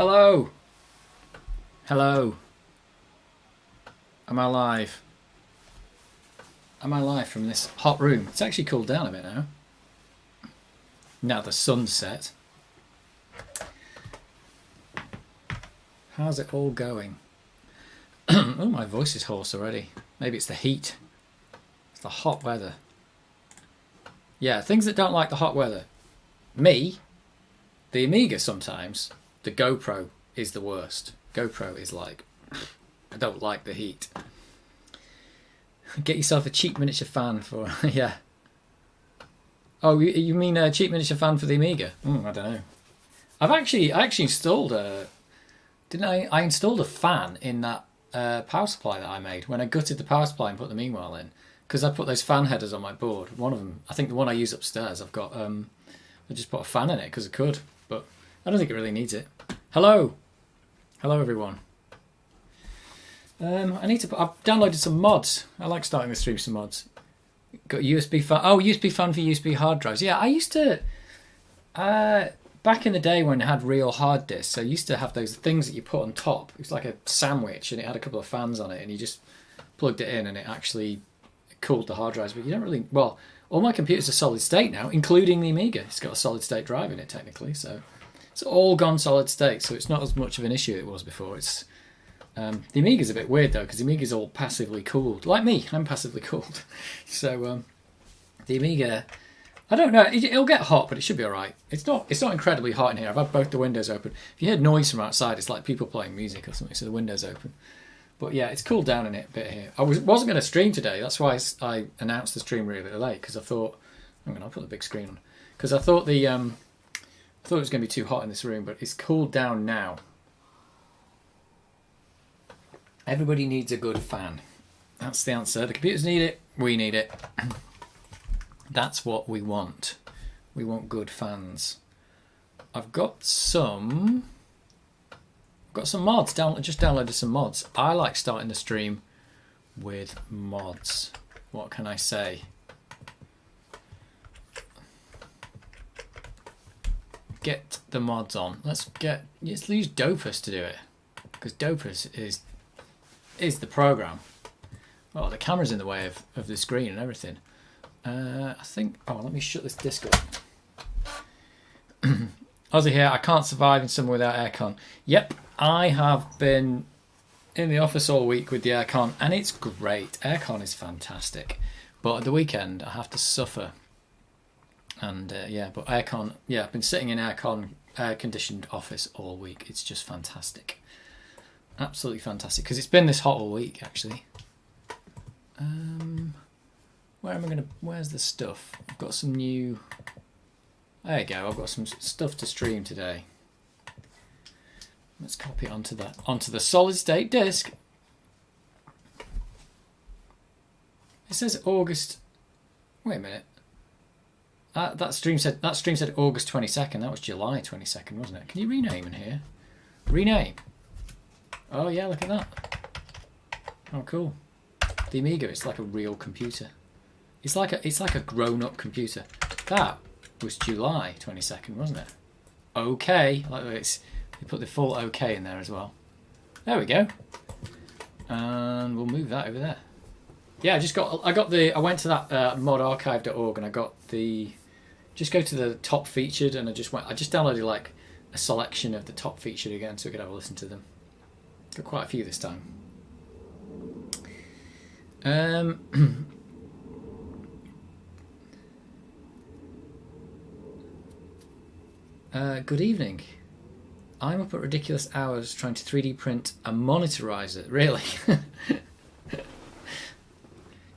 Hello. Hello. Am I live? Am I live from this hot room? It's actually cooled down a bit now. Now the sun's set. How's it all going? Oh, my voice is hoarse already. Maybe it's the heat. It's the hot weather. Yeah, things that don't like the hot weather. Me, the Amiga sometimes, the GoPro is the worst. GoPro is like, I don't like the heat. Get yourself a cheap miniature fan for, yeah. Oh, you mean a cheap miniature fan for the Amiga? I don't know. I actually installed a, didn't I? I installed a fan in that power supply that I made when I gutted the power supply and put the Meanwhile in. Because I put those fan headers on my board. One of them, I think the one I use upstairs, I've got, I just put a fan in it because I could. But I don't think it really needs it. Hello. Hello, everyone. I've downloaded some mods. I like starting the stream with some mods. Got USB fan. Oh, USB fan for USB hard drives. Yeah, I used to, back in the day when I had real hard disks, I used to have those things that you put on top. It was like a sandwich and it had a couple of fans on it and you just plugged it in and it actually cooled the hard drives. But you don't really, well, all my computers are solid state now, including the Amiga. It's got a solid state drive in it technically, so it's all gone solid state, so it's not as much of an issue it was before. It's the Amiga's a bit weird though, because the Amiga's all passively cooled. Like me, I'm passively cooled. So the Amiga, I don't know, it'll get hot, but it should be alright. It's not incredibly hot in here. I've had both the windows open. If you hear noise from outside, it's like people playing music or something, so the window's open. But yeah, it's cooled down in it a bit here. I wasn't going to stream today. That's why I announced the stream really late, because I thought, I'll put the big screen on, because I thought it was going to be too hot in this room, but it's cooled down now. Everybody needs a good fan. That's the answer. The computers need it. We need it. That's what we want. We want good fans. I've got some mods. Just downloaded some mods. I like starting the stream with mods. What can I say? Get the mods on. Let's use Dopus to do it, because Dopus is the program. Oh, the camera's in the way of the screen and everything. I think. Oh, let me shut this disc up. Ozzy here. I can't survive in summer without aircon. Yep, I have been in the office all week with the aircon, and it's great. Aircon is fantastic, but at the weekend I have to suffer. And yeah, but aircon. Yeah, I've been sitting in air-conditioned office all week. It's just fantastic, absolutely fantastic. Because it's been this hot all week, actually. Where's the stuff? I've got some new. There you go. I've got some stuff to stream today. Let's copy it onto the solid state disk. It says August. Wait a minute. That stream said August 22nd. That was July 22nd, wasn't it? Can you rename in here? Rename. Oh yeah, look at that. Oh cool. The Amiga is like a real computer. It's like a grown-up computer. That was July 22nd, wasn't it? Okay, like you put the full OK in there as well. There we go. And we'll move that over there. Yeah, I went to that modarchive.org and I got just go to the top featured, and I just downloaded like a selection of the top featured again so we could have a listen to them. Got quite a few this time. Good evening. I'm up at ridiculous hours trying to 3D print a monitorizer. Really?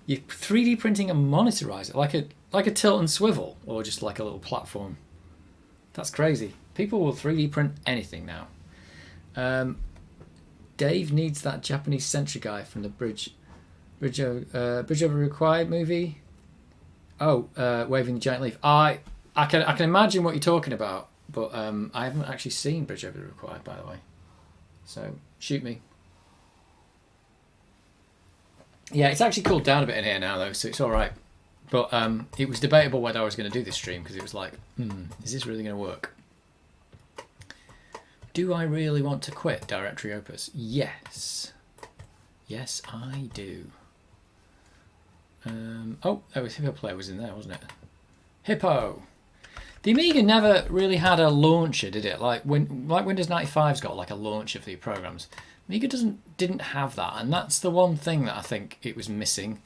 You're 3D printing a monitorizer? Like a tilt and swivel? Or just like a little platform? That's crazy. People will 3D print anything now. Dave needs that Japanese sentry guy from the Bridge Over Required movie. Oh, Waving the Giant Leaf. I can imagine what you're talking about, but I haven't actually seen Bridge Over the Required, by the way. So shoot me. Yeah, it's actually cooled down a bit in here now though, so it's all right. But it was debatable whether I was going to do this stream because it was like, is this really going to work? Do I really want to quit Directory Opus? Yes. Yes, I do. Oh, that was Hippo Player was in there, wasn't it? Hippo. The Amiga never really had a launcher, did it? Like Windows 95's got like a launcher for your programs. Amiga didn't have that, and that's the one thing that I think it was missing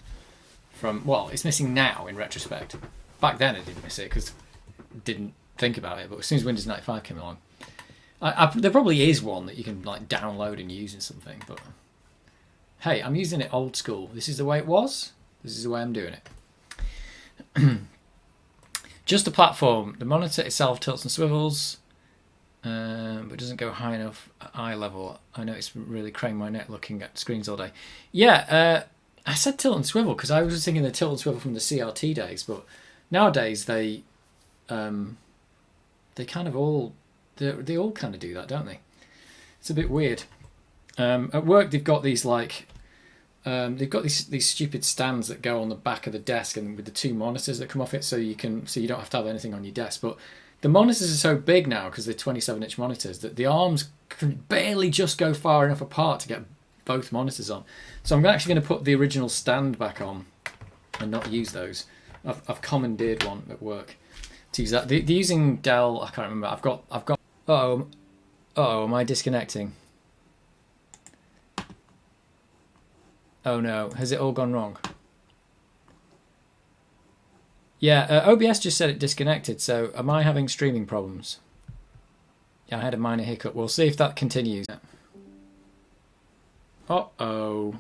from. Well, it's missing now in retrospect. Back then, it didn't miss it because it didn't think about it. But as soon as Windows 95 came along, there probably is one that you can like download and use or something. But hey, I'm using it old school. This is the way it was. This is the way I'm doing it. Just the platform. The monitor itself tilts and swivels, but doesn't go high enough at eye level. I know it's really craning my neck looking at screens all day. Yeah, I said tilt and swivel because I was just thinking the tilt and swivel from the CRT days, but nowadays they kind of all they all kind of do that, don't they? It's a bit weird. At work they've got these like. They've got these stupid stands that go on the back of the desk and with the two monitors that come off it, so you don't have to have anything on your desk. But the monitors are so big now because they're 27-inch monitors that the arms can barely just go far enough apart to get both monitors on. So I'm actually going to put the original stand back on and not use those. I've commandeered one at work to use that. They're using Dell. I can't remember. I've got. Oh, am I disconnecting? Oh no, has it all gone wrong? Yeah, OBS just said it disconnected, so am I having streaming problems? Yeah, I had a minor hiccup. We'll see if that continues. Uh-oh.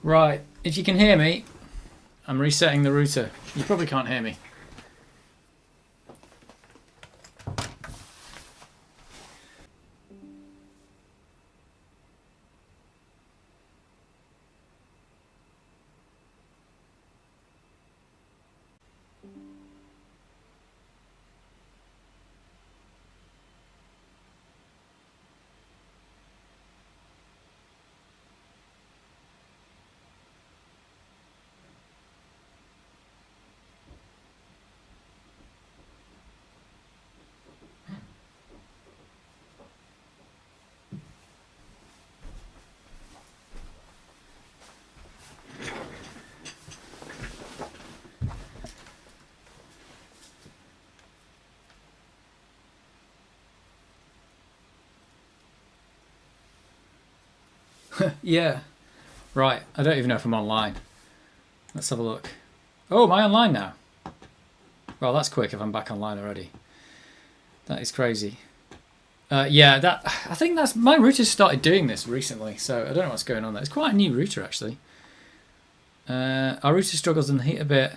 Right, if you can hear me, I'm resetting the router. You probably can't hear me. Yeah. Right, I don't even know if I'm online. Let's have a look. Oh, am I online now? Well, that's quick if I'm back online already. That is crazy. Yeah, I think that's my router's started doing this recently, so I don't know what's going on there. It's quite a new router actually. Our router struggles in the heat a bit.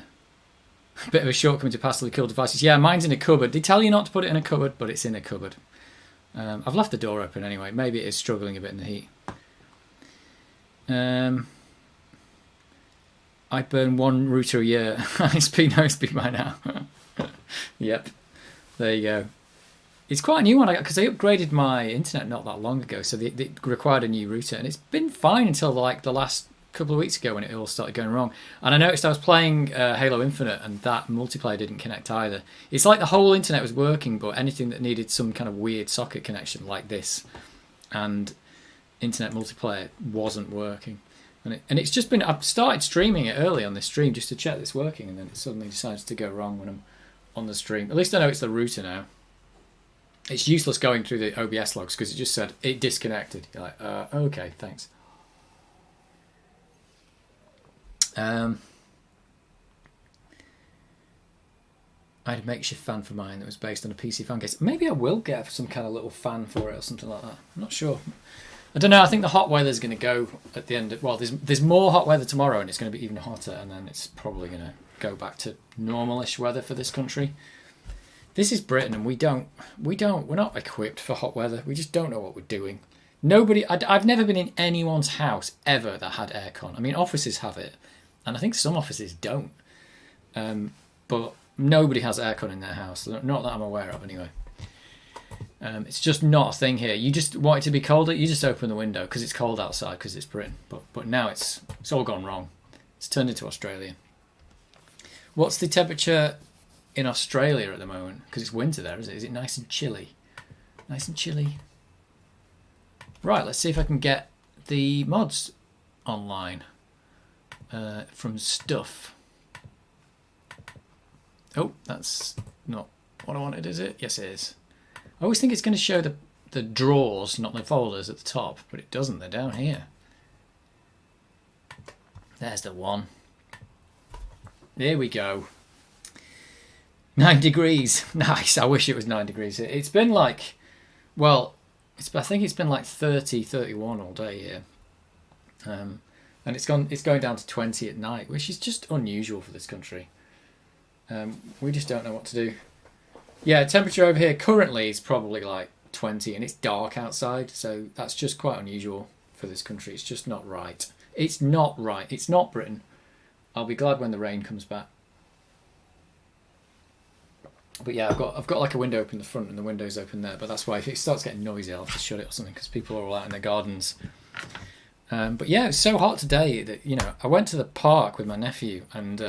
A bit of a shortcoming to passively kill devices. Yeah, mine's in a cupboard. They tell you not to put it in a cupboard, but it's in a cupboard. I've left the door open anyway. Maybe it is struggling a bit in the heat. I burn one router a year. ISP, no speed by now. Yep, there you go. It's quite a new one because I upgraded my internet not that long ago, so they required a new router, and it's been fine until like the last couple of weeks ago when it all started going wrong. And I noticed I was playing Halo Infinite, and that multiplayer didn't connect either. It's like the whole internet was working, but anything that needed some kind of weird socket connection like this and internet multiplayer wasn't working. And it's just been, I've started streaming it early on this stream just to check that it's working, and then it suddenly decides to go wrong when I'm on the stream. At least I know it's the router now. It's useless going through the OBS logs because it just said it disconnected. You're like, okay, thanks. I had a makeshift fan for mine that was based on a PC fan case. Maybe I will get some kind of little fan for it or something like that. I'm not sure. I don't know. I think the hot weather is going to go at the end. Well, there's more hot weather tomorrow, and it's going to be even hotter, and then it's probably going to go back to normalish weather for this country. This is Britain, and we're not equipped for hot weather. We just don't know what we're doing. Nobody. I've never been in anyone's house ever that had aircon. I mean, offices have it, and I think some offices don't. But nobody has aircon in their house. Not that I'm aware of, anyway. It's just not a thing here. You just want it to be colder, you just open the window because it's cold outside because it's Britain. But now it's all gone wrong. It's turned into Australia. What's the temperature in Australia at the moment? Because it's winter there, is it? Is it nice and chilly? Nice and chilly. Right, let's see if I can get the mods online from stuff. Oh, that's not what I wanted, is it? Yes, it is. I always think it's going to show the drawers, not the folders at the top, but it doesn't. They're down here. There's the one. There we go. 9 degrees. Nice. I wish it was 9 degrees. It's been like, well, I think it's been like 30, 31 all day here. And it's going down to 20 at night, which is just unusual for this country. We just don't know what to do. Yeah, temperature over here currently is probably like 20 and it's dark outside, so that's just quite unusual for this country. It's just not right. It's not right. It's not Britain. I'll be glad when the rain comes back. But yeah, I've got like a window open in the front and the window's open there, but that's why if it starts getting noisy I'll have to shut it or something because people are all out in their gardens. But yeah, it's so hot today that, you know, I went to the park with my nephew and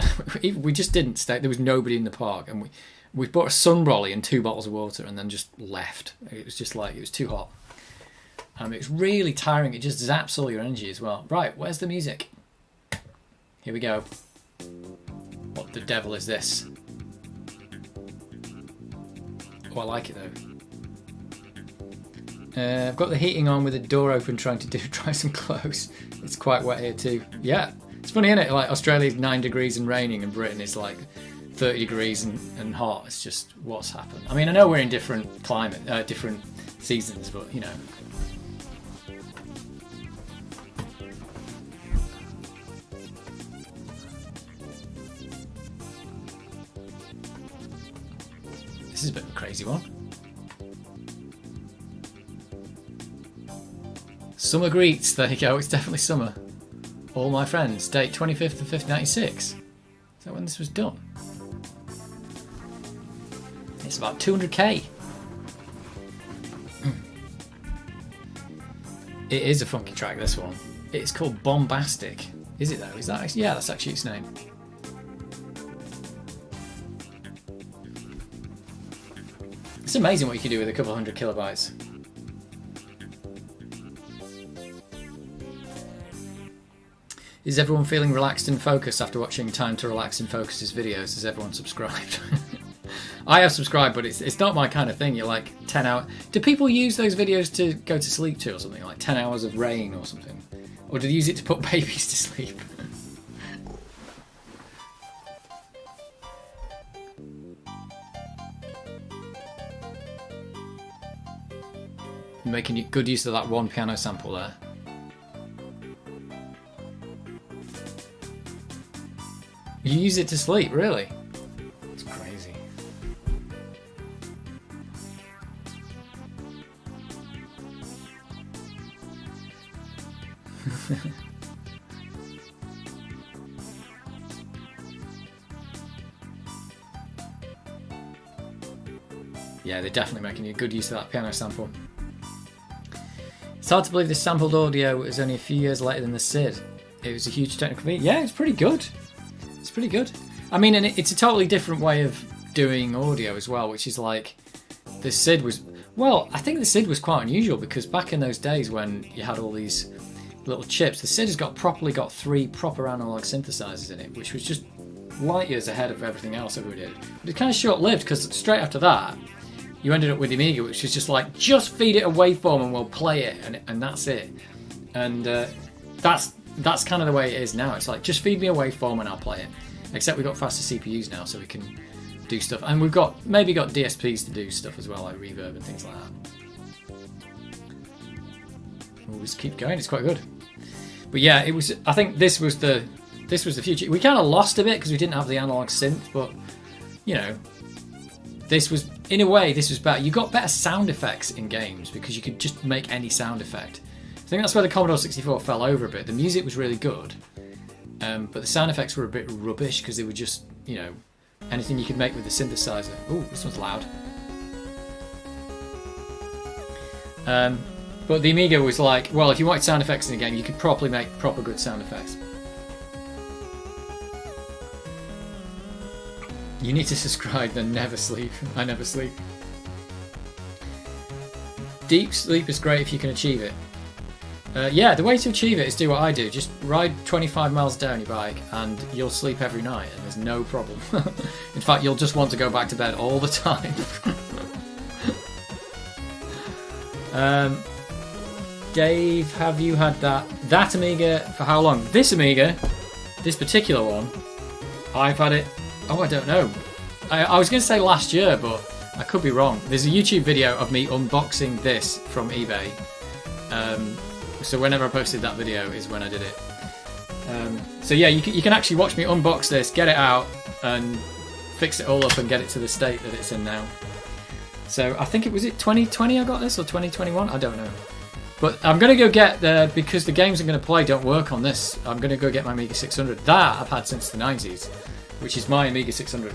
we just didn't stay. There was nobody in the park and we bought a sun brolly and 2 bottles of water and then just left. It was just like, it was too hot. It was really tiring. It just zaps all your energy as well. Right, where's the music? Here we go. What the devil is this? Oh, I like it though. I've got the heating on with the door open trying to dry some clothes. It's quite wet here too. Yeah, it's funny, isn't it? Like Australia's 9 degrees and raining and Britain is like 30 degrees and hot. It's just what's happened. I mean, I know we're in different climate, different seasons, but you know. This is a bit of a crazy one. Summer greets, there you go, it's definitely summer. All my friends, date 25th of 5th, 96. Is that when this was done? It's about 200k. It is a funky track, this one. It's called Bombastic. Is it though? Is that actually, yeah, that's actually its name. It's amazing what you can do with a couple 100 kilobytes. Is everyone feeling relaxed and focused after watching Time to Relax and Focus's videos? Has everyone subscribed? I have subscribed, but it's not my kind of thing. You're like 10 hours. Do people use those videos to go to sleep to or something? Like 10 hours of rain or something? Or do they use it to put babies to sleep? Making good use of that one piano sample there. You use it to sleep, really? It's crazy. Yeah, they're definitely making a good use of that piano sample. It's hard to believe this sampled audio was only a few years later than the SID. It was a huge technical feat. Yeah, it's pretty good. It's pretty good. I mean, and it's a totally different way of doing audio as well, which is like the SID was... Well, I think the SID was quite unusual because back in those days when you had all these little chips, the SID has properly got 3 proper analog synthesizers in it, which was just light years ahead of everything else ever did. But it's kind of short-lived because straight after that, you ended up with the Amiga, which is just like, just feed it a waveform and we'll play it, and that's it. And that's kind of the way it is now. It's like, just feed me a waveform and I'll play it. Except we've got faster CPUs now, so we can do stuff. And we've maybe got DSPs to do stuff as well, like reverb and things like that. We'll just keep going, it's quite good. But yeah, I think this was the future. We kind of lost a bit because we didn't have the analog synth, but, you know, in a way, this was better. You got better sound effects in games because you could just make any sound effect. I think that's where the Commodore 64 fell over a bit. The music was really good, but the sound effects were a bit rubbish because they were just, you know, anything you could make with the synthesizer. Ooh, this one's loud. But the Amiga was like, well, if you wanted sound effects in a game, you could properly make proper good sound effects. You need to subscribe, then never sleep. I never sleep. Deep sleep is great if you can achieve it. Yeah, the way to achieve it is do what I do. Just ride 25 miles down your bike and you'll sleep every night and there's no problem. In fact, you'll just want to go back to bed all the time. Dave, have you had that Amiga for how long? This Amiga, this particular one, I've had it, I don't know. I was going to say last year, but I could be wrong. There's a YouTube video of me unboxing this from eBay. So whenever I posted that video is when I did it. So yeah, you can actually watch me unbox this, get it out, and fix it all up and get it to the state that it's in now. So I think was it 2020 I got this, or 2021? I don't know. But I'm going to go get because the games I'm going to play don't work on this, I'm going to go get my Amiga 600. That I've had since the 90s, which is my Amiga 600.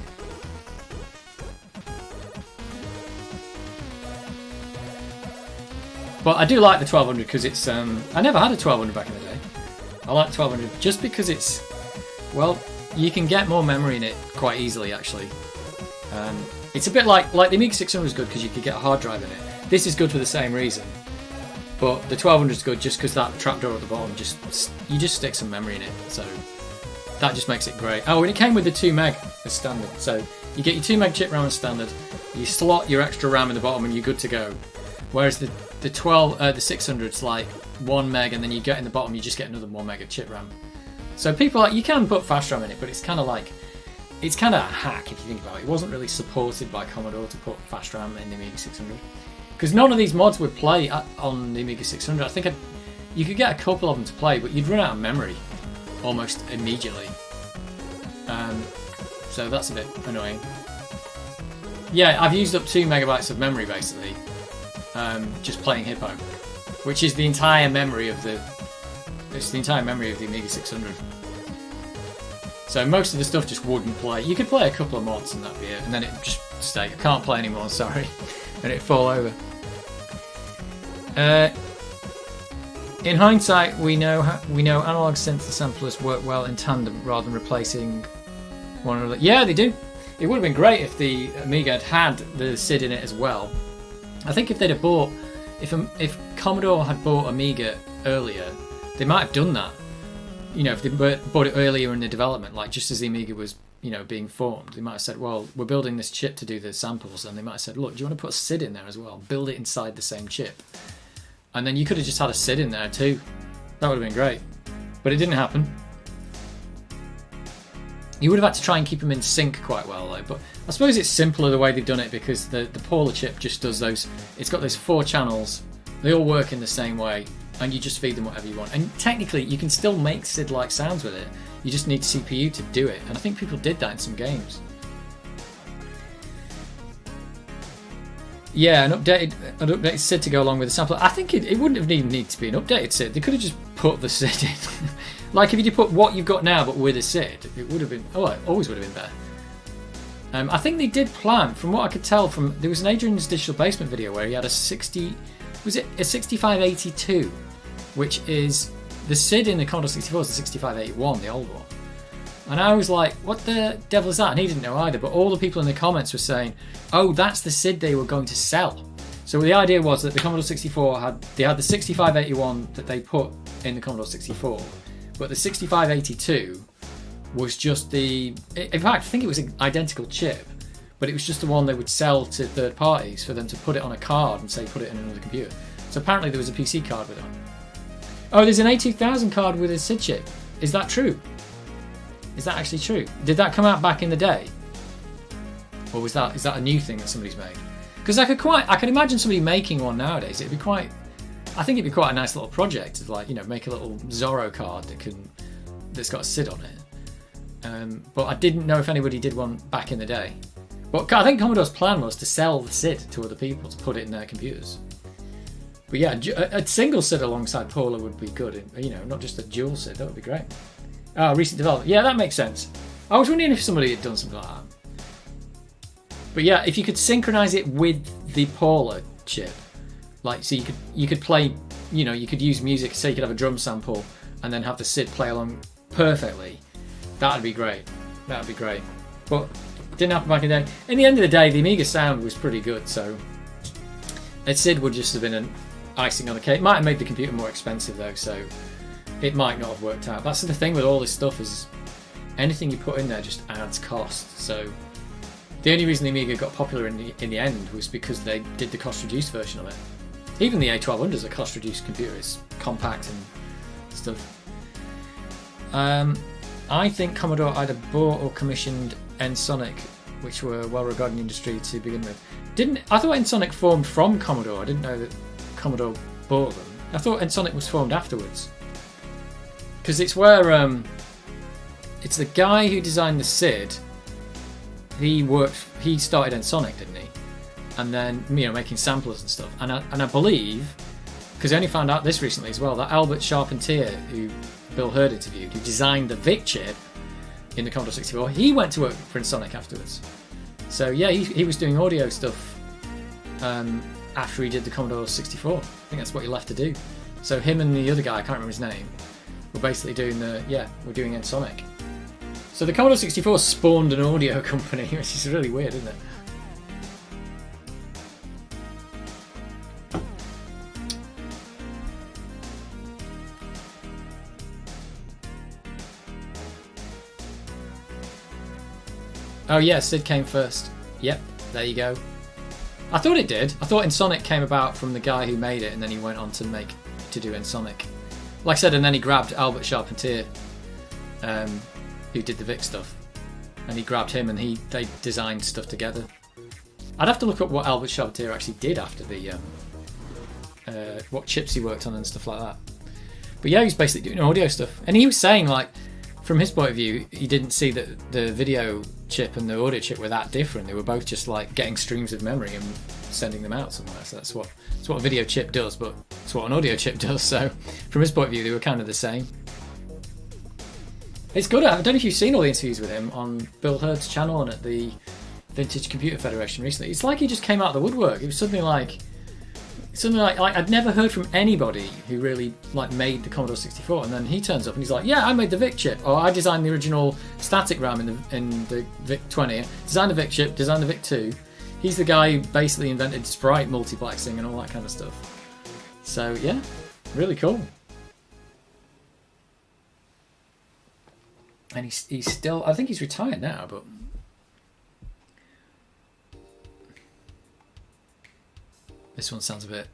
But I do like the 1200 because it's, I never had a 1200 back in the day. I like the 1200 just because it's, well, you can get more memory in it quite easily actually. It's a bit like the Amiga 600 is good because you could get a hard drive in it. This is good for the same reason. But the 1200 is good just because that trapdoor at the bottom, you just stick some memory in it. So that just makes it great. Oh, and it came with the 2 meg as standard. So you get your 2 meg chip RAM as standard, you slot your extra RAM in the bottom and you're good to go. Whereas the 600's like 1 meg, and then you get in the bottom, you just get another 1 meg of chip RAM. So people you can put fast RAM in it, but it's kind of a hack if you think about it. It wasn't really supported by Commodore to put fast RAM in the Amiga 600. Because none of these mods would play on the Amiga 600. I think you could get a couple of them to play, but you'd run out of memory almost immediately. So that's a bit annoying. Yeah, I've used up 2 megabytes of memory basically, just playing Hippo, which is the entire memory of the Amiga 600. So most of the stuff just wouldn't play. You could play a couple of mods and that'd be it, and then it just stay. I can't play anymore, sorry, and it'd fall over. In hindsight, we know analog synth samplers work well in tandem rather than replacing one another. Yeah, they do. It would have been great if the Amiga had the SID in it as well. I think if they'd have bought, if Commodore had bought Amiga earlier, they might have done that. You know, if they bought it earlier in the development, like just as the Amiga was, being formed, they might have said, well, we're building this chip to do the samples, and they might have said, look, do you want to put a SID in there as well? Build it inside the same chip. And then you could have just had a SID in there too. That would have been great. But it didn't happen. You would have had to try and keep them in sync quite well though. But I suppose it's simpler the way they've done it because the Paula chip just does those. It's got those 4 channels. They all work in the same way, and you just feed them whatever you want. And technically, you can still make SID-like sounds with it. You just need CPU to do it. And I think people did that in some games. Yeah, an updated SID to go along with the sampler. I think it wouldn't have even need to be an updated SID. They could have just put the SID in. Like if you put what you've got now but with a SID, it would have been. Oh, it always would have been better. I think they did plan, from what I could tell from there was an Adrian's Digital Basement video where he had a 6582, which is the SID in the Commodore 64 is the 6581, the old one. And I was like, what the devil is that? And he didn't know either, but all the people in the comments were saying, oh, that's the SID they were going to sell. So the idea was that the Commodore 64 had the 6581 that they put in the Commodore 64, but the 6582 was just in fact, I think it was an identical chip, but it was just the one they would sell to third parties for them to put it on a card and say, put it in another computer. So apparently there was a PC card with it on. Oh, there's an A2000 card with a SID chip. Is that true? Is that actually true? Did that come out back in the day? Or is that a new thing that somebody's made? Because I can imagine somebody making one nowadays. I think it'd be quite a nice little project to make a little Zorro card that's got a SID on it. But I didn't know if anybody did one back in the day. But I think Commodore's plan was to sell the SID to other people to put it in their computers. But yeah, a single SID alongside Paula would be good. Not just a dual SID. That would be great. Oh, recent development. Yeah, that makes sense. I was wondering if somebody had done something like that. But yeah, if you could synchronize it with the Paula chip, Like, so you could play, you know, you could use music. Say you could have a drum sample and then have the SID play along perfectly. That'd be great. That'd be great. But didn't happen back in the day. In the end of the day, the Amiga sound was pretty good, so a SID would just have been an icing on the cake. It might have made the computer more expensive though, so it might not have worked out. That's the thing with all this stuff, is anything you put in there just adds cost. So the only reason the Amiga got popular in the end was because they did the cost-reduced version of it. Even the A1200 is a cost-reduced computer. It's compact and stuff. I think Commodore either bought or commissioned Ensoniq, which were well regarded in the industry to begin with. I thought Ensoniq formed from Commodore. I didn't know that Commodore bought them. I thought Ensoniq was formed afterwards. Because it's where it's the guy who designed the SID. He started Ensoniq, didn't he? And then, you know, making samplers and stuff. And I believe, because I only found out this recently as well, that Albert Charpentier, who Bill Hurd interviewed, who designed the VIC chip in the Commodore 64, he went to work for Ensoniq afterwards. So yeah, he was doing audio stuff after he did the Commodore 64. I think that's what he left to do. So him and the other guy, I can't remember his name, were basically doing we're doing Ensoniq. So the Commodore 64 spawned an audio company, which is really weird, isn't it? Oh yeah, SID came first. Yep, there you go. I thought it did. I thought Ensoniq came about from the guy who made it, and then he went on to do Ensoniq. Like I said, and then he grabbed Albert Charpentier, who did the VIC stuff, and he grabbed him, and they designed stuff together. I'd have to look up what Albert Charpentier actually did after the what chips he worked on and stuff like that. But yeah, he was basically doing audio stuff, and he was saying, like, from his point of view, he didn't see that the video chip and the audio chip were that different. They were both just like getting streams of memory and sending them out somewhere. So that's what a video chip does, but it's what an audio chip does. So from his point of view, they were kind of the same. It's good. I don't know if you've seen all the interviews with him on Bill Hurd's channel and at the Vintage Computer Federation recently. It's like he just came out of the woodwork. It was something like I'd never heard from anybody who really like made the Commodore 64, and then he turns up and he's like, yeah, I made the VIC chip, or I designed the original static RAM in the VIC 20, designed the VIC chip, designed the VIC 2. He's the guy who basically invented sprite multiplexing and all that kind of stuff. So yeah, really cool. And he's still, I think he's retired now, but this one sounds a bit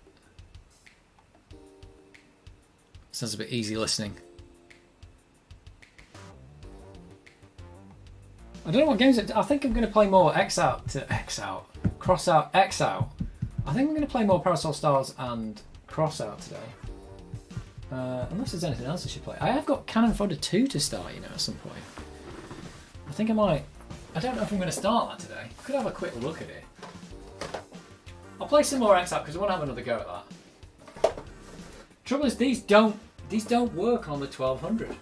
easy listening. I don't know what games I think I'm going to play more Cross Out, X Out. I think I'm going to play more Parasol Stars and Cross Out today. Unless there's anything else I should play. I have got Cannon Fodder 2 to start, you know, at some point. I think I might. I don't know if I'm going to start that today. I could have a quick look at it. I'll play some more X Out because I want to have another go at that. Trouble is, these don't work on the 1200. They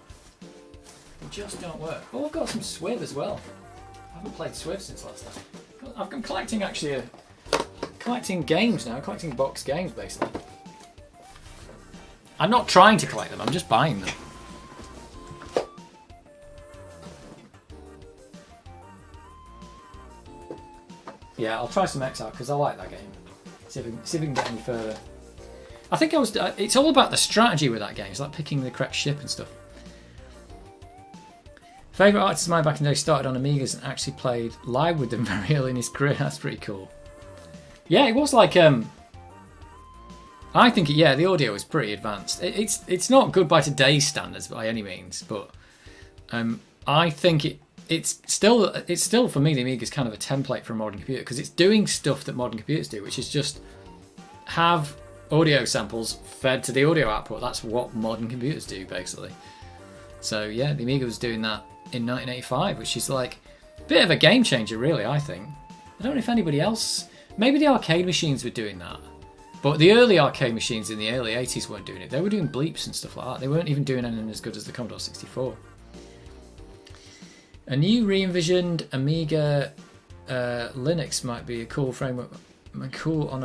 just don't work. Oh, I've got some Swiv as well. I haven't played Swiv since last time. I'm collecting collecting games now, collecting box games basically. I'm not trying to collect them, I'm just buying them. Yeah, I'll try some X Out because I like that game. See if we can get any further. I think it's all about the strategy with that game. It's like picking the correct ship and stuff. Favourite artist of mine back in the day started on Amigas and actually played live with them very early in his career. That's pretty cool. Yeah, it was like I think the audio is pretty advanced. It's not good by today's standards by any means, but I think it's still for me the Amiga is kind of a template for a modern computer because it's doing stuff that modern computers do, which is just have audio samples fed to the audio output. That's what modern computers do basically. So yeah, the Amiga was doing that in 1985, which is like a bit of a game changer really, I think. I don't know if anybody else, maybe the arcade machines were doing that, but the early arcade machines in the early 80s weren't doing it. They were doing bleeps and stuff like that. They weren't even doing anything as good as the Commodore 64. A new re-envisioned Amiga Linux might be a cool framework, cool on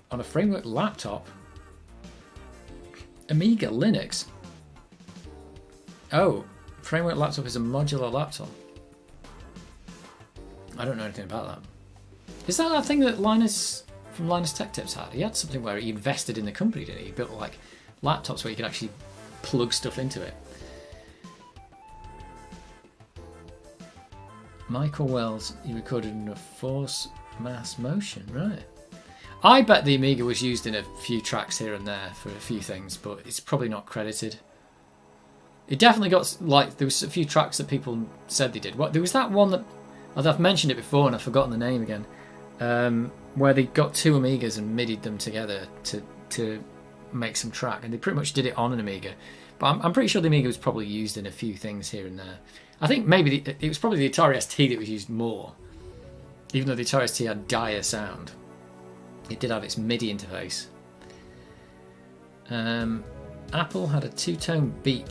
a on a framework laptop. Amiga Linux. Oh, framework laptop is a modular laptop. I don't know anything about that. Is that thing that Linus from Linus Tech Tips had? He had something where he invested in the company, didn't he? He built like laptops where you could actually plug stuff into it. Michael Wells, he recorded in a force mass motion, right? I bet the Amiga was used in a few tracks here and there for a few things, but it's probably not credited. It definitely got, like, there was a few tracks that people said they did. What, there was that one that, I've mentioned it before and I've forgotten the name again, where they got two Amigas and MIDI'd them together to make some track, and they pretty much did it on an Amiga. But I'm pretty sure the Amiga was probably used in a few things here and there. I think maybe it was probably the Atari ST that was used more, even though the Atari ST had dire sound. It did have its MIDI interface. Apple had a two-tone beep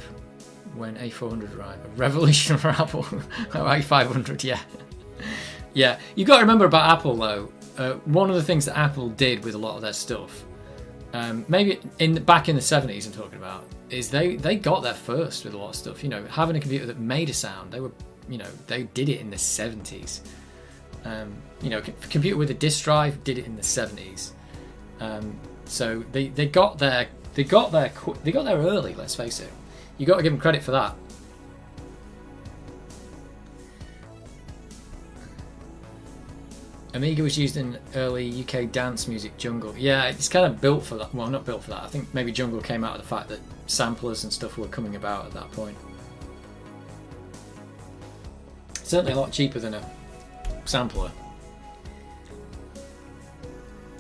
when A400 arrived. A revolution for Apple. Oh, A500, yeah. Yeah, you've got to remember about Apple though. One of the things that Apple did with a lot of their stuff, maybe back in the 70s I'm talking about, is they got there first with a lot of stuff. You know, having a computer that made a sound, they did it in the 70s. You know, computer with a disk drive did it in the 70s. So they got there early. Let's face it. You got to give them credit for that. Amiga was used in early UK dance music jungle. Yeah, it's kind of built for that. Well, not built for that. I think maybe jungle came out of the fact that samplers and stuff were coming about at that point. Certainly a lot cheaper than a sampler.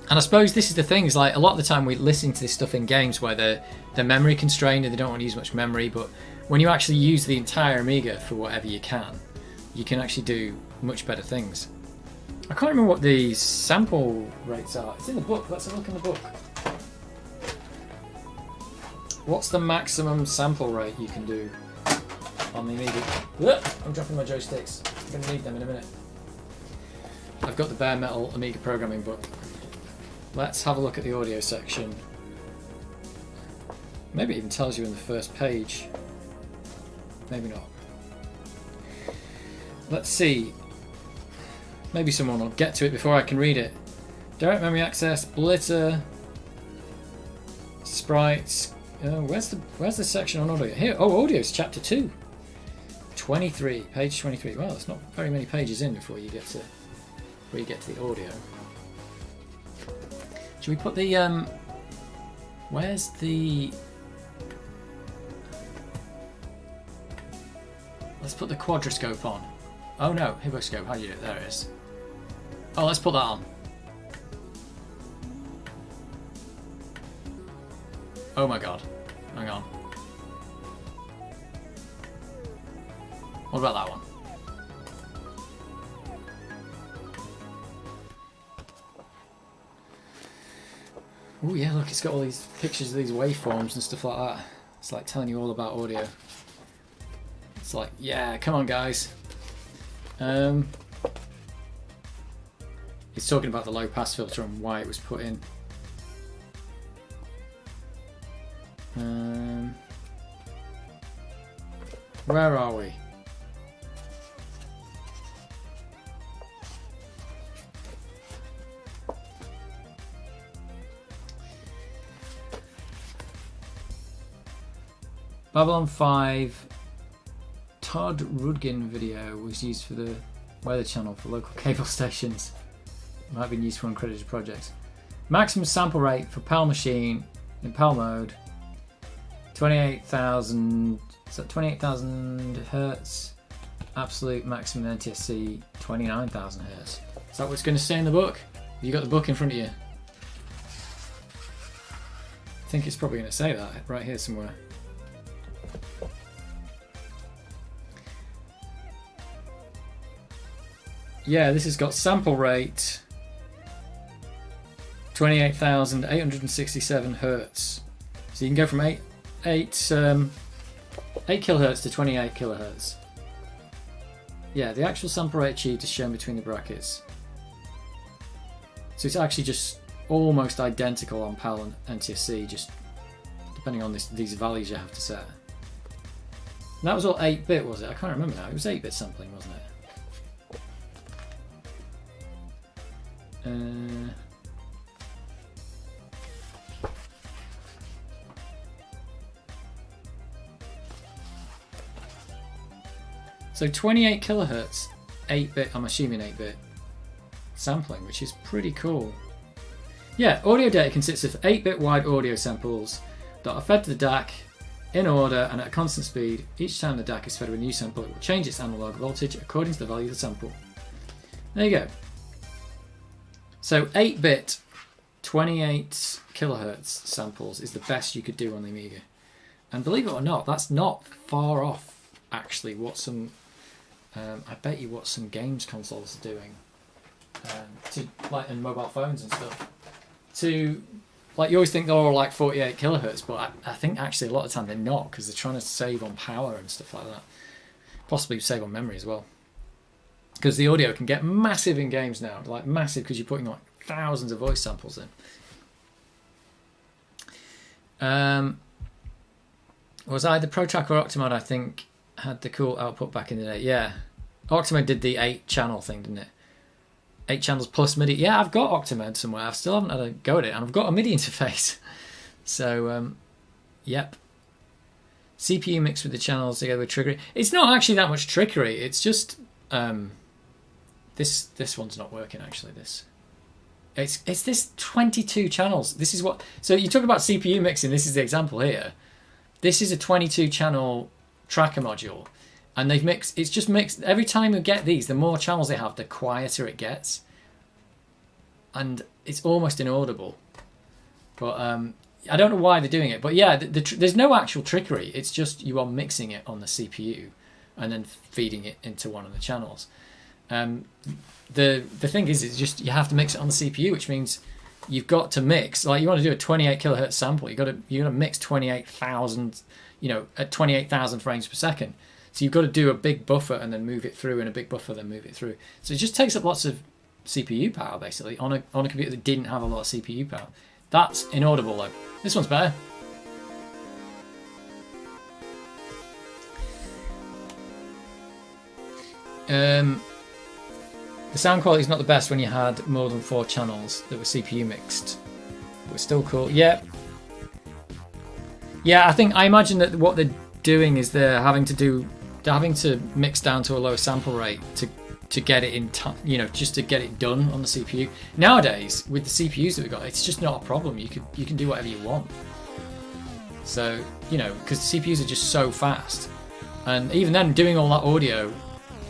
And I suppose this is the thing, is like a lot of the time we listen to this stuff in games where they're memory constrained and they don't want to use much memory, but when you actually use the entire Amiga for whatever you can actually do much better things. I can't remember what the sample rates are. It's in the book. Let's have a look in the book. What's the maximum sample rate you can do on the Amiga? I'm dropping my joysticks. I'm going to need them in a minute. I've got the bare metal Amiga programming book. Let's have a look at the audio section. Maybe it even tells you in the first page. Maybe not. Let's see. Maybe someone will get to it before I can read it. Direct memory access, blitter, sprites. Where's the section on audio? Here, audio is chapter 2. 23, page 23. Well, there's not very many pages in before you get to the audio. Should we put the where's the? Let's put the quadrascope on. Oh no, hibboscope. How do you do it? There it is. Oh, let's put that on. Oh my god. Hang on. What about that one? Oh yeah, look, it's got all these pictures of these waveforms and stuff like that. It's like telling you all about audio. It's like, yeah, come on guys. It's talking about the low pass filter and why it was put in. Where are we? Babylon 5 Todd Rudkin video was used for the Weather Channel for local cable stations. Might have been used for uncredited projects. Maximum sample rate for PAL machine in PAL mode 28,000. Is that 28,000 hertz? Absolute maximum NTSC 29,000 hertz. Is that what's going to say in the book? Have you got the book in front of you? I think it's probably going to say that right here somewhere. Yeah, this has got sample rate 28,867 hertz. So you can go from 8 kilohertz to 28 kilohertz. Yeah, the actual sample rate achieved is shown between the brackets. So it's actually just almost identical on PAL and NTSC, just depending on these values you have to set. And that was all 8-bit, was it? I can't remember now. It was 8-bit sampling, wasn't it? So 28 kilohertz, 8-bit, I'm assuming 8-bit sampling, which is pretty cool. Yeah, audio data consists of 8-bit wide audio samples that are fed to the DAC in order and at a constant speed. Each time the DAC is fed with a new sample, it will change its analog voltage according to the value of the sample. There you go. So 8-bit, 28 kilohertz samples is the best you could do on the Amiga. And believe it or not, that's not far off, actually, what some... I bet you what some games consoles are doing, and mobile phones and stuff. You always think they're all like 48 kilohertz, but I think actually a lot of the time they're not, because they're trying to save on power and stuff like that. Possibly save on memory as well. Because the audio can get massive in games now, like massive, because you're putting like thousands of voice samples in. Was either ProTrack or Octomod, I think, had the cool output back in the day. Yeah. Octomod did the 8-channel thing, didn't it? 8 channels plus MIDI. Yeah, I've got Octomod somewhere. I still haven't had a go at it, and I've got a MIDI interface. So, yep. CPU mixed with the channels together with trickery. It's not actually that much trickery. It's just this one's not working actually. It's this 22 channels. This is what. So you talk about CPU mixing. This is the example here. This is a 22 channel tracker module. And they've mixed, it's just mixed, every time you get these, the more channels they have, the quieter it gets. And it's almost inaudible. But I don't know why they're doing it. But yeah, there's no actual trickery. It's just you are mixing it on the CPU and then feeding it into one of the channels. The thing is, it's just you have to mix it on the CPU, which means you've got to mix. Like you want to do a 28 kilohertz sample, you're gonna mix 28,000, at 28,000 frames per second. So you've got to do a big buffer and then move it through, and a big buffer then move it through. So it just takes up lots of CPU power basically on a computer that didn't have a lot of CPU power. That's inaudible though. This one's better. The sound quality is not the best when you had more than 4 channels that were CPU mixed. But it's still cool. Yeah. Yeah, I imagine that what they're doing is they're having to mix down to a lower sample rate to get it in time, just to get it done on the CPU. Nowadays, with the CPUs that we've got, it's just not a problem. You can do whatever you want. So, because the CPUs are just so fast. And even then, doing all that audio,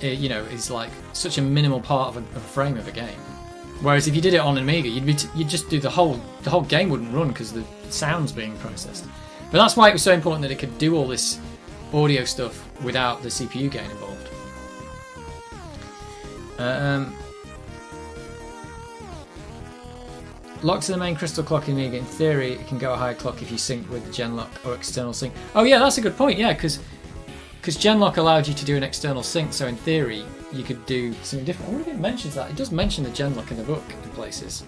is like such a minimal part of a frame of a game. Whereas if you did it on an Amiga, you'd just do the whole game wouldn't run because the sound's being processed. But that's why it was so important that it could do all this audio stuff without the CPU getting involved. Locked to the main crystal clock in Amiga. In theory, it can go a higher clock if you sync with the Genlock or external sync. Oh yeah, that's a good point. Yeah, because Genlock allowed you to do an external sync, so in theory you could do something different. I wonder if it mentions that. It does mention the Genlock in the book in places.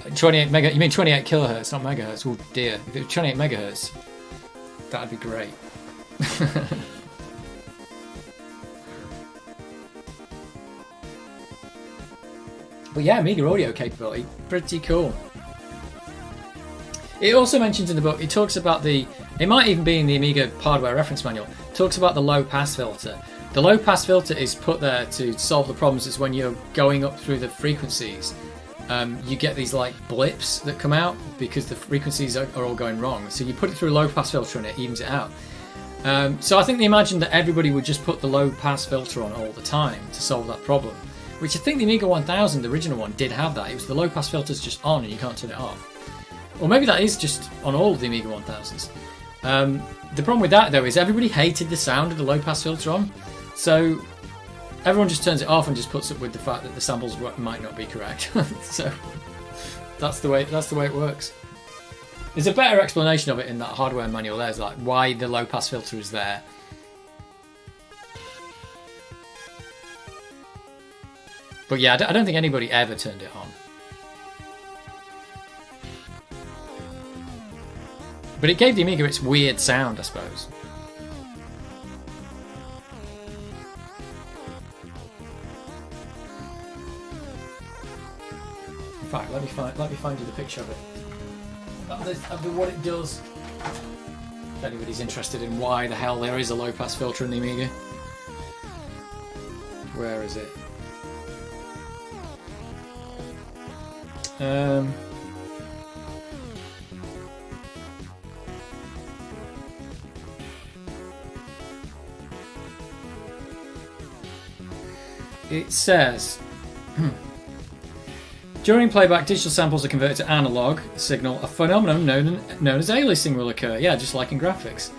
You mean 28 kilohertz, not megahertz? Oh dear, if it was 28 megahertz, that'd be great. But yeah, Amiga audio capability, pretty cool. It also mentions in the book, it talks about it might even be in the Amiga hardware reference manual, it talks about the low pass filter. The low pass filter is put there to solve the problems. It's when you're going up through the frequencies. You get these like blips that come out because the frequencies are all going wrong. So you put it through a low pass filter and it evens it out. So I think they imagined that everybody would just put the low pass filter on all the time to solve that problem. Which I think the Amiga 1000, the original one, did have that. It was the low pass filter's just on and you can't turn it off. Or maybe that is just on all of the Amiga 1000s. The problem with that though is everybody hated the sound of the low pass filter on. So everyone just turns it off and just puts up with the fact that the samples might not be correct. So that's the way it works. There's a better explanation of it in that hardware manual. There's like why the low pass filter is there. But yeah, I don't think anybody ever turned it on. But it gave the Amiga its weird sound, I suppose. In fact, let me find you the picture of it. Of what it does. If anybody's interested in why the hell there is a low pass filter in the Amiga. Where is it? It says during playback, digital samples are converted to analog signal. A phenomenon known as aliasing will occur. Yeah, just like in graphics.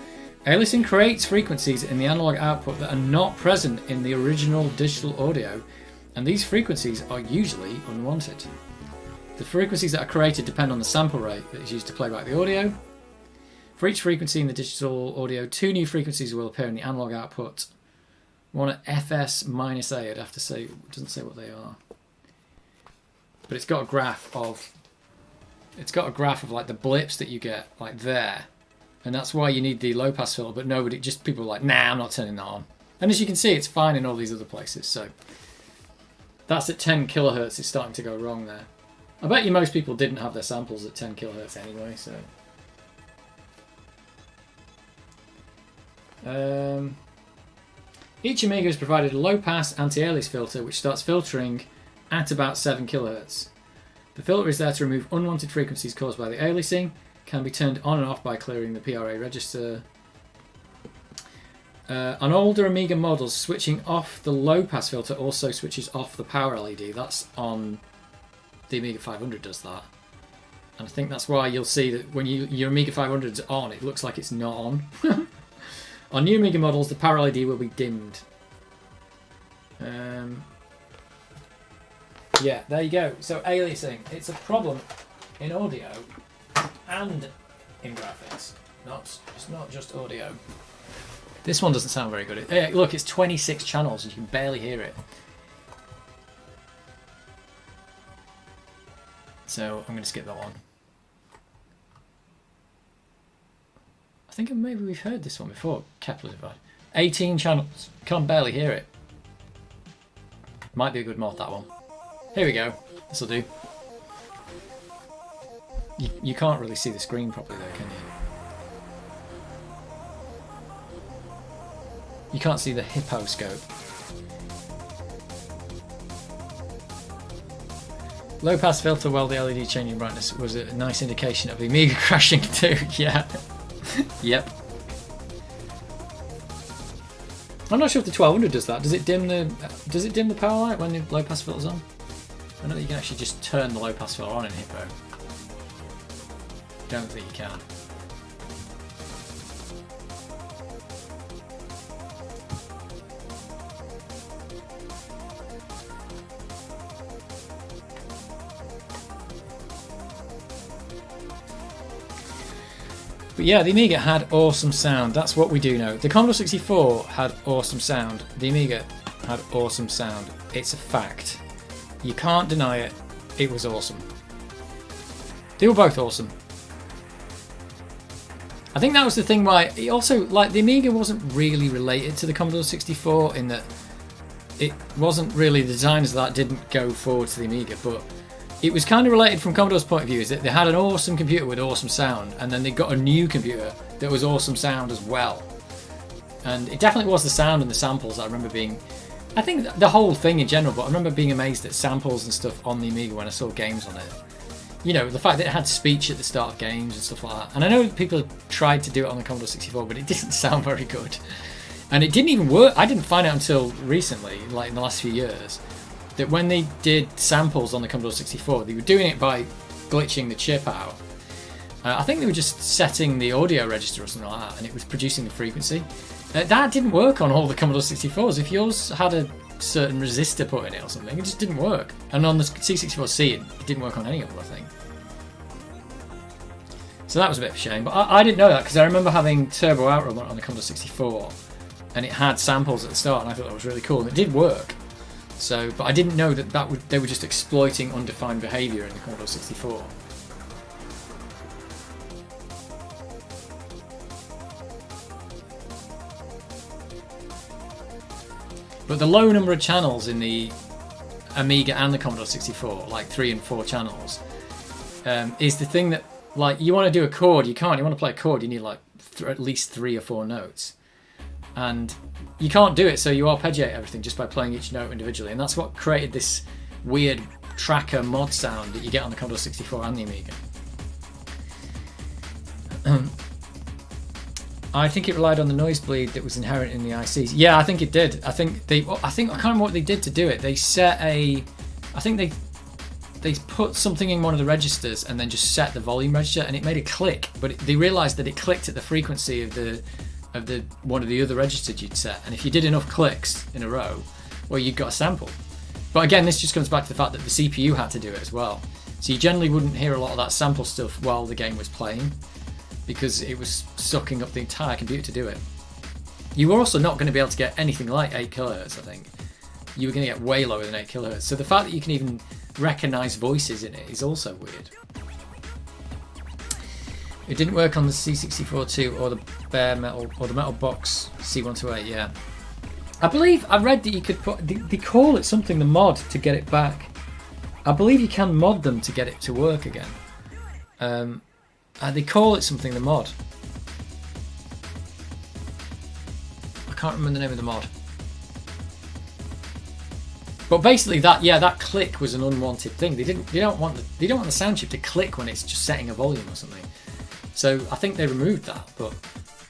Aliasing creates frequencies in the analog output that are not present in the original digital audio, and these frequencies are usually unwanted. The frequencies that are created depend on the sample rate that is used to play back the audio. For each frequency in the digital audio, 2 new frequencies will appear in the analog output. One at fs-a, I'd have to say, it doesn't say what they are. But it's got a graph of like the blips that you get like there, and that's why you need the low pass filter. But nobody, just people are like, nah, I'm not turning that on. And as you can see, it's fine in all these other places. So that's at 10 kilohertz. It's starting to go wrong there. I bet you most people didn't have their samples at 10 kilohertz anyway. So each Amiga is provided a low pass anti-alias filter which starts filtering at about 7 kilohertz. The filter is there to remove unwanted frequencies caused by the aliasing, can be turned on and off by clearing the PRA register. On older Amiga models, switching off the low pass filter also switches off the power LED. That's on the Amiga 500 does that. And I think that's why you'll see that when your Amiga 500 is on, it looks like it's not on. On new Amiga models, the power LED will be dimmed. Yeah, there you go. So aliasing, it's a problem in audio and in graphics. It's not just audio. This one doesn't sound very good. Look, it's 26 channels and you can barely hear it. So I'm going to skip that one. I think maybe we've heard this one before. Kepler divide. 18 channels. Can't barely hear it. Might be a good mod, that one. Here we go. This'll do. You can't really see the screen properly though, can you? You can't see the hippo scope. Low pass filter while the LED changing brightness was a nice indication of the Amiga crashing too. Yeah. Yep. I'm not sure if the 1200 does that. Does it dim the power light when the low pass filter's on? I know that you can actually just turn the low pass filter on in Hippo. Don't think you can. But yeah, the Amiga had awesome sound. That's what we do know. The Commodore 64 had awesome sound. The Amiga had awesome sound. It's a fact. You can't deny it. It was awesome. They were both awesome. I think that was the thing why it also, like, the Amiga wasn't really related to the Commodore 64 in that it wasn't really, the designers of that didn't go forward to the Amiga, but it was kind of related from Commodore's point of view, is that they had an awesome computer with awesome sound, and then they got a new computer that was awesome sound as well. And it definitely was the sound and the samples I remember being, I think the whole thing in general, but I remember being amazed at samples and stuff on the Amiga when I saw games on it. You know, the fact that it had speech at the start of games and stuff like that. And I know people tried to do it on the Commodore 64, but it didn't sound very good. And it didn't even work. I didn't find out until recently, like in the last few years, that when they did samples on the Commodore 64, they were doing it by glitching the chip out. I think they were just setting the audio register or something like that, and it was producing the frequency. That didn't work on all the Commodore 64s. If yours had a certain resistor put in it or something, it just didn't work. And on the C64C, it didn't work on any of them, I think. So that was a bit of a shame. But I didn't know that, because I remember having Turbo Outrun on the Commodore 64, and it had samples at the start, and I thought that was really cool, and it did work. So, but I didn't know that they were just exploiting undefined behaviour in the Commodore 64. But the low number of channels in the Amiga and the Commodore 64, like 3 and 4 channels, is the thing that, like, you want to do a chord, you can't. You want to play a chord, you need like at least 3 or 4 notes. And you can't do it, so you arpeggiate everything just by playing each note individually. And that's what created this weird tracker mod sound that you get on the Commodore 64 and the Amiga. I think it relied on the noise bleed that was inherent in the ICs. Yeah, I think it did. I can't remember what they did to do it. They set I think they put something in one of the registers and then just set the volume register, and it made a click. But they realised that it clicked at the frequency of the one of the other registers you'd set, and if you did enough clicks in a row, well, you got a sample. But again, this just comes back to the fact that the CPU had to do it as well. So you generally wouldn't hear a lot of that sample stuff while the game was playing, because it was sucking up the entire computer to do it. You were also not going to be able to get anything like 8 kilohertz, I think. You were going to get way lower than 8 kilohertz. So the fact that you can even recognise voices in it is also weird. It didn't work on the C64-2 or the bare metal or the metal box C128. Yeah, I believe I read that you could put. They call it something, the mod, to get it back. I believe you can mod them to get it to work again. They call it something, the mod. I can't remember the name of the mod. But basically, that click was an unwanted thing. They don't want the sound chip to click when it's just setting a volume or something. So I think they removed that. But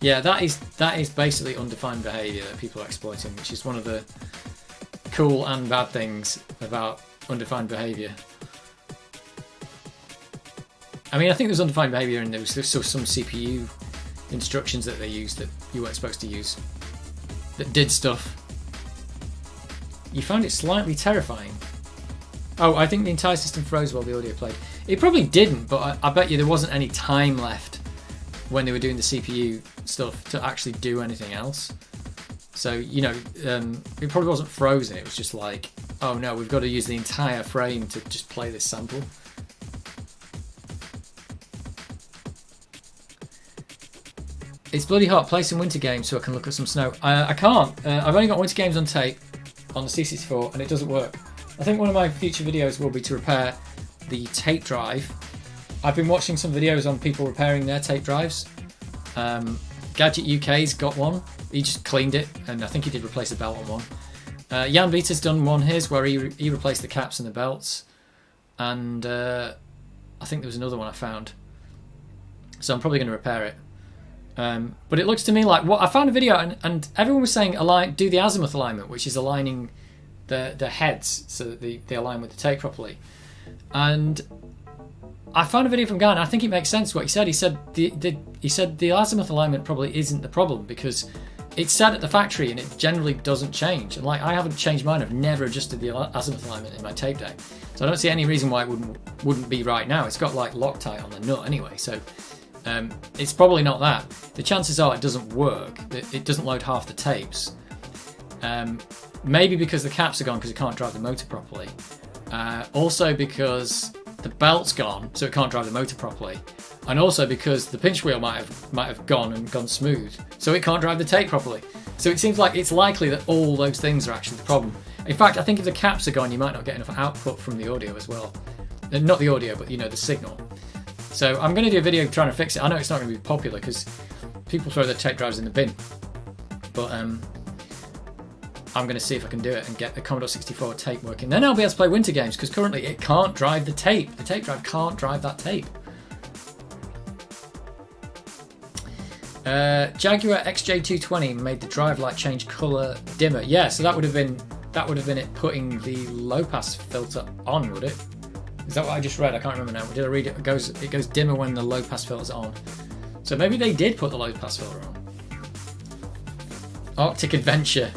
yeah, that is basically undefined behaviour that people are exploiting, which is one of the cool and bad things about undefined behaviour. I mean, I think there's undefined behaviour, and there was some CPU instructions that they used that you weren't supposed to use that did stuff. You found it slightly terrifying. Oh, I think the entire system froze while the audio played. It probably didn't, but I bet you there wasn't any time left when they were doing the CPU stuff to actually do anything else. So, you know, it probably wasn't frozen. It was just like, oh no, we've got to use the entire frame to just play this sample. It's bloody hot. Play some winter games so I can look at some snow. I can't. I've only got winter games on tape on the C64, and it doesn't work. I think one of my future videos will be to repair the tape drive. I've been watching some videos on people repairing their tape drives. Gadget UK's got one. He just cleaned it, and I think he did replace the belt on one. Jan Vita's done one his where he replaced the caps and the belts, and I think there was another one I found. So I'm probably going to repair it. But it looks to me like I found a video, and everyone was saying do the azimuth alignment, which is aligning the heads so that they align with the tape properly. And I found a video from Guy, and I think it makes sense what he said. He said the azimuth alignment probably isn't the problem, because it's set at the factory and it generally doesn't change. And like, I haven't changed mine. I've never adjusted the azimuth alignment in my tape deck, so I don't see any reason why it wouldn't be right now. It's got like Loctite on the nut anyway, so it's probably not that. The chances are it doesn't work. It doesn't load half the tapes. Maybe because the caps are gone because it can't drive the motor properly. Also because the belt's gone, so it can't drive the motor properly. And also because the pinch wheel might have gone smooth, so it can't drive the tape properly. So it seems like it's likely that all those things are actually the problem. In fact, I think if the caps are gone, you might not get enough output from the audio as well. Not the audio, but the signal. So I'm going to do a video trying to fix it. I know it's not going to be popular because people throw their tape drives in the bin, but I'm going to see if I can do it and get the Commodore 64 tape working. Then I'll be able to play winter games, because currently it can't drive the tape. The tape drive can't drive that tape. Jaguar XJ220 made the drive light change colour dimmer. Yeah, so that would have been it putting the low pass filter on, would it? Is that what I just read? I can't remember now. Did I read it? It goes dimmer when the low pass filter's on. So maybe they did put the low pass filter on. Arctic Adventure.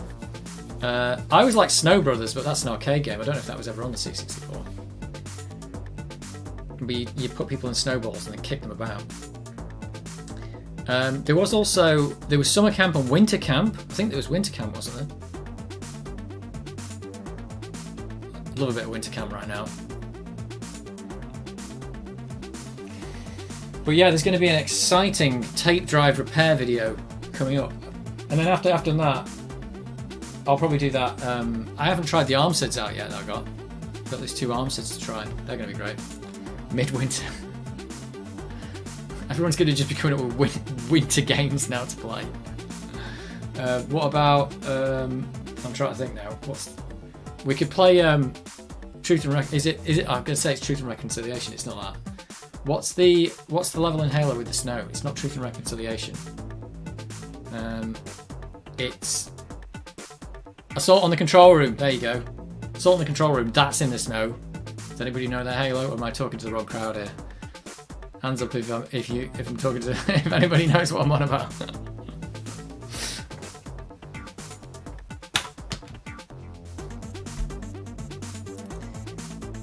I always liked Snow Brothers, but that's an arcade game. I don't know if that was ever on the C64. But you put people in snowballs and then kick them about. There was summer camp and winter camp. I think there was winter camp, wasn't there? Love a bit of winter camp right now. But yeah, there's going to be an exciting tape drive repair video coming up. And then after that, I'll probably do that. I haven't tried the arm SIDs out yet that I got. Got these 2 arm SIDs to try. They're going to be great. Midwinter. Everyone's going to just be coming up with winter games now to play. What about... I'm trying to think now. We could play Truth and Is it? I'm going to say it's Truth and Reconciliation. It's not that. What's the level in Halo with the snow? It's not Truth and Reconciliation. It's Assault on the Control Room. There you go. Assault on the Control Room. That's in the snow. Does anybody know their Halo? Or am I talking to the wrong crowd here? Hands up if I'm talking to if anybody knows what I'm on about.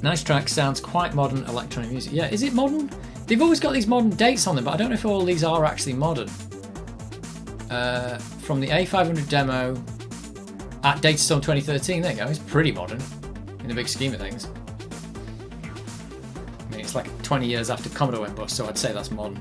Nice track, sounds quite modern electronic music. Yeah, is it modern? They've always got these modern dates on them, but I don't know if all these are actually modern. From the A500 demo at Datastorm 2013, there you go, it's pretty modern in the big scheme of things. I mean, it's like 20 years after Commodore went bust, so I'd say that's modern.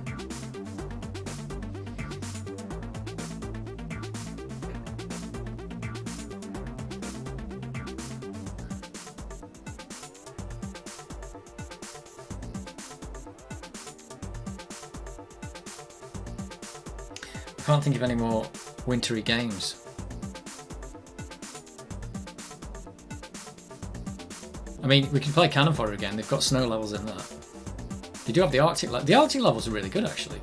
I can't think of any more wintry games. I mean, we can play Cannon Fodder again. They've got snow levels in that. They do have the Arctic. The Arctic levels are really good, actually.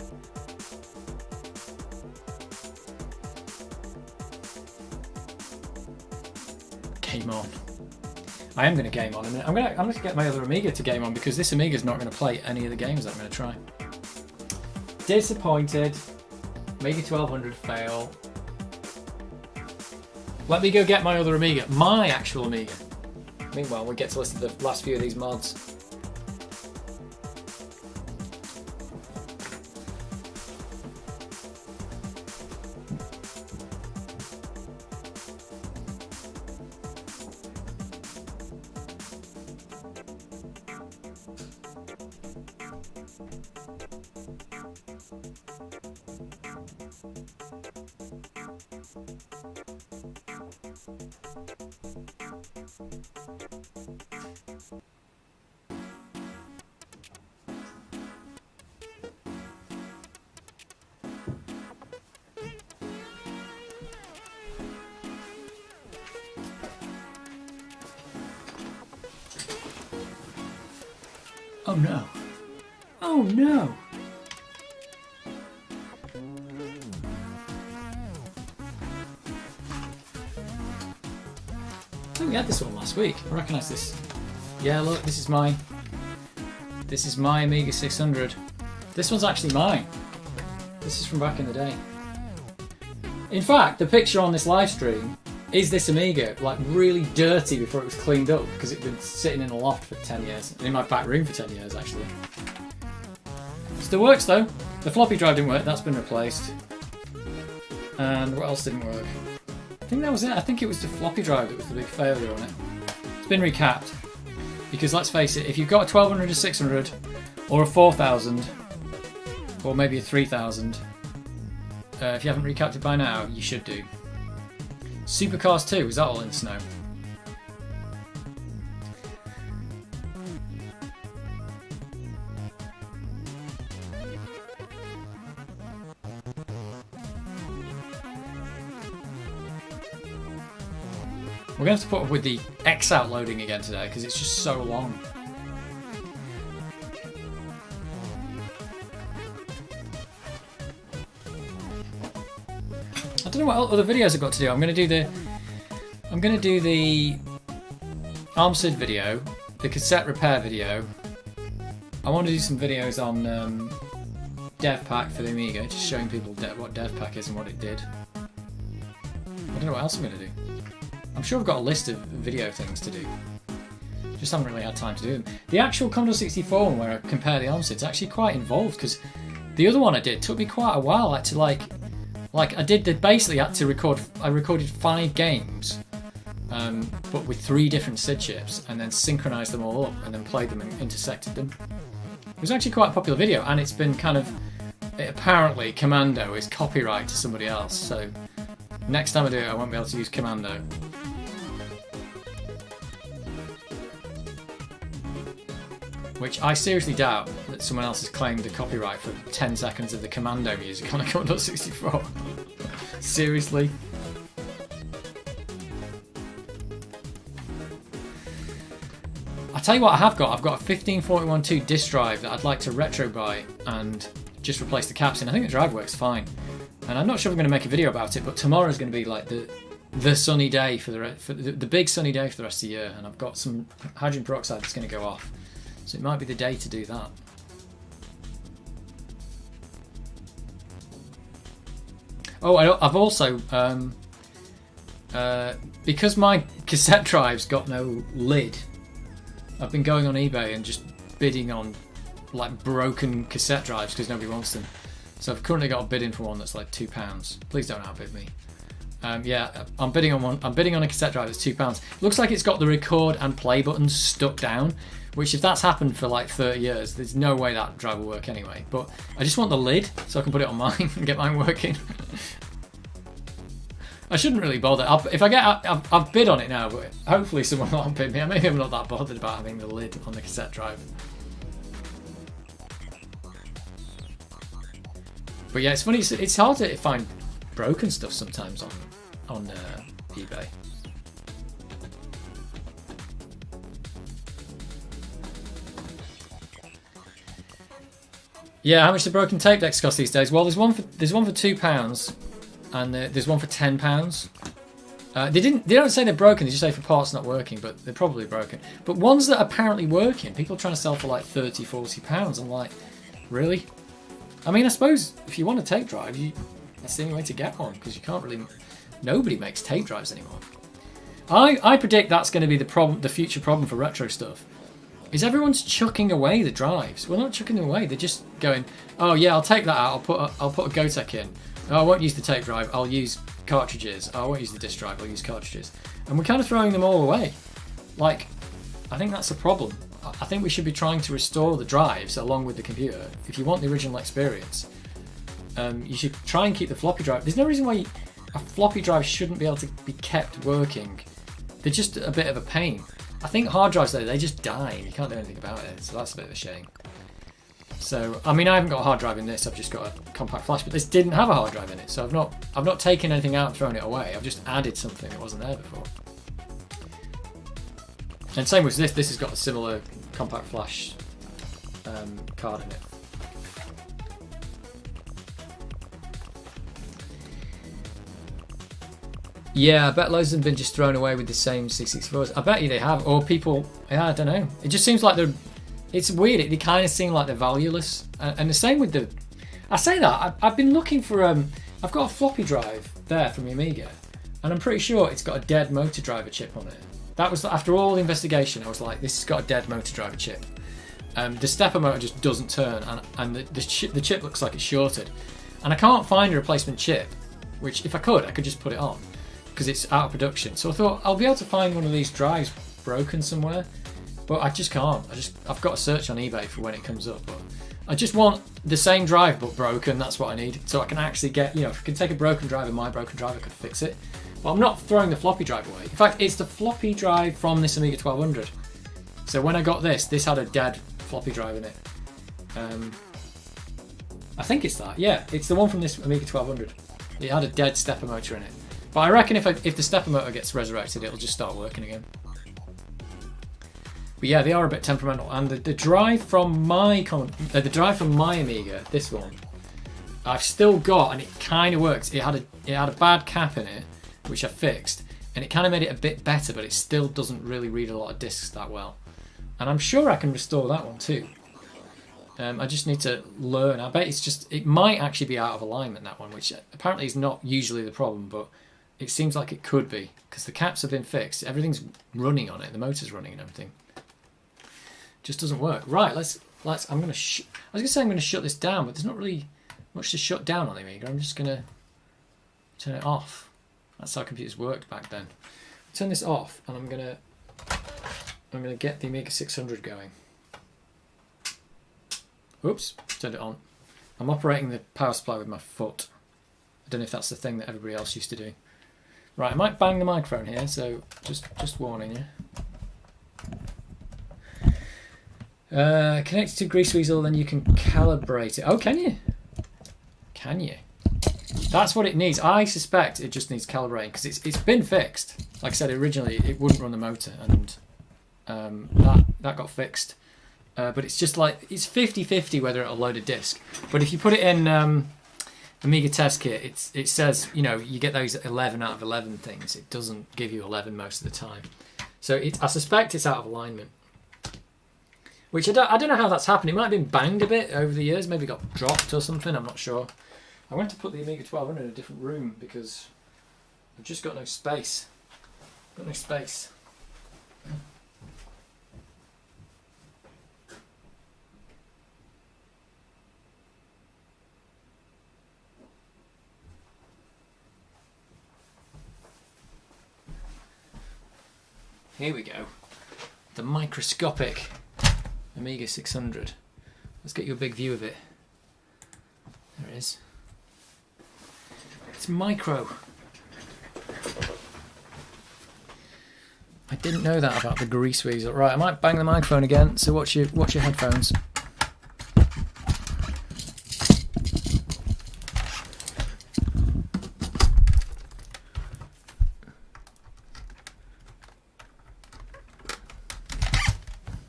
Game on. I am going to game on. I'm going to get my other Amiga to game on because this Amiga is not going to play any of the games that I'm going to try. Disappointed. Amiga 1200 fail. Let me go get my other Amiga, my actual Amiga. Meanwhile, we get to listen to the last few of these mods. Oh no. Oh no. I think we had this one last week. I recognise this. Yeah, look, this is my Amiga 600. This one's actually mine. This is from back in the day. In fact, the picture on this live stream is this Amiga, like really dirty before it was cleaned up because it'd been sitting in a loft for 10 years. In my back room for 10 years, actually. Still works though. The floppy drive didn't work, that's been replaced. And what else didn't work? I think that was it. I think it was the floppy drive that was the big failure on it. It's been recapped. Because let's face it, if you've got a 1200 to 600, or a 4000, or maybe a 3000, if you haven't recapped it by now, you should do. Supercars 2, is that all in snow? We're going to have to put up with the X-out loading again today because it's just so long. I don't know what other videos I've got to do. I'm going to do the ARMSID video, the cassette repair video. I want to do some videos on DevPack for the Amiga, just showing people what DevPack is and what it did. I don't know what else I'm going to do. I'm sure I've got a list of video things to do. Just haven't really had time to do them. The actual Commodore 64 one where I compare the ARMSID's actually quite involved because the other one I did took me quite a while. I did basically had to record. I recorded 5 games but with 3 different SID chips, and then synchronized them all up and then played them and intersected them. It was actually quite a popular video, and it's been kind of, apparently Commando is copyright to somebody else, so next time I do it I won't be able to use Commando. Which I seriously doubt that someone else has claimed the copyright for 10 seconds of the Commando music on a Commodore 64. Seriously? I'll tell you what I have got. I've got a 15412 disk drive that I'd like to retro buy and just replace the caps in. I think the drive works fine. And I'm not sure if I'm going to make a video about it, but tomorrow's going to be like the sunny day for the big sunny day for the rest of the year, and I've got some hydrogen peroxide that's going to go off. So it might be the day to do that. Oh, I've also, because my cassette drive's got no lid, I've been going on eBay and just bidding on like broken cassette drives because nobody wants them. So I've currently got a bid in for one that's like £2. Please don't outbid me. Yeah, I'm bidding on one. I'm bidding on a cassette drive that's £2. Looks like it's got the record and play buttons stuck down, which if that's happened for like 30 years, there's no way that drive will work anyway. But I just want the lid so I can put it on mine and get mine working. I shouldn't really bother. I've bid on it now, but hopefully someone will outbid me. Maybe I'm not that bothered about having the lid on the cassette drive. But yeah, it's funny. It's hard to find broken stuff sometimes on eBay. Yeah, how much do broken tape decks cost these days? Well, there's one for £2, and there's one for £10. They don't say they're broken. They just say for parts not working, but they're probably broken. But ones that are apparently working, people are trying to sell for like £30, £40. I'm like, really? I mean, I suppose if you want a tape drive, that's the only way to get one, because you can't really. Nobody makes tape drives anymore. I predict that's going to be the future problem for retro stuff. Is everyone's chucking away the drives? Well, not chucking them away. They're just going, oh yeah, I'll take that out. I'll put a Gotek in. Oh, I won't use the tape drive. I'll use cartridges. Oh, I won't use the disk drive. I'll use cartridges. And we're kind of throwing them all away. Like, I think that's a problem. I think we should be trying to restore the drives along with the computer. If you want the original experience, you should try and keep the floppy drive. There's no reason why a floppy drive shouldn't be able to be kept working. They're just a bit of a pain. I think hard drives though, they just die and you can't do anything about it, so that's a bit of a shame. So, I mean, I haven't got a hard drive in this, I've just got a compact flash, but this didn't have a hard drive in it, so I've not taken anything out and thrown it away, I've just added something that wasn't there before. And same with this has got a similar compact flash card in it. Yeah, I bet loads of them have been just thrown away with the same 664s. I bet you they have, or people, yeah, I don't know. It just seems like it's weird, they kind of seem like they're valueless. And the same with I say that, I've been looking for, I've got a floppy drive there from the Amiga, and I'm pretty sure it's got a dead motor driver chip on it. That was, after all the investigation, I was like, this has got a dead motor driver chip. The stepper motor just doesn't turn, and the chip looks like it's shorted. And I can't find a replacement chip, which if I could just put it on, because it's out of production. So I thought I'll be able to find one of these drives broken somewhere, but I just can't. I've got to search on eBay for when it comes up. But I just want the same drive but broken. That's what I need, so I can actually get, if I can take a broken drive and my broken drive, I could fix it. But I'm not throwing the floppy drive away. In fact, it's the floppy drive from this Amiga 1200. So when I got this had a dead floppy drive in it. I think it's that. Yeah, it's the one from this Amiga 1200. It had a dead stepper motor in it. But I reckon if the stepper motor gets resurrected, it'll just start working again. But yeah, they are a bit temperamental. And the drive from my Amiga, this one, I've still got, and it kind of works. It had a bad cap in it, which I fixed, and it kind of made it a bit better, but it still doesn't really read a lot of discs that well. And I'm sure I can restore that one too. I just need to learn. I bet it might actually be out of alignment, that one, which apparently is not usually the problem, but it seems like it could be, because the caps have been fixed, everything's running on it, the motor's running and everything. Just doesn't work. Right, I was going to shut this down, but there's not really much to shut down on the Amiga. I'm just going to turn it off. That's how computers worked back then. turn this off, and I'm gonna get the Amiga 600 going. Oops, turned it on. I'm operating the power supply with my foot. I don't know if that's the thing that everybody else used to do. Right, I might bang the microphone here, so just warning you. Connect it to Grease Weasel, then you can calibrate it. Oh, can you? Can you? That's what it needs. I suspect it just needs calibrating because it's been fixed. Like I said, originally it wouldn't run the motor, and that got fixed. But it's just like, it's 50-50 whether it'll load a disc. But if you put it in Amiga test kit, it says, you know, you get those 11 out of 11 things. It doesn't give you 11 most of the time. So I suspect it's out of alignment. Which I don't know how that's happened. It might have been banged a bit over the years. Maybe it got dropped or something. I'm not sure. I went to put the Amiga 1200 in a different room because I've just got no space. Got no space. Here we go. The microscopic Amiga 600. Let's get you a big view of it. There it is. It's micro. I didn't know that about the Grease Weasel. Right, I might bang the microphone again, so watch your headphones.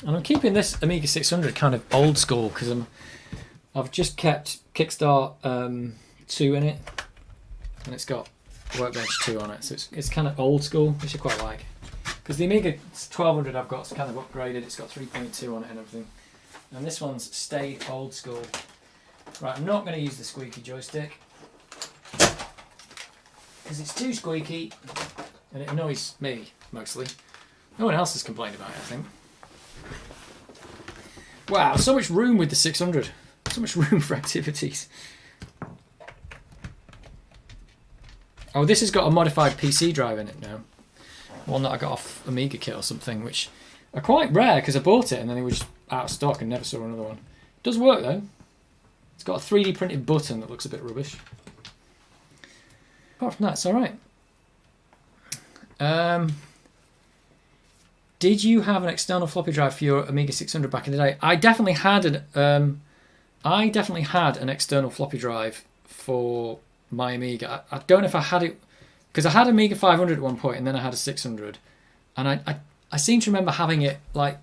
And I'm keeping this Amiga 600 kind of old school because I've just kept Kickstart 2 in it, and it's got Workbench 2 on it, so it's kind of old school, which I quite like. Because the Amiga 1200 I've got is kind of upgraded, it's got 3.2 on it and everything. And this one's stayed old school. Right, I'm not going to use the squeaky joystick because it's too squeaky and it annoys me mostly. No one else has complained about it, I think. Wow, so much room with the 600. So much room for activities. Oh, this has got a modified PC drive in it now. One that I got off Amiga Kit or something, which are quite rare because I bought it and then they were just out of stock and never saw another one. It does work though. It's got a 3D printed button that looks a bit rubbish. Apart from that, it's alright. Did you have an external floppy drive for your Amiga 600 back in the day? I definitely had an external floppy drive for my Amiga. I don't know if I had it because I had Amiga 500 at one point and then I had a 600, and I seem to remember having it like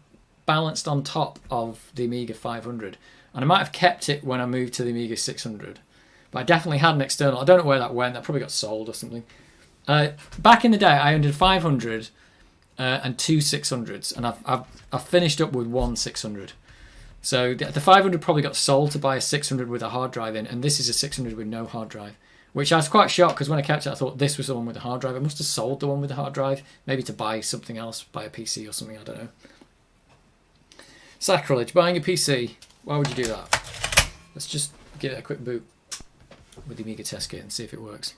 balanced on top of the Amiga 500, and I might have kept it when I moved to the Amiga 600. But I definitely had an external. I don't know where that went. That probably got sold or something. Back in the day, I owned a 500. And 2 600s, and I've finished up with 1 600. So the 500 probably got sold to buy a 600 with a hard drive in, and this is a 600 with no hard drive, which I was quite shocked because when I kept it I thought this was the one with the hard drive. I must have sold the one with the hard drive, maybe to buy something else, buy a PC or something, I don't know. Sacrilege, buying a PC. Why would you do that? Let's just give it a quick boot with the Amiga test kit and see if it works.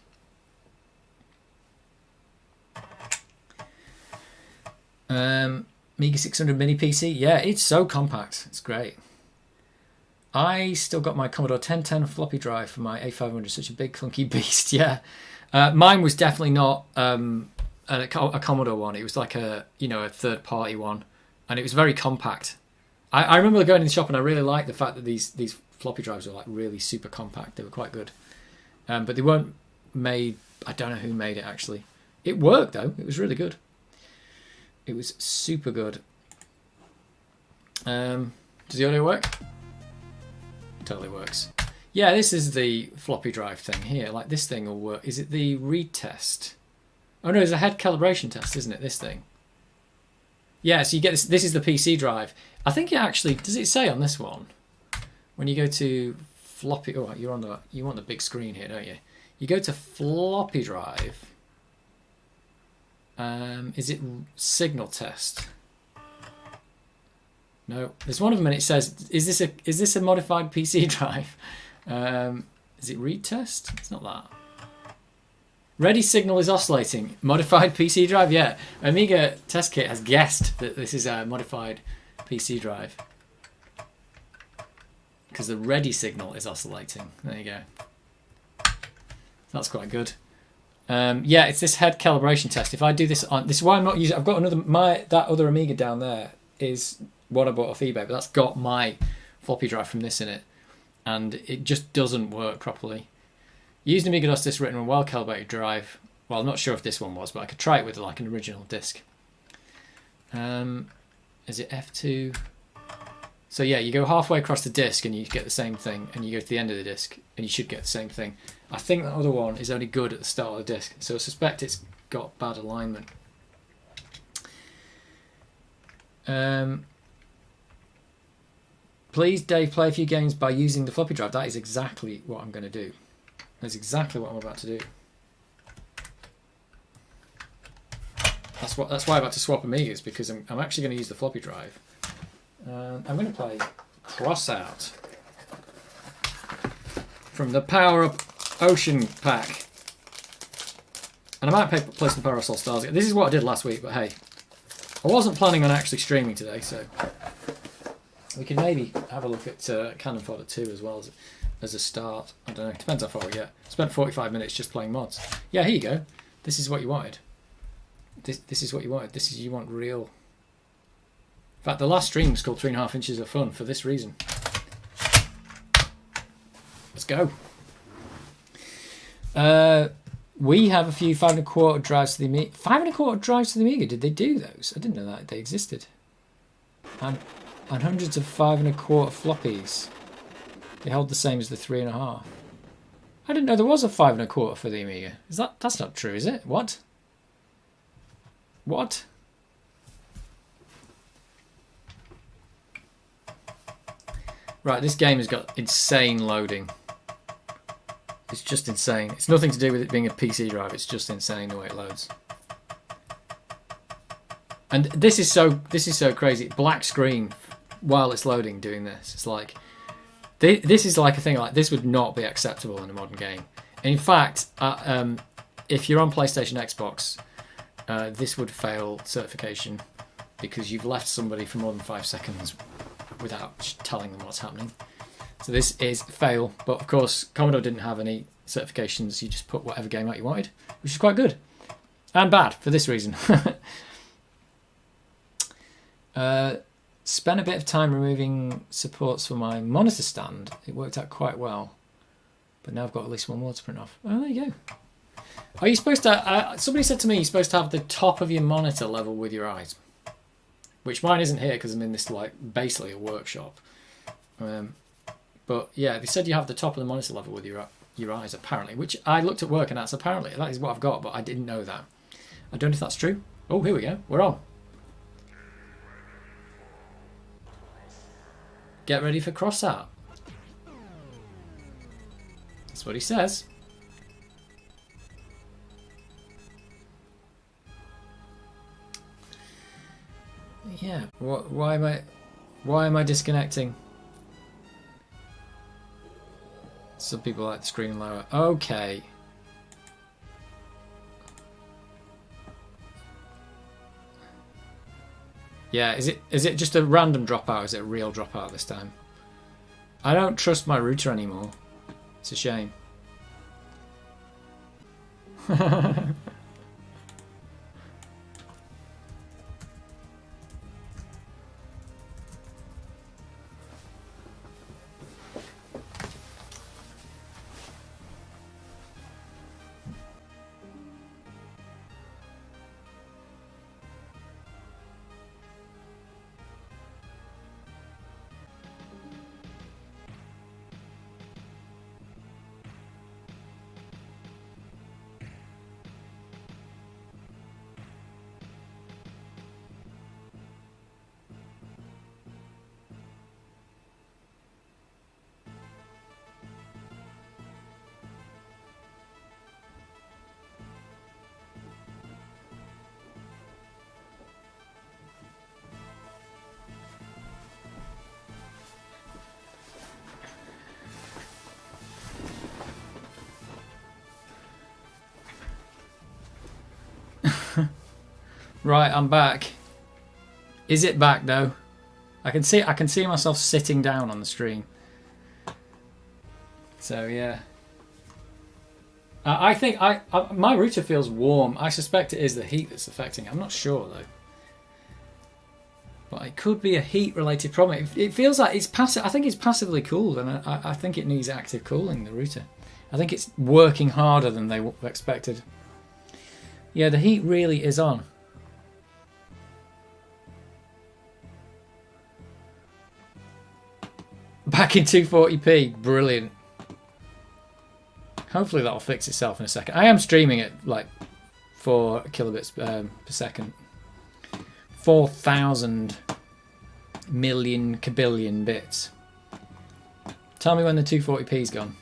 Amiga 600 mini PC, yeah, it's so compact, it's great. I still got my Commodore 1010 floppy drive for my A500, such a big clunky beast. Yeah, mine was definitely not a Commodore one. It was like a third party one, and it was very compact. I remember going in the shop and I really liked the fact that these floppy drives were like really super compact. They were quite good, but they weren't made. I don't know who made it actually. It worked though. It was really good. It was super good. Does the audio work? Totally works. Yeah, this is the floppy drive thing here. Like this thing will work. Is it the read test? Oh no, it's a head calibration test, isn't it? This thing. Yeah, so you get this. This is the PC drive. I think it actually does. It say on this one when you go to floppy? Oh, you want the big screen here, don't you? You go to floppy drive. Is it signal test? No, there's one of them and it says, is this a modified PC drive? Is it read test? It's not that. Ready signal is oscillating. Modified PC drive? Yeah. Amiga test kit has guessed that this is a modified PC drive. Because the ready signal is oscillating. There you go. That's quite good. Yeah, it's this head calibration test. If I do this on... This is why I'm not using... I've got another... That other Amiga down there is what I bought off eBay, but that's got my floppy drive from this in it. And it just doesn't work properly. Using Amiga DOS disk written on a well-calibrated drive. Well, I'm not sure if this one was, but I could try it with like an original disk. Is it F2? So yeah, you go halfway across the disk and you get the same thing, and you go to the end of the disk and you should get the same thing. I think that other one is only good at the start of the disk, so I suspect it's got bad alignment. Please, Dave, play a few games by using the floppy drive. That is exactly what I'm going to do. That's exactly what I'm about to do. That's why I'm about to swap Amigas, because I'm actually going to use the floppy drive. I'm going to play Crossout from the Power Up Ocean Pack. And I might play some Parasol Stars. This is what I did last week, but hey, I wasn't planning on actually streaming today, so we can maybe have a look at Cannon Fodder 2 as well as a start. I don't know, it depends how far we get. Spent 45 minutes just playing mods. Yeah, here you go. This is what you wanted. This is what you wanted. You want real... In fact, the last stream was called 3.5 Inches of Fun for this reason. Let's go. We have a few 5 1/4 drives to the Amiga. 5 1/4 drives to the Amiga. Did they do those? I didn't know that they existed. And hundreds of 5 1/4 floppies. They hold the same as the 3.5. I didn't know there was a 5 1/4 for the Amiga. That's not true, is it? What? What? Right, this game has got insane loading. It's just insane. It's nothing to do with it being a PC drive. It's just insane the way it loads. And this is so crazy. Black screen while it's loading, doing this. It's like this is like a thing like this would not be acceptable in a modern game. And in fact, if you're on PlayStation, Xbox, this would fail certification because you've left somebody for more than 5 seconds without telling them what's happening. So this is fail, but of course Commodore didn't have any certifications. You just put whatever game out you wanted, which is quite good and bad for this reason. Spent a bit of time removing supports for my monitor stand. It worked out quite well, but now I've got at least one more to print off. Oh, there you go. Are you supposed to somebody said to me you're supposed to have the top of your monitor level with your eyes, which mine isn't here because I'm in this like basically a workshop. But yeah, they said you have the top of the monitor level with your eyes apparently, which I looked at work and that is what I've got, but I didn't know that. I don't know if that's true. Oh, here we go. We're on. Get ready for Crossout. That's what he says. Yeah. Why am I disconnecting? Some people like the screen lower. Okay. Yeah, is it just a random dropout? Is it a real dropout this time? I don't trust my router anymore. It's a shame. Right, I'm back. Is it back though? I can see myself sitting down on the stream. So yeah. I think my router feels warm. I suspect it is the heat that's affecting it. I'm not sure though. But it could be a heat-related problem. It feels like it's passive. I think it's passively cooled, and I think it needs active cooling, the router. I think it's working harder than they expected. Yeah, the heat really is on. Back in 240p, brilliant. Hopefully that'll fix itself in a second. I am streaming at like 4 kilobits per second. 4,000 million kabillion bits. Tell me when the 240p's gone.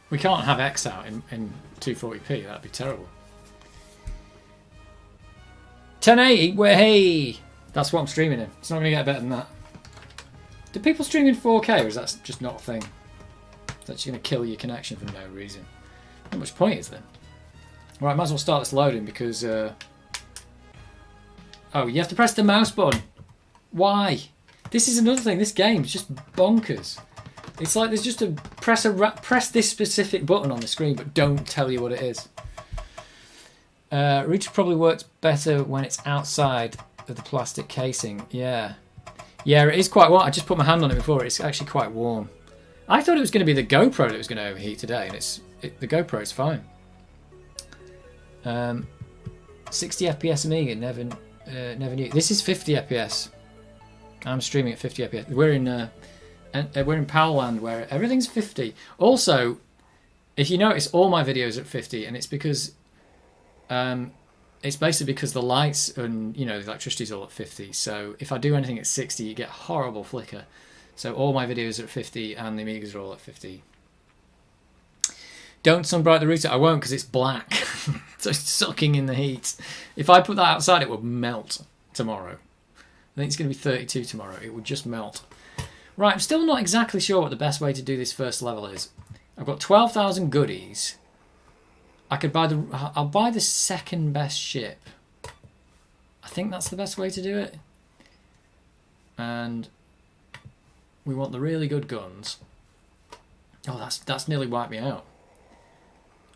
We can't have X out in 240p, that'd be terrible. 1080, where hey! That's what I'm streaming in. It's not going to get better than that. Do people stream in 4K, or is that just not a thing? That's going to kill your connection for no reason. Not much point is there? Right, might as well start this loading because... Oh, you have to press the mouse button. Why? This is another thing. This game is just bonkers. It's like there's just a press this specific button on the screen, but don't tell you what it is. Router probably works better when it's outside of the plastic casing. Yeah, it is quite warm. I just put my hand on it before. It's actually quite warm. I thought it was going to be the GoPro that was going to overheat today, and the GoPro is fine. 60 FPS Amiga, never knew. This is 50 FPS. I'm streaming at 50 FPS. We're in Powerland where everything's 50. Also, if you notice, all my videos are at 50, and it's because it's basically because the lights and the electricity's all at 50. So if I do anything at 60, you get horrible flicker. So all my videos are at 50, and the Amigas are all at 50. Don't sunbright the router. I won't because it's black. So it's sucking in the heat. If I put that outside, it would melt tomorrow. I think it's going to be 32 tomorrow. It would just melt. Right, I'm still not exactly sure what the best way to do this first level is. I've got 12,000 goodies. I'll buy the second best ship. I think that's the best way to do it. And we want the really good guns. Oh, that's nearly wiped me out.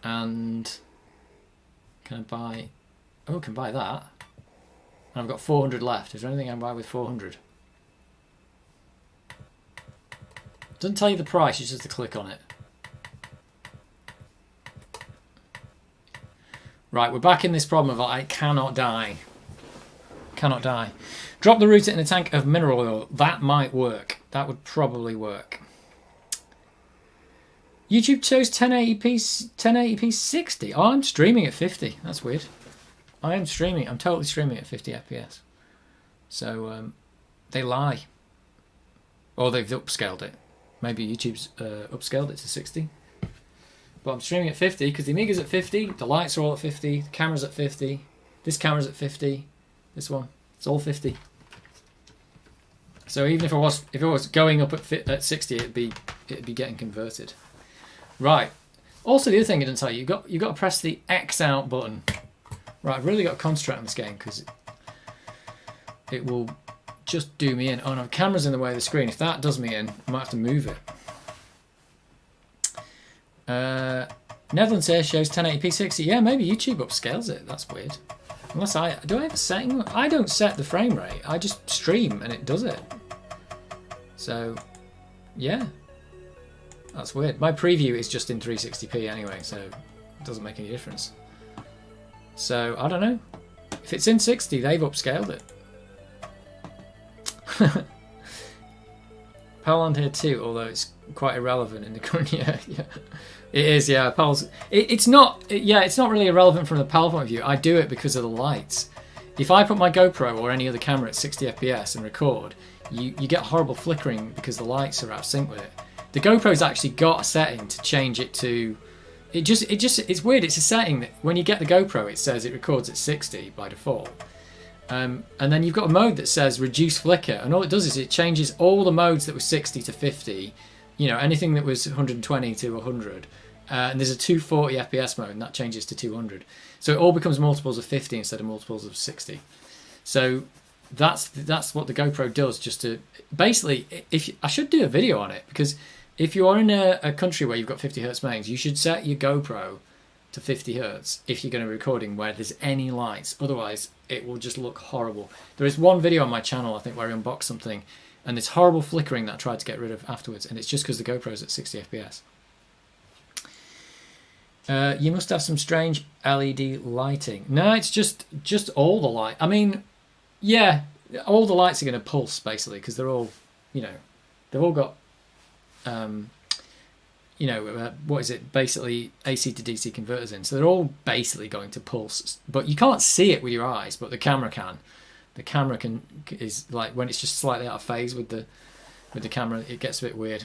And can I buy... Oh, I can buy that. And I've got 400 left. Is there anything I can buy with 400? Doesn't tell you the price, you just have to click on it. Right, we're back in this problem of I cannot die. Cannot die. Drop the router in a tank of mineral oil. That might work. That would probably work. YouTube chose 1080p 60. Oh, I'm streaming at 50. That's weird. I'm totally streaming at 50 FPS. So, they lie. Or they've upscaled it. Maybe YouTube's upscaled it to 60. But I'm streaming at 50 because the Amiga's at 50, the lights are all at 50, the camera's at 50, this camera's at 50, this one, it's all 50. So even if it was going up at 60, it'd be getting converted. Right. Also, the other thing I didn't tell you, you got to press the X out button. Right, I've really got to concentrate on this game because it will just do me in. Oh no, the camera's in the way of the screen. If that does me in, I might have to move it. Netherlands here shows 1080p 60. Yeah, maybe YouTube upscales it. That's weird. Unless do I have a setting? I don't set the frame rate. I just stream and it does it. So, yeah. That's weird. My preview is just in 360p anyway, so it doesn't make any difference. So, I don't know. If it's in 60, they've upscaled it. Powerland here too, although it's quite irrelevant in the current year. Yeah. It is, yeah. It's not really irrelevant from the PAL point of view. I do it because of the lights. If I put my GoPro or any other camera at 60 FPS and record, you get horrible flickering because the lights are out of sync with it. The GoPro's actually got a setting to change it to... It's weird. It's a setting that when you get the GoPro, it says it records at 60 by default. And then you've got a mode that says reduce flicker, and all it does is it changes all the modes that were 60 to 50, you know, anything that was 120 to 100. And there's a 240 FPS mode, and that changes to 200. So it all becomes multiples of 50 instead of multiples of 60. So that's what the GoPro does. Just to basically, I should do a video on it, because if you are in a country where you've got 50 hertz mains, you should set your GoPro to 50 hertz if you're going to be recording where there's any lights. Otherwise, it will just look horrible. There is one video on my channel, I think, where I unbox something, and there's horrible flickering that I tried to get rid of afterwards, and it's just because the GoPro's at 60 FPS. You must have some strange LED lighting. No, it's just all the light. I mean, yeah, all the lights are going to pulse, basically, because they're all, you know, they've all got, you know, what is it, basically AC to DC converters in. So they're all basically going to pulse. But you can't see it with your eyes, but the camera can. The camera is like, when it's just slightly out of phase with the camera, it gets a bit weird.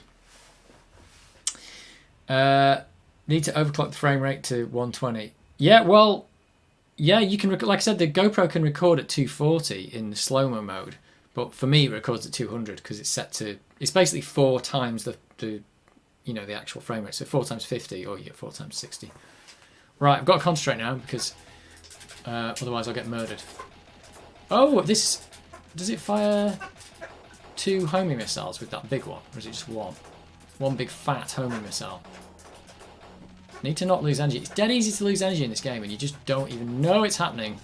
Need to overclock the frame rate to 120. Yeah, well, yeah, you can, like I said, the GoPro can record at 240 in the slow-mo mode, but for me it records at 200 because it's set to, it's basically 4 times the you know, the actual frame rate, so 4 times 50, or you get 4 times 60. Right, I've got to concentrate now because otherwise I'll get murdered. Oh, this, does it fire 2 homing missiles with that big one, or is it just one? One big fat homing missile. Need to not lose energy. It's dead easy to lose energy in this game, and you just don't even know it's happening.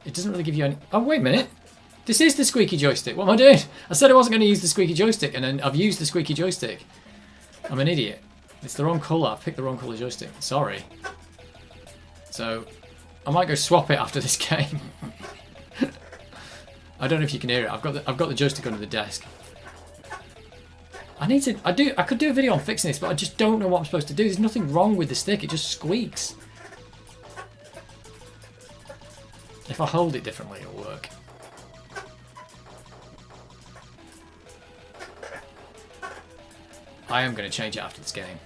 It doesn't really give you any... Oh, wait a minute. This is the squeaky joystick. What am I doing? I said I wasn't going to use the squeaky joystick, and then I've used the squeaky joystick. I'm an idiot. It's the wrong colour. I've picked the wrong colour joystick. Sorry. So, I might go swap it after this game. I don't know if you can hear it. I've got the joystick under the desk. I could do a video on fixing this, but I just don't know what I'm supposed to do. There's nothing wrong with the stick, it just squeaks. If I hold it differently, it'll work. I am going to change it after this game.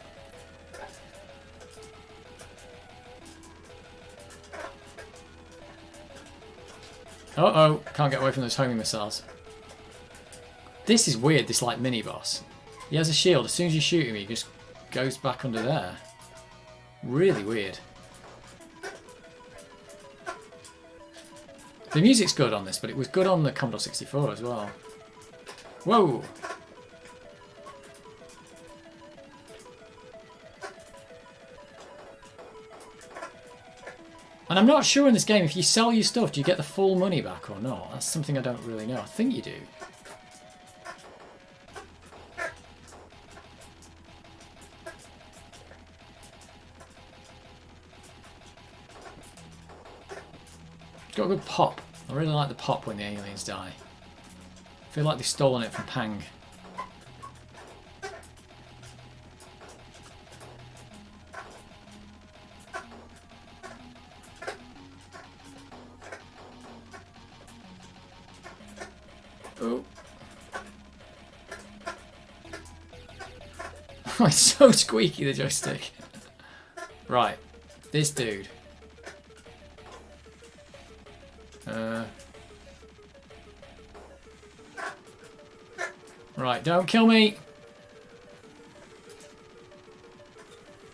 Uh-oh, can't get away from those homing missiles. This is weird, this like mini-boss. He has a shield. As soon as you shoot him, he just goes back under there. Really weird. The music's good on this, but it was good on the Commodore 64 as well. Whoa! And I'm not sure in this game, if you sell your stuff, do you get the full money back or not? That's something I don't really know. I think you do. It's got a good pop. I really like the pop when the aliens die. I feel like they've stolen it from Pang. Oh. Oh, it's so squeaky, the joystick. Right, this dude. Right, don't kill me.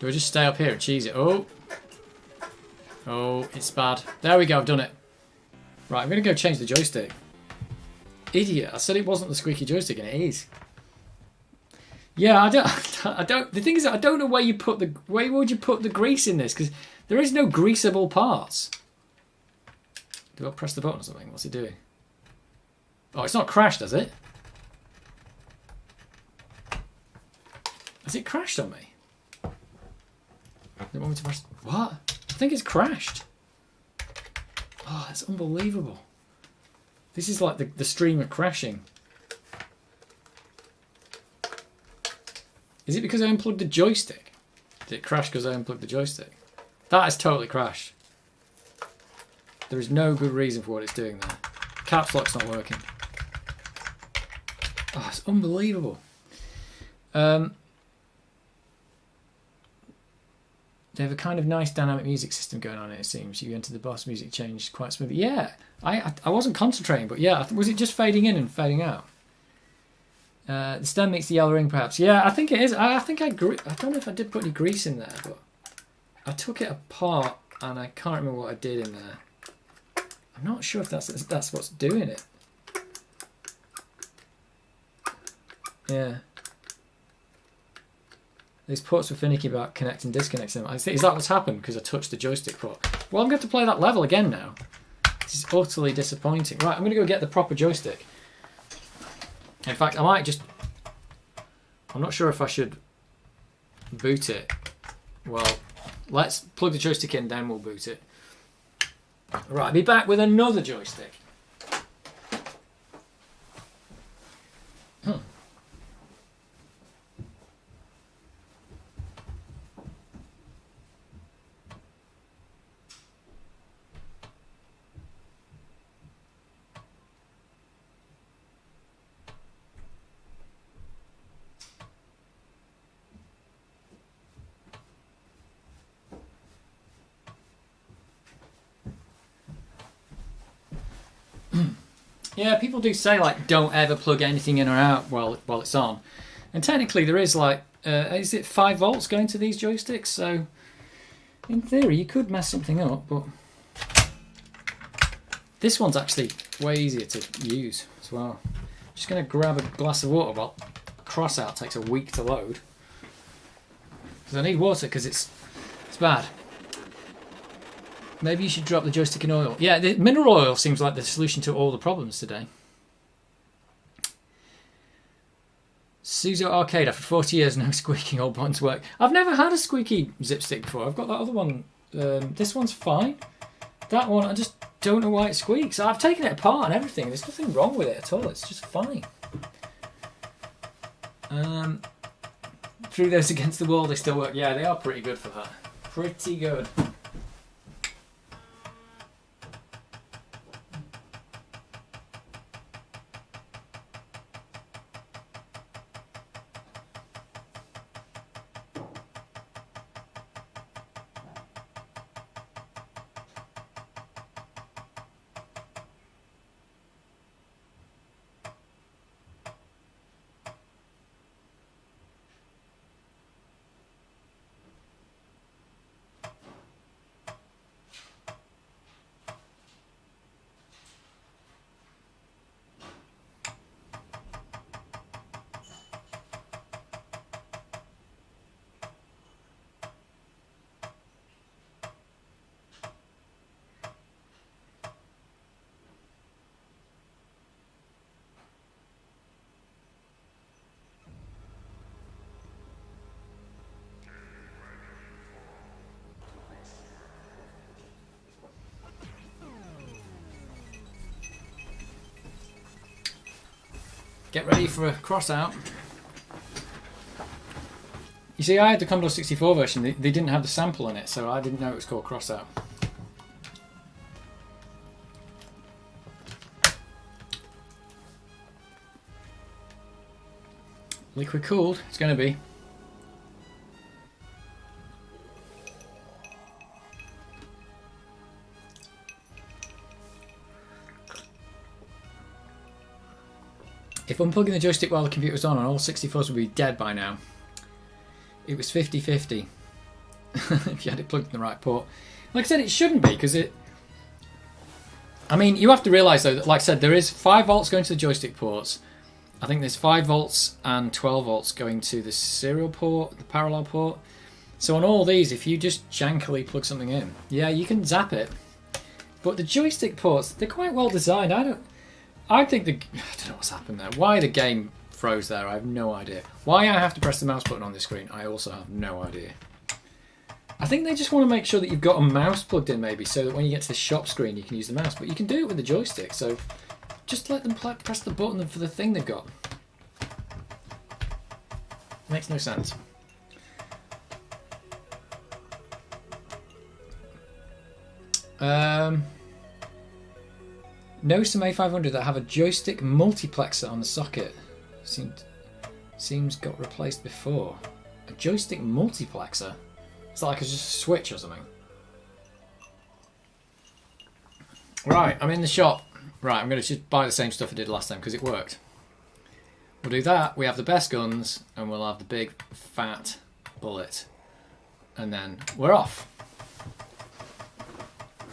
Do I just stay up here and cheese it? Oh. Oh, it's bad. There we go, I've done it. Right, I'm going to go change the joystick. Idiot, I said it wasn't the squeaky joystick, and it is. Yeah, I don't. The thing is, I don't know where you put the. Where would you put the grease in this? Because there is no greasable parts. Do I press the button or something? What's it doing? Oh, it's not crashed, has it? Has it crashed on me? They want me to press. What? I think it's crashed. Oh, that's unbelievable. This is like the stream of crashing. Is it because I unplugged the joystick? Did it crash because I unplugged the joystick? That has totally crashed. There is no good reason for what it's doing there. Caps lock's not working. Oh, it's unbelievable. They have a kind of nice dynamic music system going on, it seems. You enter the boss, music changed quite smoothly. Yeah, I wasn't concentrating, but yeah, was it just fading in and fading out? The stem meets the yellow ring, perhaps. Yeah, I think it is. I think I don't know if I did put any grease in there, but I took it apart and I can't remember what I did in there. I'm not sure if that's what's doing it. Yeah. These ports were finicky about connecting, disconnecting them. Is that what's happened? Because I touched the joystick port. Well, I'm going to play that level again now. This is utterly disappointing. Right, I'm going to go get the proper joystick. In fact, I might just... I'm not sure if I should boot it. Well, let's plug the joystick in, then we'll boot it. Right, I'll be back with another joystick. Yeah, people do say, like, don't ever plug anything in or out while it's on. And technically there is, like, is it 5 volts going to these joysticks? So, in theory, you could mess something up, but... This one's actually way easier to use as well. Just going to grab a glass of water while Crossout takes a week to load. Because I need water because it's bad. Maybe you should drop the joystick in oil. Yeah, the mineral oil seems like the solution to all the problems today. Suzo Arcade, after 40 years, no squeaking, all buttons work. I've never had a squeaky zip stick before. I've got that other one. This one's fine. That one, I just don't know why it squeaks. I've taken it apart and everything. There's nothing wrong with it at all. It's just fine. Threw those against the wall, they still work. Yeah, they are pretty good for that. Pretty good. Get ready for a Crossout. You see, I had the Commodore 64 version. They didn't have the sample in it, so I didn't know it was called Crossout. Liquid cooled, it's going to be. If unplugging the joystick while the computer was on, all 64s would be dead by now. It was 50-50. If you had it plugged in the right port. Like I said, it shouldn't be, because it... I mean, you have to realise, though, that, like I said, there is 5 volts going to the joystick ports. I think there's 5 volts and 12 volts going to the serial port, the parallel port. So on all these, if you just jankily plug something in, yeah, you can zap it. But the joystick ports, they're quite well designed. I don't know what's happened there. Why the game froze there, I have no idea. Why I have to press the mouse button on this screen, I also have no idea. I think they just want to make sure that you've got a mouse plugged in, maybe, so that when you get to the shop screen you can use the mouse. But you can do it with the joystick, so just let them press the button for the thing they've got. Makes no sense. Know some A500 that have a joystick multiplexer on the socket. Seems got replaced before. A joystick multiplexer? It's like it's just a switch or something. Right, I'm in the shop. Right, I'm going to just buy the same stuff I did last time because it worked. We'll do that. We have the best guns and we'll have the big fat bullet. And then we're off.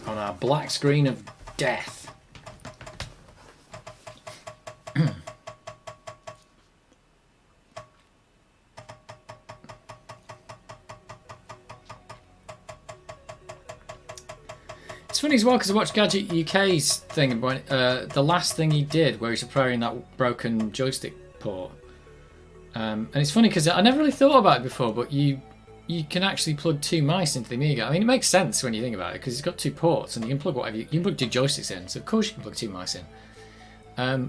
On our black screen of death. It's funny as well because I watched Gadget UK's thing about the last thing he did where he's repairing that broken joystick port. And it's funny because I never really thought about it before, but you can actually plug two mice into the Amiga. I mean, it makes sense when you think about it because it's got two ports and you can plug whatever you can plug two joysticks in. So of course you can plug two mice in.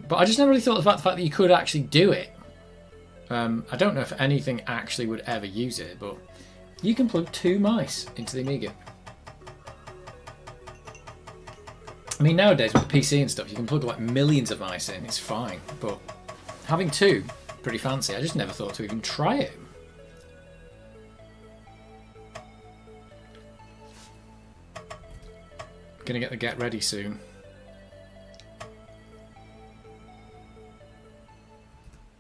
But I just never really thought about the fact that you could actually do it. I don't know if anything actually would ever use it, but you can plug two mice into the Amiga. I mean, nowadays with the PC and stuff, you can plug like millions of mice in. It's fine, but having two, pretty fancy. I just never thought to even try it. Gonna get the get ready soon.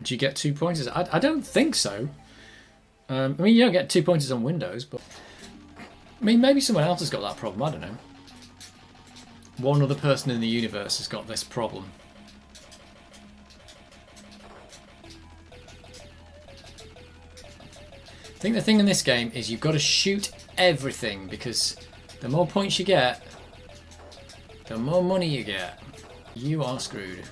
Do you get 2 pointers? I don't think so. I mean, you don't get 2 pointers on Windows, but I mean, maybe someone else has got that problem. I don't know. One other person in the universe has got this problem. I think the thing in this game is you've got to shoot everything because the more points you get, the more money you get. You are screwed.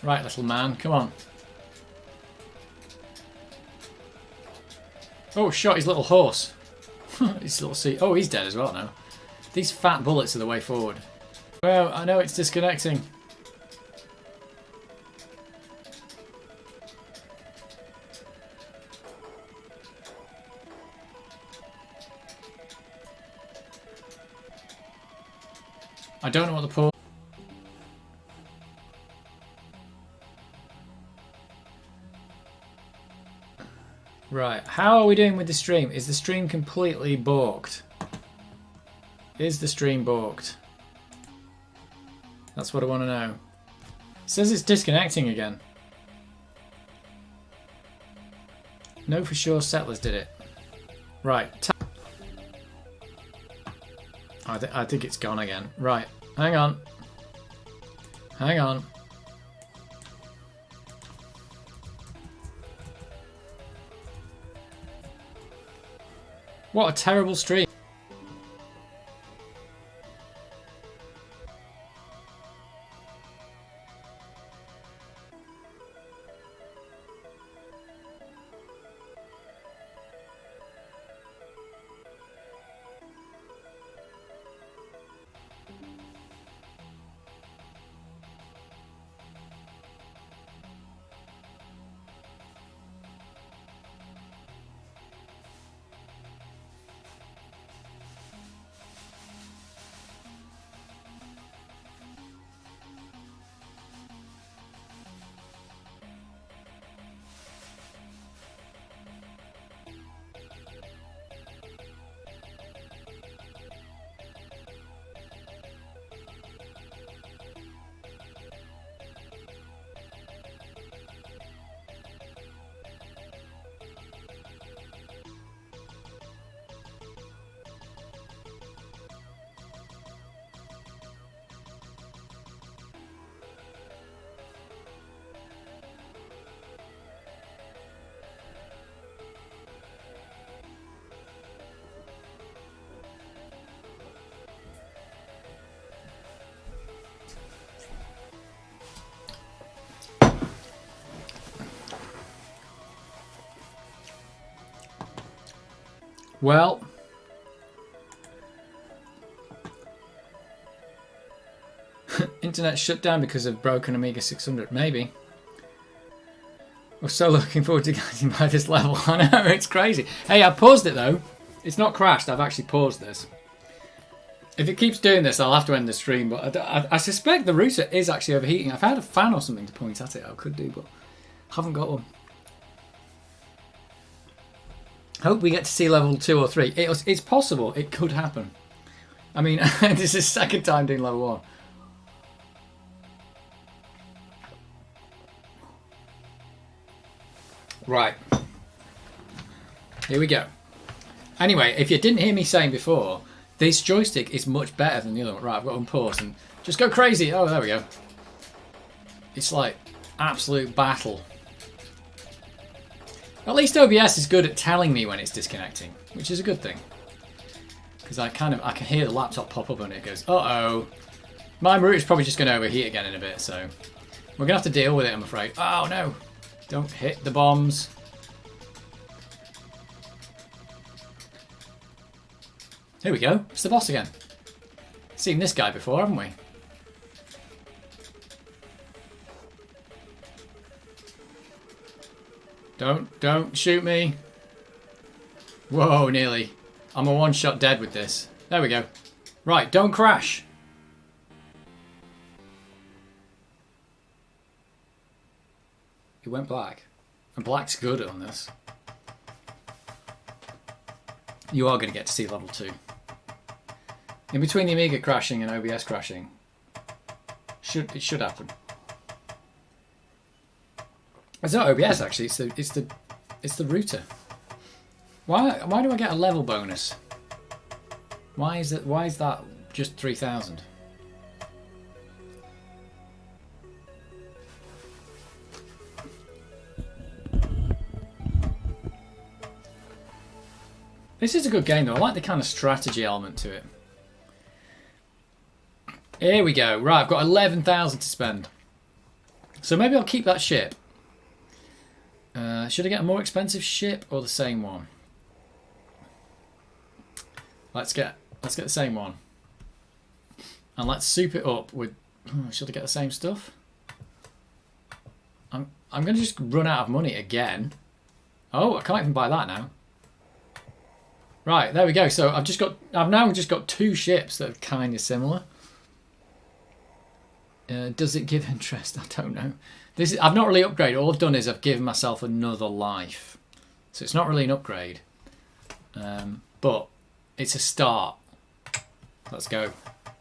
Right, little man, come on. Oh, shot his little horse. His little seat. Oh, he's dead as well now. These fat bullets are the way forward. Well, I know it's disconnecting. I don't know what the port. Right, how are we doing with the stream? Is the stream completely balked? Is the stream balked? That's what I want to know. It says it's disconnecting again. No, for sure Settlers did it. Right. I think it's gone again. Right, hang on. Hang on. What a terrible stream. Well, internet shut down because of broken Amiga 600. Maybe. We're so looking forward to getting by this level. I know, it's crazy. Hey, I paused it though. It's not crashed. I've actually paused this. If it keeps doing this, I'll have to end the stream. But I suspect the router is actually overheating. If I had a fan or something to point at it, I could do, but haven't got one. Hope we get to see level 2 or 3. It's possible. It could happen. I mean, this is the second time doing level 1. Right. Here we go. Anyway, if you didn't hear me saying before, this joystick is much better than the other one. Right, I've got to unpause and just go crazy. Oh, there we go. It's like absolute battle. At least OBS is good at telling me when it's disconnecting, which is a good thing. Because I can hear the laptop pop up and it goes, uh-oh. My router's probably just going to overheat again in a bit, so we're going to have to deal with it, I'm afraid. Oh, no. Don't hit the bombs. Here we go. It's the boss again. Seen this guy before, haven't we? Don't shoot me. Whoa, nearly. I'm a one-shot dead with this. There we go. Right, don't crash. It went black. And black's good on this. You are going to get to see level 2. In between the Amiga crashing and OBS crashing, it should happen. It's not OBS actually. It's the router. Why do I get a level bonus? Why is that just 3,000? This is a good game though. I like the kind of strategy element to it. Here we go. Right, I've got 11,000 to spend. So maybe I'll keep that ship. Should I get a more expensive ship or the same one? Let's get the same one. And let's soup it up with... should I get the same stuff? I'm going to just run out of money again. Oh, I can't even buy that now. Right, there we go. So I've now just got 2 ships that are kind of similar. Does it give interest? I don't know. I've not really upgraded. All I've done is I've given myself another life. So it's not really an upgrade. But it's a start. Let's go.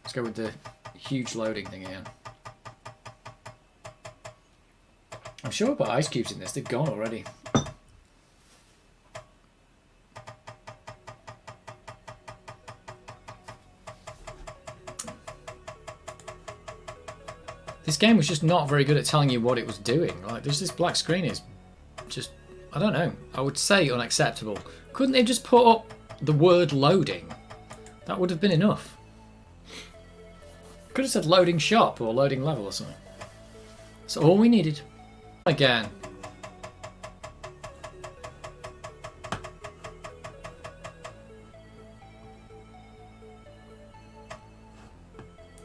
Let's go with the huge loading thing again. I'm sure I put ice cubes in this. They've gone already. This game was just not very good at telling you what it was doing. Like, there's this black screen is just, I don't know, I would say unacceptable. Couldn't they just put up the word loading? That would have been enough. Could have said loading shop or loading level or something. That's all we needed. Again.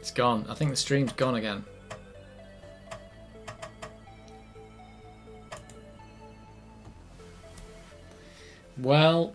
It's gone. I think the stream's gone again. Well,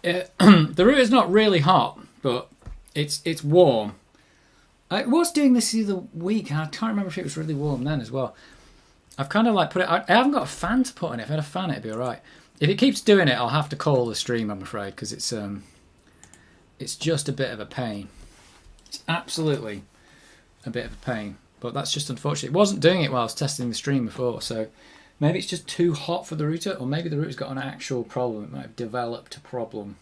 The router's not really hot, but it's warm. I was doing this the other week, and I can't remember if it was really warm then as well. I've kind of like put it. I haven't got a fan to put on it. If I had a fan, it'd be all right. If it keeps doing it, I'll have to call the stream, I'm afraid, because it's just a bit of a pain. It's absolutely a bit of a pain, but that's just unfortunate. It wasn't doing it while I was testing the stream before, so maybe it's just too hot for the router, or maybe the router's got an actual problem. It might have developed a problem.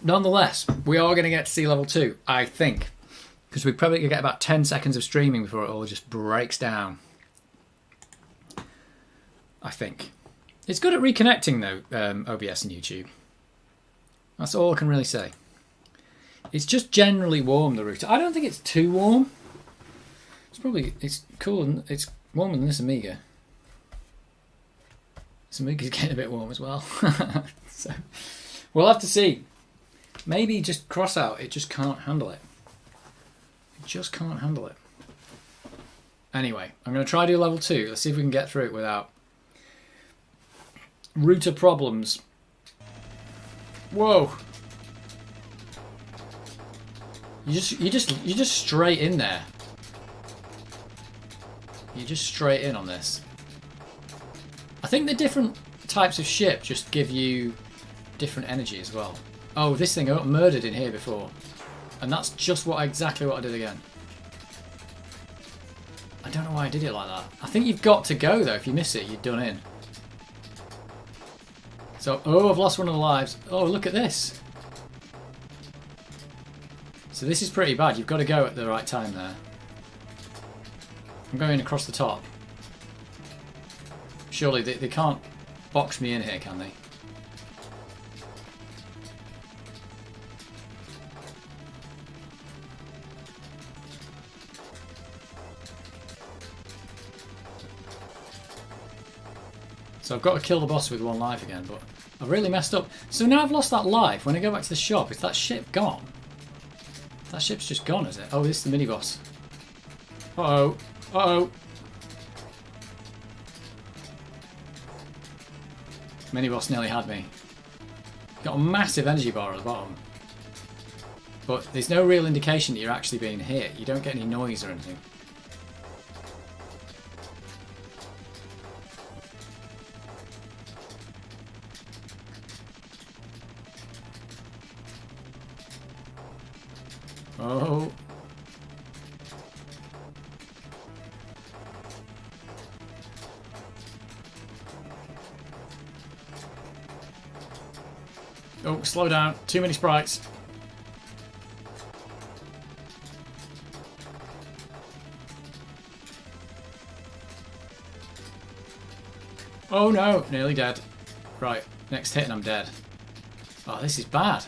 Nonetheless, we are going to get to sea level 2, I think, because we're probably going to get about 10 seconds of streaming before it all just breaks down. I think. It's good at reconnecting, though, OBS and YouTube. That's all I can really say. It's just generally warm, the router. I don't think it's too warm. It's cool, and it's warmer than this Amiga. This Amiga's getting a bit warm as well. So, we'll have to see. Maybe just cross out, it just can't handle it. It just can't handle it. Anyway, I'm going to try to do level 2. Let's see if we can get through it without router problems. Whoa. You just straight in there. You're just straight in on this. I think the different types of ship just give you different energy as well. Oh, this thing I got murdered in here before. And that's just exactly what I did again. I don't know why I did it like that. I think you've got to go though. If you miss it, you're done in. So, oh, I've lost one of the lives. Oh, look at this. So this is pretty bad. You've got to go at the right time there. I'm going across the top. Surely they can't box me in here, can they? So I've got to kill the boss with 1 life again, but I've really messed up. So now I've lost that life. When I go back to the shop, is that ship gone? That ship's just gone, is it? Oh, this is the mini-boss. Uh-oh. Uh-oh. Mini-boss nearly had me. Got a massive energy bar at the bottom. But there's no real indication that you're actually being hit. You don't get any noise or anything. Oh. Oh, slow down. Too many sprites. Oh no, nearly dead. Right, next hit and I'm dead. Oh, this is bad.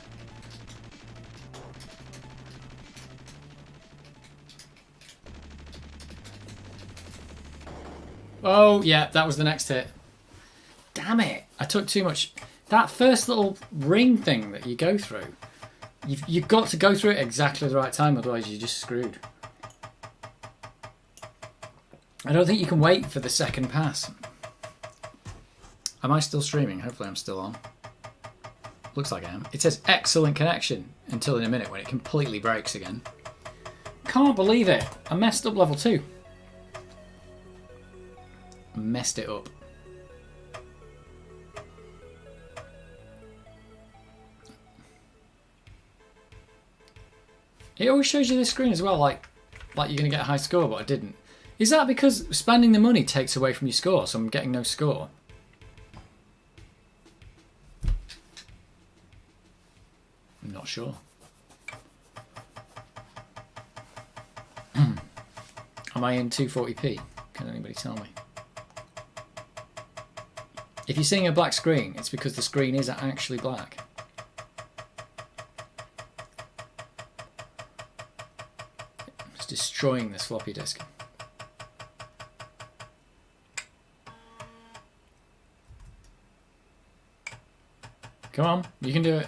Oh, yeah, that was the next hit. Damn it. I took too much. That first little ring thing that you go through, you've got to go through it exactly the right time, otherwise you're just screwed. I don't think you can wait for the second pass. Am I still streaming? Hopefully I'm still on. Looks like I am. It says excellent connection until in a minute when it completely breaks again. Can't believe it. I messed up level 2. Messed it up. It always shows you this screen as well, like you're going to get a high score, but I didn't. Is that because spending the money takes away from your score, so I'm getting no score? I'm not sure. Am I in 240p? Can anybody tell me? If you're seeing a black screen, it's because the screen is actually black. It's destroying this floppy disk. Come on, you can do it.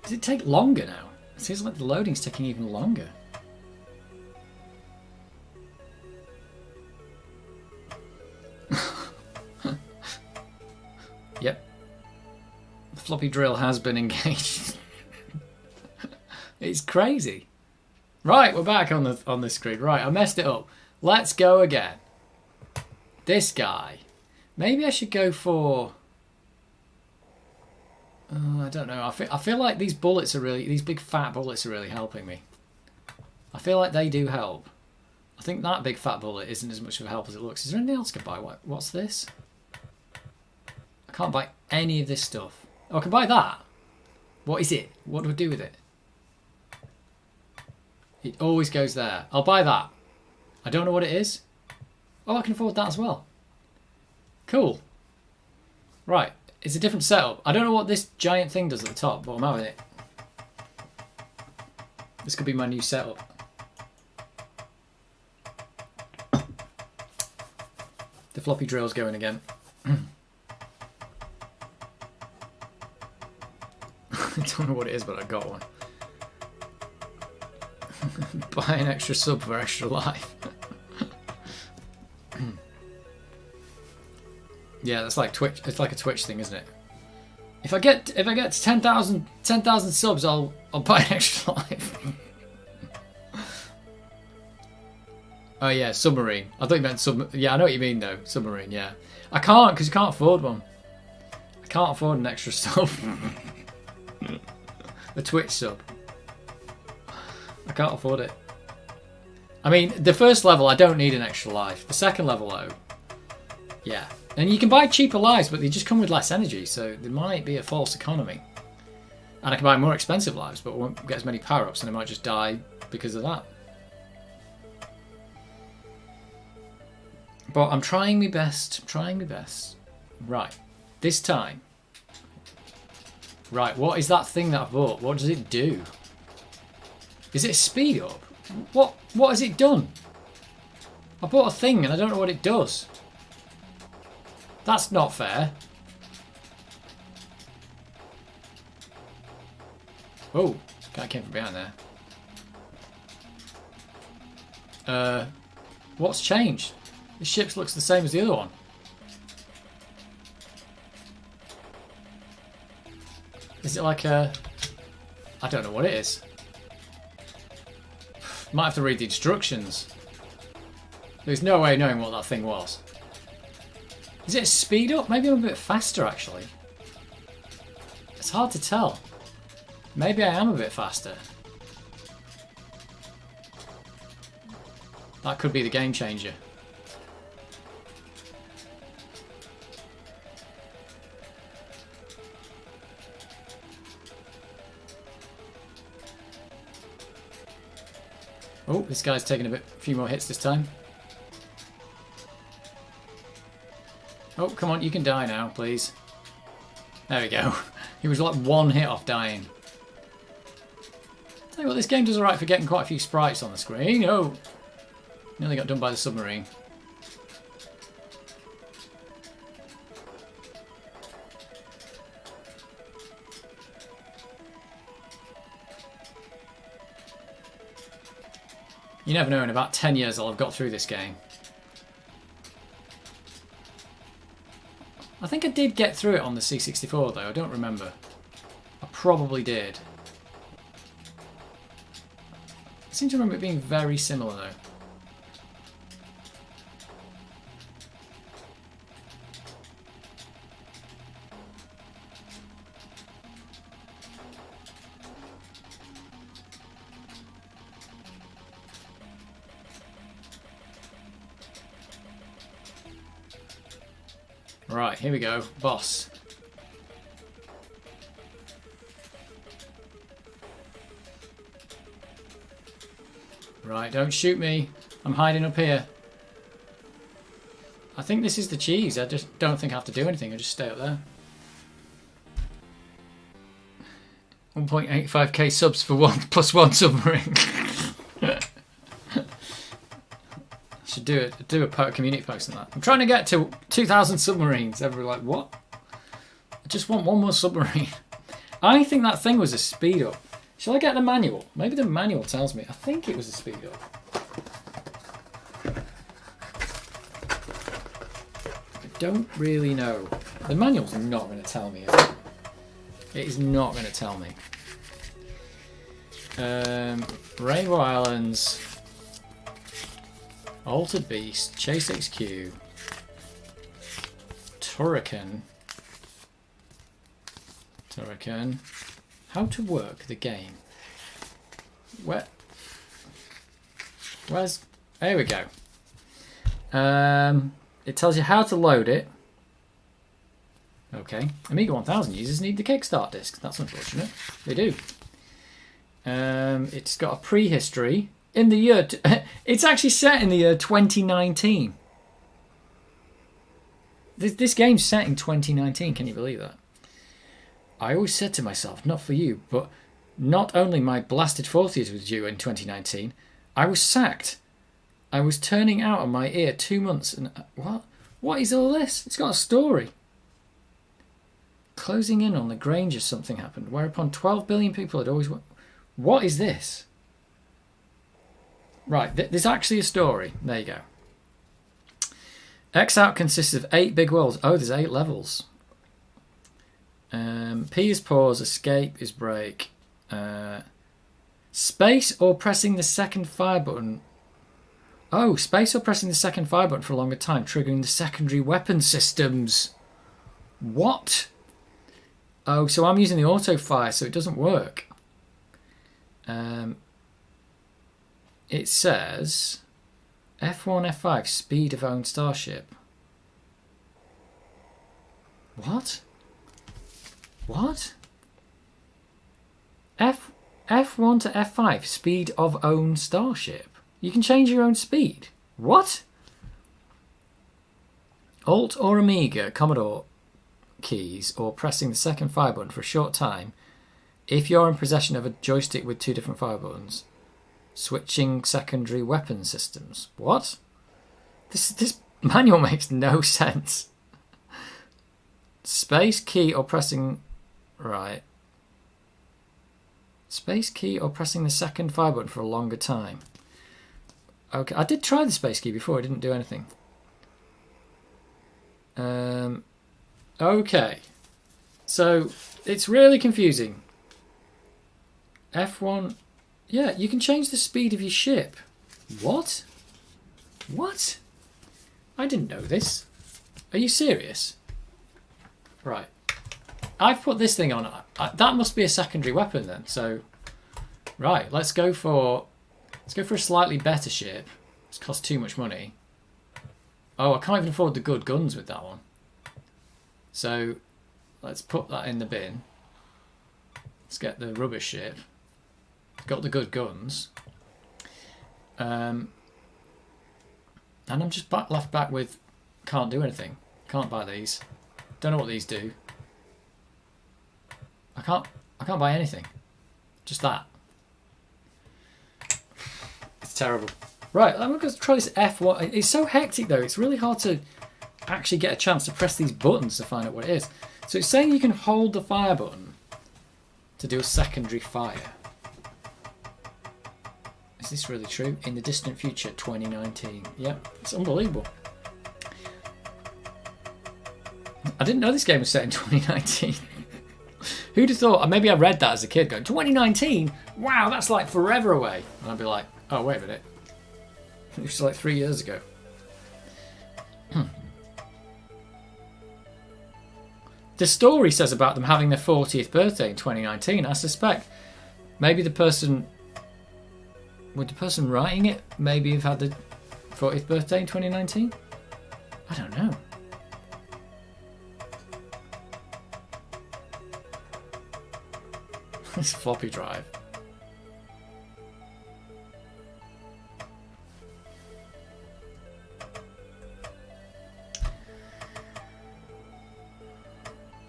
Does it take longer now? It seems like the loading's taking even longer. Yep. The floppy drill has been engaged. It's crazy. Right, we're back on the screen. Right, I messed it up. Let's go again. This guy. Maybe I should go for... I don't know. I feel like these bullets are really... These big fat bullets are really helping me. I feel like they do help. I think that big fat bullet isn't as much of a help as it looks. Is there anything else I can buy? What's this? I can't buy any of this stuff. Oh, I can buy that. What is it? What do I do with it? It always goes there. I'll buy that. I don't know what it is. Oh, I can afford that as well. Cool. Right. It's a different setup. I don't know what this giant thing does at the top, but I'm having it. This could be my new setup. The floppy drill's going again. I don't know what it is, but I got one. Buy an extra sub for extra life. Yeah, that's like Twitch. It's like a Twitch thing, isn't it? If I get to 10,000 subs, I'll buy an extra life. Oh yeah, submarine. I thought you meant sub. Yeah, I know what you mean though. Submarine. Yeah, I can't because you can't afford one. I can't afford an extra sub. A Twitch sub. I can't afford it. I mean, the first level, I don't need an extra life. The second level, though, yeah. And you can buy cheaper lives, but they just come with less energy, so there might be a false economy. And I can buy more expensive lives, but won't get as many power-ups, and I might just die because of that. But I'm trying my best. I'm trying my best. Right. This time. Right, what is that thing that I bought? What does it do? Is it a speed up? What has it done? I bought a thing and I don't know what it does. That's not fair. Oh, guy came from behind there. What's changed? The ship looks the same as the other one. Is it like a... I don't know what it is. Might have to read the instructions. There's no way of knowing what that thing was. Is it a speed up? Maybe I'm a bit faster actually. It's hard to tell. Maybe I am a bit faster. That could be the game changer. Oh, this guy's taking a few more hits this time. Oh, come on, you can die now, please. There we go. He was like one hit off dying. Tell you what, this game does alright for getting quite a few sprites on the screen. Oh, nearly got done by the submarine. You never know, in about 10 years I'll have got through this game. I think I did get through it on the C64 though, I don't remember. I probably did. I seem to remember it being very similar though. Right, here we go. Boss. Right, don't shoot me. I'm hiding up here. I think this is the cheese. I just don't think I have to do anything. I just stay up there. 1.85k subs for one plus one submarine. Should do a community post on that. I'm trying to get to 2,000 submarines. Everyone's like, what? I just want one more submarine. I think that thing was a speed up. Shall I get the manual? Maybe the manual tells me. I think it was a speed up. I don't really know. The manual's not going to tell me, is it? It is not going to tell me. Rainbow Islands, Altered Beast, Chase HQ, Turrican. How to work the game. Where's? There we go. It tells you how to load it. Okay. Amiga 1000 users need the Kickstart disc. That's unfortunate. They do. It's got a prehistory in the year. It's actually set in the year 2019. This game's set in 2019. Can you believe that? I always said to myself, not for you, but not only my blasted 40th was due in 2019, I was sacked. I was turning out of my ear 2 months and... What? What is all this? It's got a story. Closing in on the Grange, something happened, whereupon 12 billion people had always... What is this? Right, there's actually a story. There you go. X-Out consists of 8 big worlds. Oh, there's 8 levels. P is pause, escape is break. Space or pressing the second fire button. Oh, space or pressing the second fire button for a longer time, triggering the secondary weapon systems. What? Oh, so I'm using the auto fire, so it doesn't work. It says F1, F5, speed of own starship. What? What? F1 to F5, speed of own starship. You can change your own speed. What? Alt or Amiga, Commodore keys, or pressing the second fire button for a short time if you're in possession of a joystick with 2 different fire buttons. Switching secondary weapon systems. What? This manual makes no sense. Space key or pressing... Right. Space key or pressing the second fire button for a longer time. Okay, I did try the space key before. It didn't do anything. Okay. So, it's really confusing. F1... Yeah, you can change the speed of your ship. What? What? I didn't know this. Are you serious? Right. I've put this thing on. That must be a secondary weapon then. So, right, let's go for a slightly better ship. It's cost too much money. Oh, I can't even afford the good guns with that one. So, let's put that in the bin. Let's get the rubbish ship. Got the good guns. And I'm just left back with can't do anything. Can't buy these. Don't know what these do. I can't buy anything. Just that. It's terrible. Right, I'm going to try this F1. It's so hectic though. It's really hard to actually get a chance to press these buttons to find out what it is. So it's saying you can hold the fire button to do a secondary fire. Is this really true? In the distant future, 2019. Yep, it's unbelievable. I didn't know this game was set in 2019. Who'd have thought? Maybe I read that as a kid going, 2019? Wow, that's like forever away. And I'd be like, oh, wait a minute. It was like 3 years ago. The story says about them having their 40th birthday in 2019. I suspect maybe the person... Would the person writing it maybe have had the 40th birthday in 2019? I don't know. This floppy drive.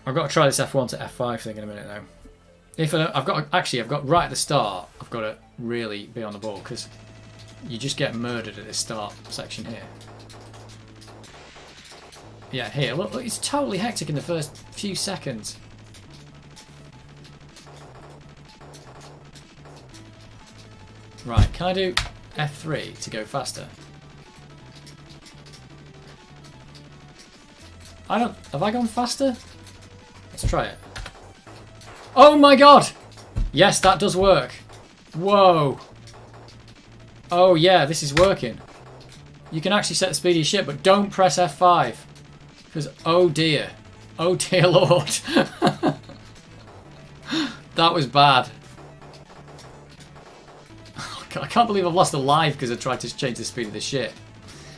I've got to try this F1 to F5 thing in a minute though. I've got right at the start, I've got to really be on the ball because you just get murdered at this start section here. Yeah, here, look, it's totally hectic in the first few seconds. Right, can I do F3 to go faster? Have I gone faster? Let's try it. Oh my god! Yes, that does work. Whoa. Oh yeah, this is working. You can actually set the speed of your ship, but don't press F5. Because, oh dear. Oh dear lord. That was bad. I can't believe I've lost a life because I tried to change the speed of the ship.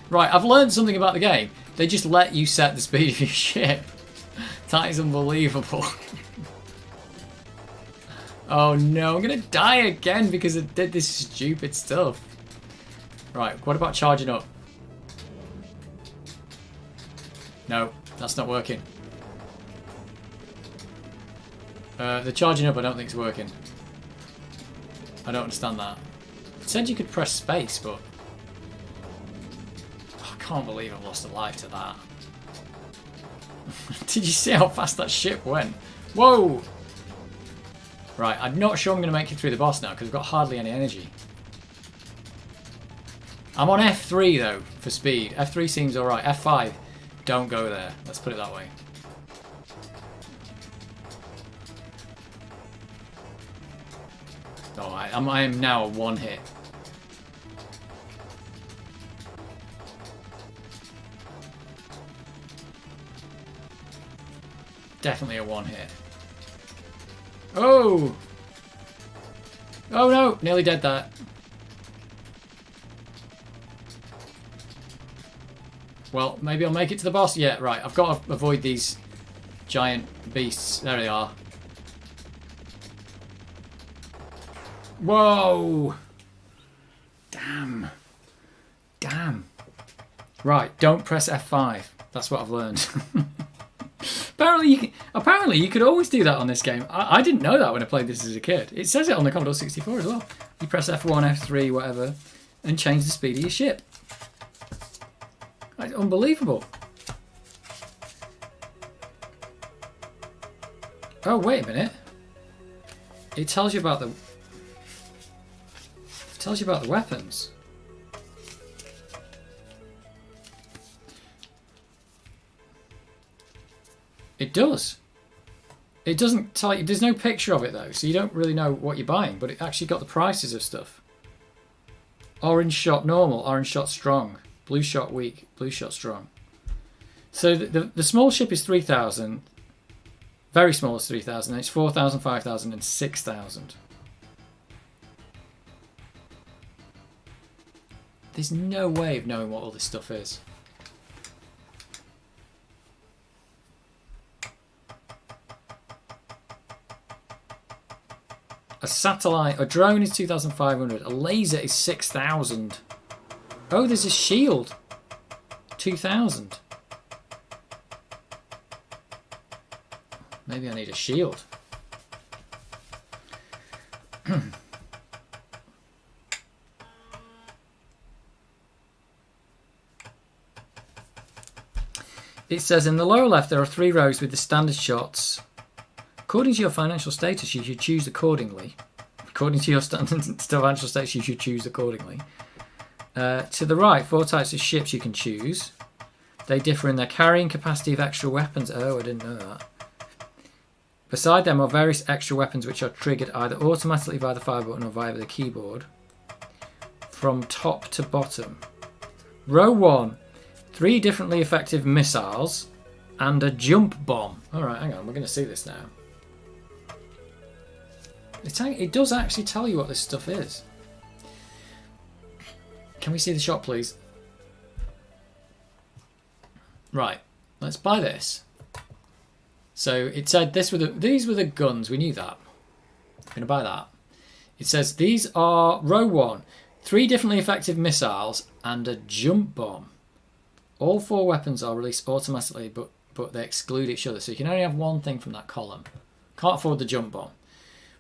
Right, I've learned something about the game. They just let you set the speed of your ship. That is unbelievable. Oh no, I'm going to die again because I did this stupid stuff. Right, what about charging up? No, that's not working. The charging up I don't think is working. I don't understand that. It said you could press space, but... I can't believe I've lost a life to that. Did you see how fast that ship went? Whoa! Right, I'm not sure I'm going to make it through the boss now because I've got hardly any energy. I'm on F3 though for speed. F3 seems alright. F5, don't go there. Let's put it that way. Oh, I am now a one hit. Definitely a one hit. Oh! Oh no! Nearly dead that. Well, maybe I'll make it to the boss. Yeah, right. I've got to avoid these giant beasts. There they are. Whoa! Damn. Damn. Right, don't press F5. That's what I've learned. Apparently you could always do that on this game. I didn't know that when I played this as a kid. It says it on the Commodore 64 as well. You press F1, F3, whatever, and change the speed of your ship. That's unbelievable. Oh, wait a minute. It tells you about the weapons. It does. It doesn't tell you. There's no picture of it though, so you don't really know what you're buying. But it actually got the prices of stuff. Orange shot normal, orange shot strong, blue shot weak, blue shot strong. So the small ship is 3,000. Very small is 3,000. And it's 4,000, 5,000, and 6,000. There's no way of knowing what all this stuff is. A satellite, a drone is 2,500. A laser is 6,000. Oh, there's a shield. 2,000. Maybe I need a shield. It says in the lower left there are 3 rows with the standard shots. According to your financial status, you should choose accordingly. According to your financial status, you should choose accordingly. To the right, 4 types of ships you can choose. They differ in their carrying capacity of extra weapons. Oh, I didn't know that. Beside them are various extra weapons which are triggered either automatically via the fire button or via the keyboard. From top to bottom. Row 1, 3 differently effective missiles and a jump bomb. Alright, hang on, we're going to see this now. It does actually tell you what this stuff is. Can we see the shot, please? Right, let's buy this. So it said these were the guns. We knew that. I'm going to buy that. It says these are row 1, 3 differently effective missiles and a jump bomb. All 4 weapons are released automatically, but they exclude each other. So you can only have one thing from that column. Can't afford the jump bomb.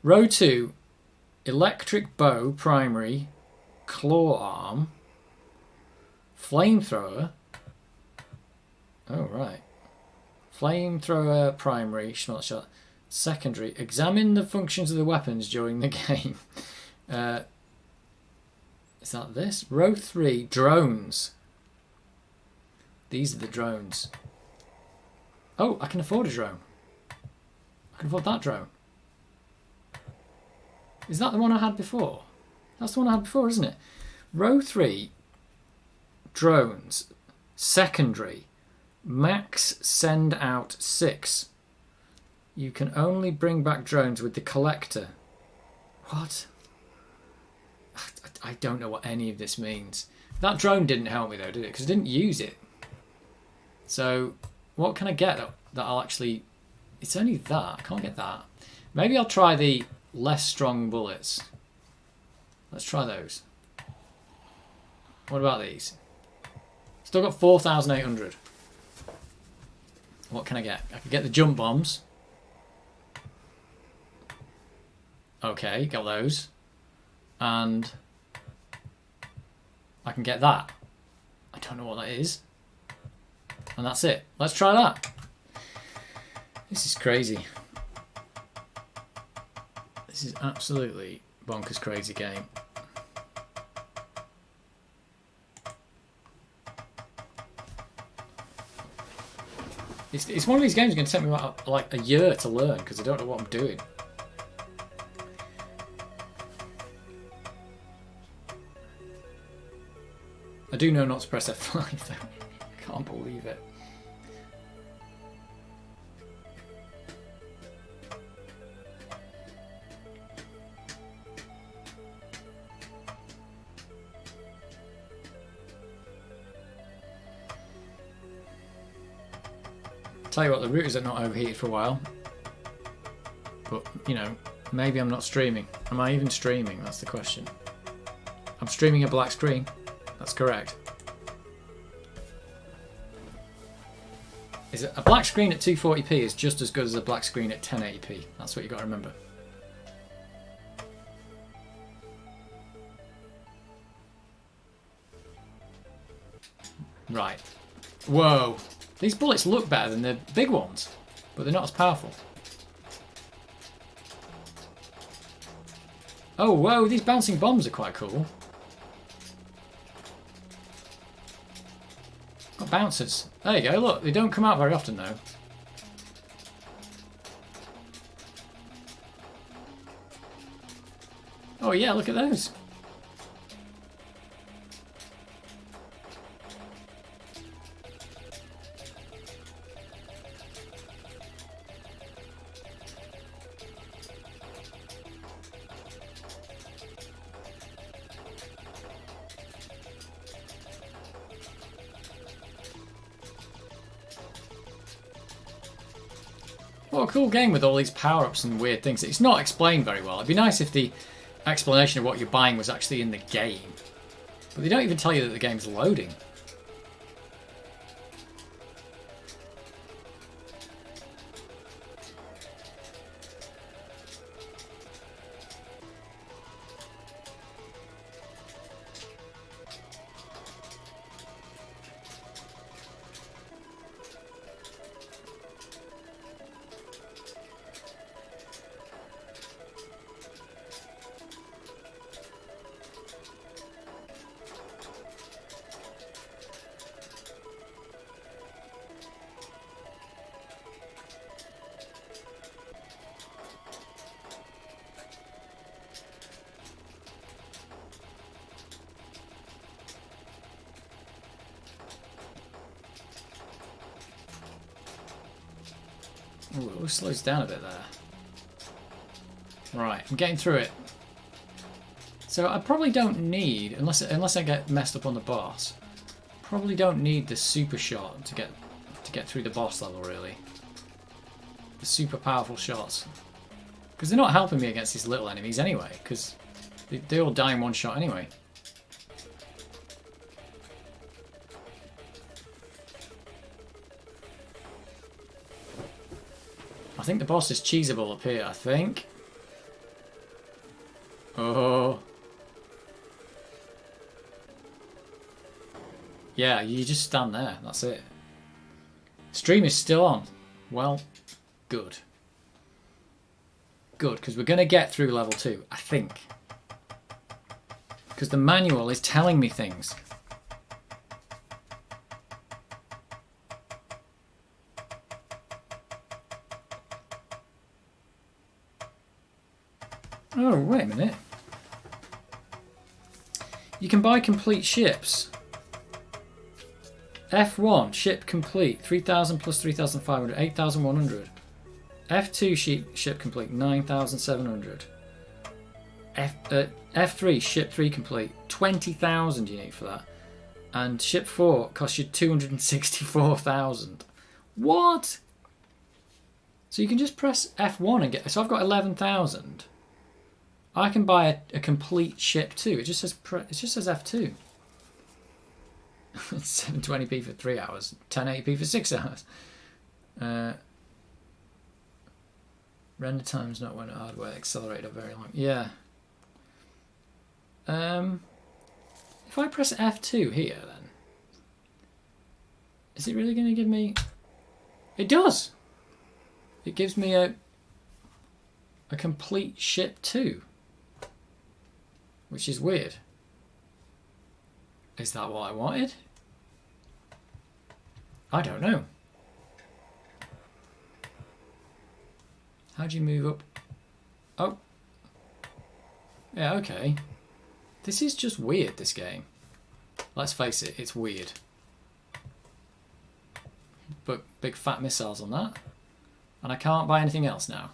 Row 2, electric bow, primary, claw arm, flamethrower. Oh, right. Flamethrower, primary, shot shot. Secondary, examine the functions of the weapons during the game. Is that this? Row 3, drones. These are the drones. Oh, I can afford a drone. I can afford that drone. Is that the one I had before? That's the one I had before, isn't it? Row 3, drones, secondary, max send out 6. You can only bring back drones with the collector. What? I don't know what any of this means. That drone didn't help me though, did it? Because I didn't use it. So what can I get that I'll actually... It's only that. I can't get that. Maybe I'll try the less strong bullets. Let's try those. What about these? Still got 4,800. What can I get? I can get the jump bombs. Okay, got those. And I can get that. I don't know what that is. And that's it. Let's try that. This is crazy. This is absolutely bonkers crazy game. It's one of these games that's going to take me about like a year to learn because I don't know what I'm doing. I do know not to press F5 though. I can't believe it. Tell you what, the routers are not overheated for a while. But, you know, maybe I'm not streaming. Am I even streaming? That's the question. I'm streaming a black screen. That's correct. Is it a black screen at 240p is just as good as a black screen at 1080p. That's what you got to remember. Right. Whoa. These bullets look better than the big ones, but they're not as powerful. Oh, whoa, these bouncing bombs are quite cool. Got bouncers. There you go, look, they don't come out very often though. Oh yeah, look at those. What a cool game with all these power-ups and weird things. It's not explained very well. It'd be nice if the explanation of what you're buying was actually in the game. But they don't even tell you that the game's loading. Ooh, it always slows down a bit there. Right, I'm getting through it. So I probably don't need, unless I get messed up on the boss, probably don't need the super shot to get through the boss level really. The super powerful shots. Because they're not helping me against these little enemies anyway, because they all die in one shot anyway. I think the boss is cheesable up here, I think. Oh. Yeah, you just stand there, that's it. Stream is still on. Well, good. Good, because we're going to get through level 2, I think. because the manual is telling me things. Oh, wait a minute. You can buy complete ships. F1, ship complete, 3,000 plus 3,500, 8,100. F2, ship complete, 9,700. F3, ship 3 complete, 20,000 you need for that. And ship 4 costs you 264,000. What? So you can just press F1 and get... So I've got 11,000. I can buy a complete ship too. It just says F2. It's 720p for 3 hours, 1080p for 6 hours. Render time's not when hardware accelerator very long. Yeah. If I press F2 here, then is it really going to give me? It does. It gives me a complete ship too, which is weird. Is that what I wanted? I don't know. How do you move up? Oh. Yeah, okay. This is just weird, this game. Let's face it, it's weird. But big fat missiles on that. And I can't buy anything else now.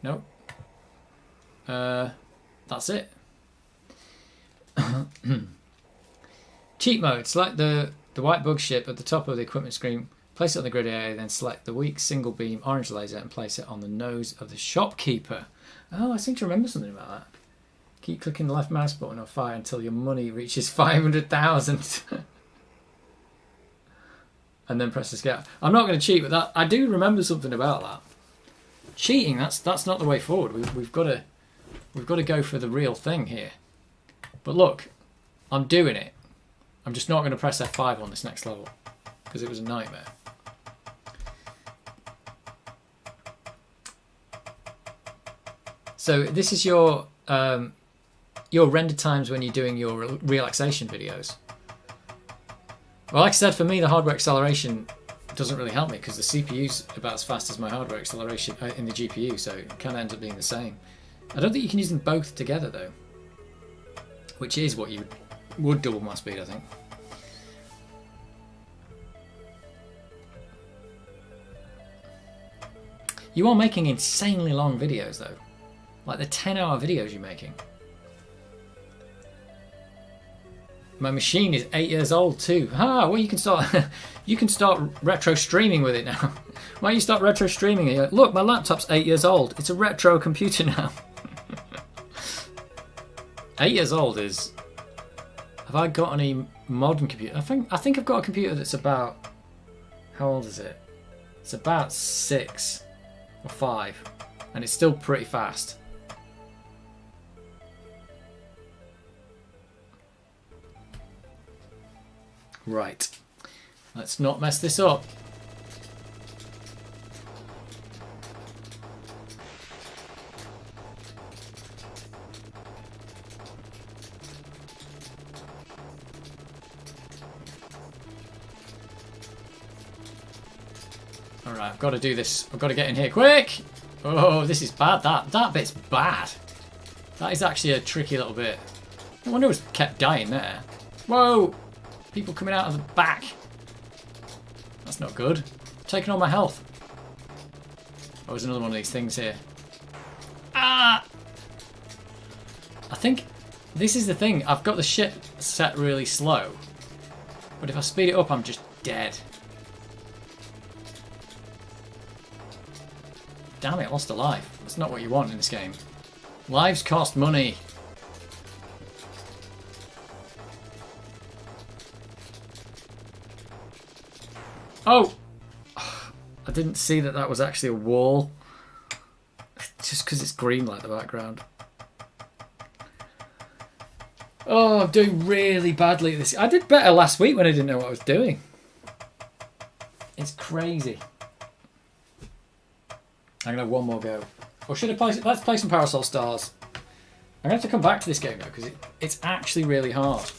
Nope. That's it. Cheat mode. Select the white bug ship at the top of the equipment screen. Place it on the grid area, then select the weak single beam orange laser and place it on the nose of the shopkeeper. Oh, I seem to remember something about that. Keep clicking the left mouse button or fire until your money reaches 500,000. And then press escape. I'm not going to cheat, but that I do remember something about that. Cheating, that's not the way forward. We've got to go for the real thing here. But look, I'm doing it. I'm just not going to press F5 on this next level because it was a nightmare. So this is your render times when you're doing your relaxation videos. Well, like I said, for me, the hardware acceleration doesn't really help me because the CPU's about as fast as my hardware acceleration in the GPU, so it kind of ends up being the same. I don't think you can use them both together, though, which is what you would double my speed, I think. You are making insanely long videos, though. Like the 10-hour videos you're making. My machine is 8 years old too. Ah, well, you can start retro streaming with it now. Why don't you start retro streaming it? Look, my laptop's 8 years old. It's a retro computer now. 8 years old is. Have I got any modern computer? I think I've got a computer that's about. How old is it? It's about 6 or 5, and it's still pretty fast. Right, let's not mess this up. Alright, I've got to do this. I've got to get in here quick. Oh, this is bad. That bit's bad. That is actually a tricky little bit. No wonder it was kept dying there. Whoa! People coming out of the back. That's not good. Taking all my health. Oh, there's another one of these things here. Ah! I think this is the thing. I've got the ship set really slow. But if I speed it up, I'm just dead. Damn it, I lost a life. That's not what you want in this game. Lives cost money. Oh! I didn't see that was actually a wall. Just because it's green like the background. Oh, I'm doing really badly at this. I did better last week when I didn't know what I was doing. It's crazy. I'm going to have one more go. Or should I play... Let's play some Parasol Stars. I'm going to have to come back to this game though, because it's actually really hard.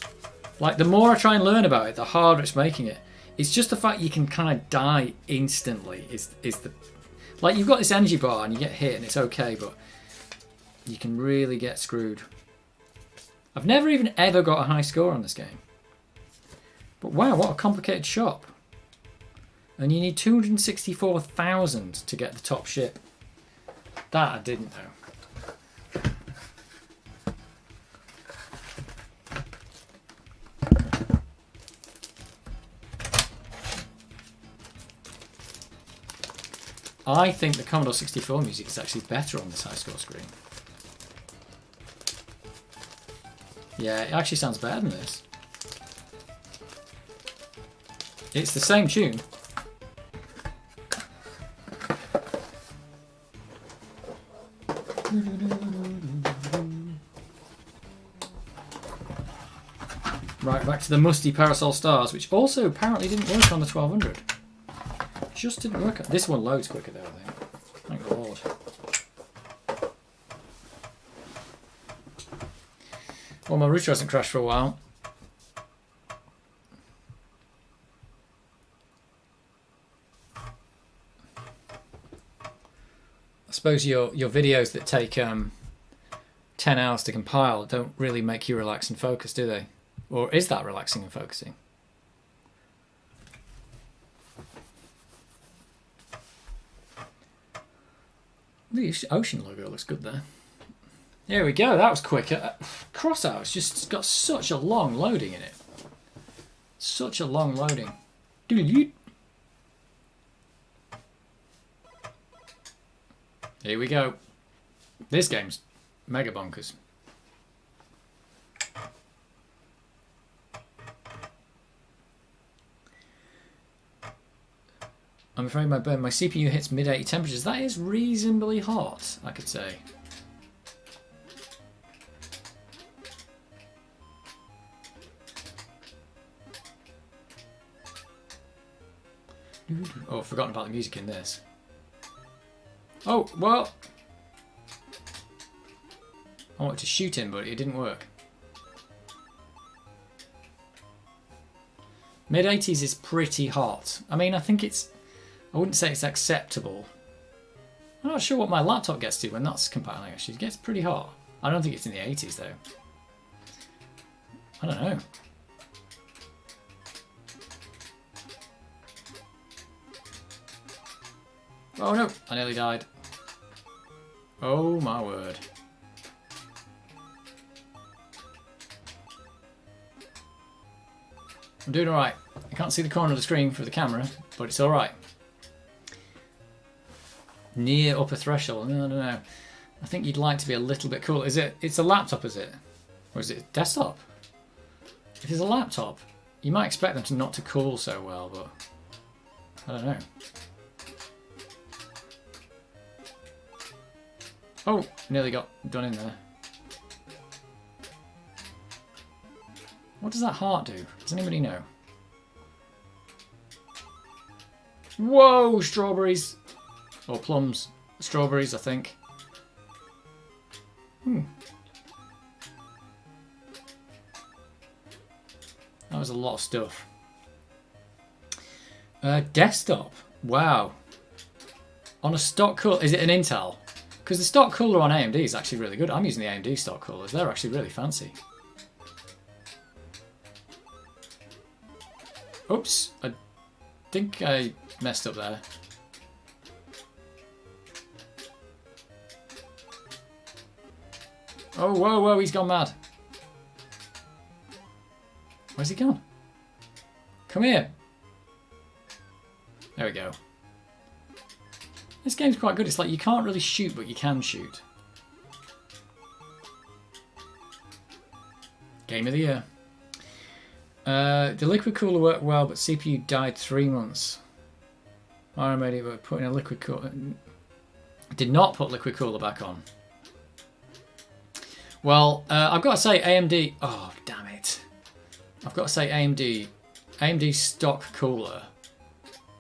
Like, the more I try and learn about it, the harder it's making it. It's just the fact you can kind of die instantly is the... Like, you've got this energy bar and you get hit and it's okay, but you can really get screwed. I've never even ever got a high score on this game. But wow, what a complicated shop. And you need 264,000 to get the top ship. That I didn't know. I think the Commodore 64 music is actually better on this high score screen. Yeah, it actually sounds better than this. It's the same tune. Right, back to the musty Parasol Stars, which also apparently didn't work on the 1200. Just didn't work. This one loads quicker though, I think. Thank the Lord. Well, my router hasn't crashed for a while. I suppose your videos that take 10 hours to compile don't really make you relax and focus, do they? Or is that relaxing and focusing? The ocean logo looks good there. There we go, that was quick. Crossout's just got such a long loading in it. Such a long loading. Here we go. This game's mega bonkers. I'm afraid my CPU hits mid-80 temperatures. That is reasonably hot, I could say. Oh, I've forgotten about the music in this. Oh, well. I wanted to shoot him, but it didn't work. Mid-80s is pretty hot. I mean, I think it's... I wouldn't say it's acceptable. I'm not sure what my laptop gets to when that's compiling, actually. It gets pretty hot. I don't think it's in the 80s, though. I don't know. Oh no, I nearly died. Oh my word. I'm doing alright. I can't see the corner of the screen for the camera, but it's alright. Near upper threshold. No, no, no. I think you'd like to be a little bit cool. Is it? It's a laptop, is it? Or is it desktop? If it's a laptop, you might expect them to not to cool so well, but I don't know. Oh, nearly got done in there. What does that heart do? Does anybody know? Whoa, strawberries. Or plums. Strawberries, I think. That was a lot of stuff. Desktop. Wow. On a stock cooler. Is it an Intel? Because the stock cooler on AMD is actually really good. I'm using the AMD stock coolers. They're actually really fancy. Oops. I think I messed up there. Oh, whoa, whoa, he's gone mad. Where's he gone? Come here. There we go. This game's quite good. It's like you can't really shoot, but you can shoot. Game of the year. The liquid cooler worked well, but CPU died 3 months. I made it by putting a liquid cooler. Did not put liquid cooler back on. Well, I've got to say AMD. Oh, damn it! I've got to say AMD stock cooler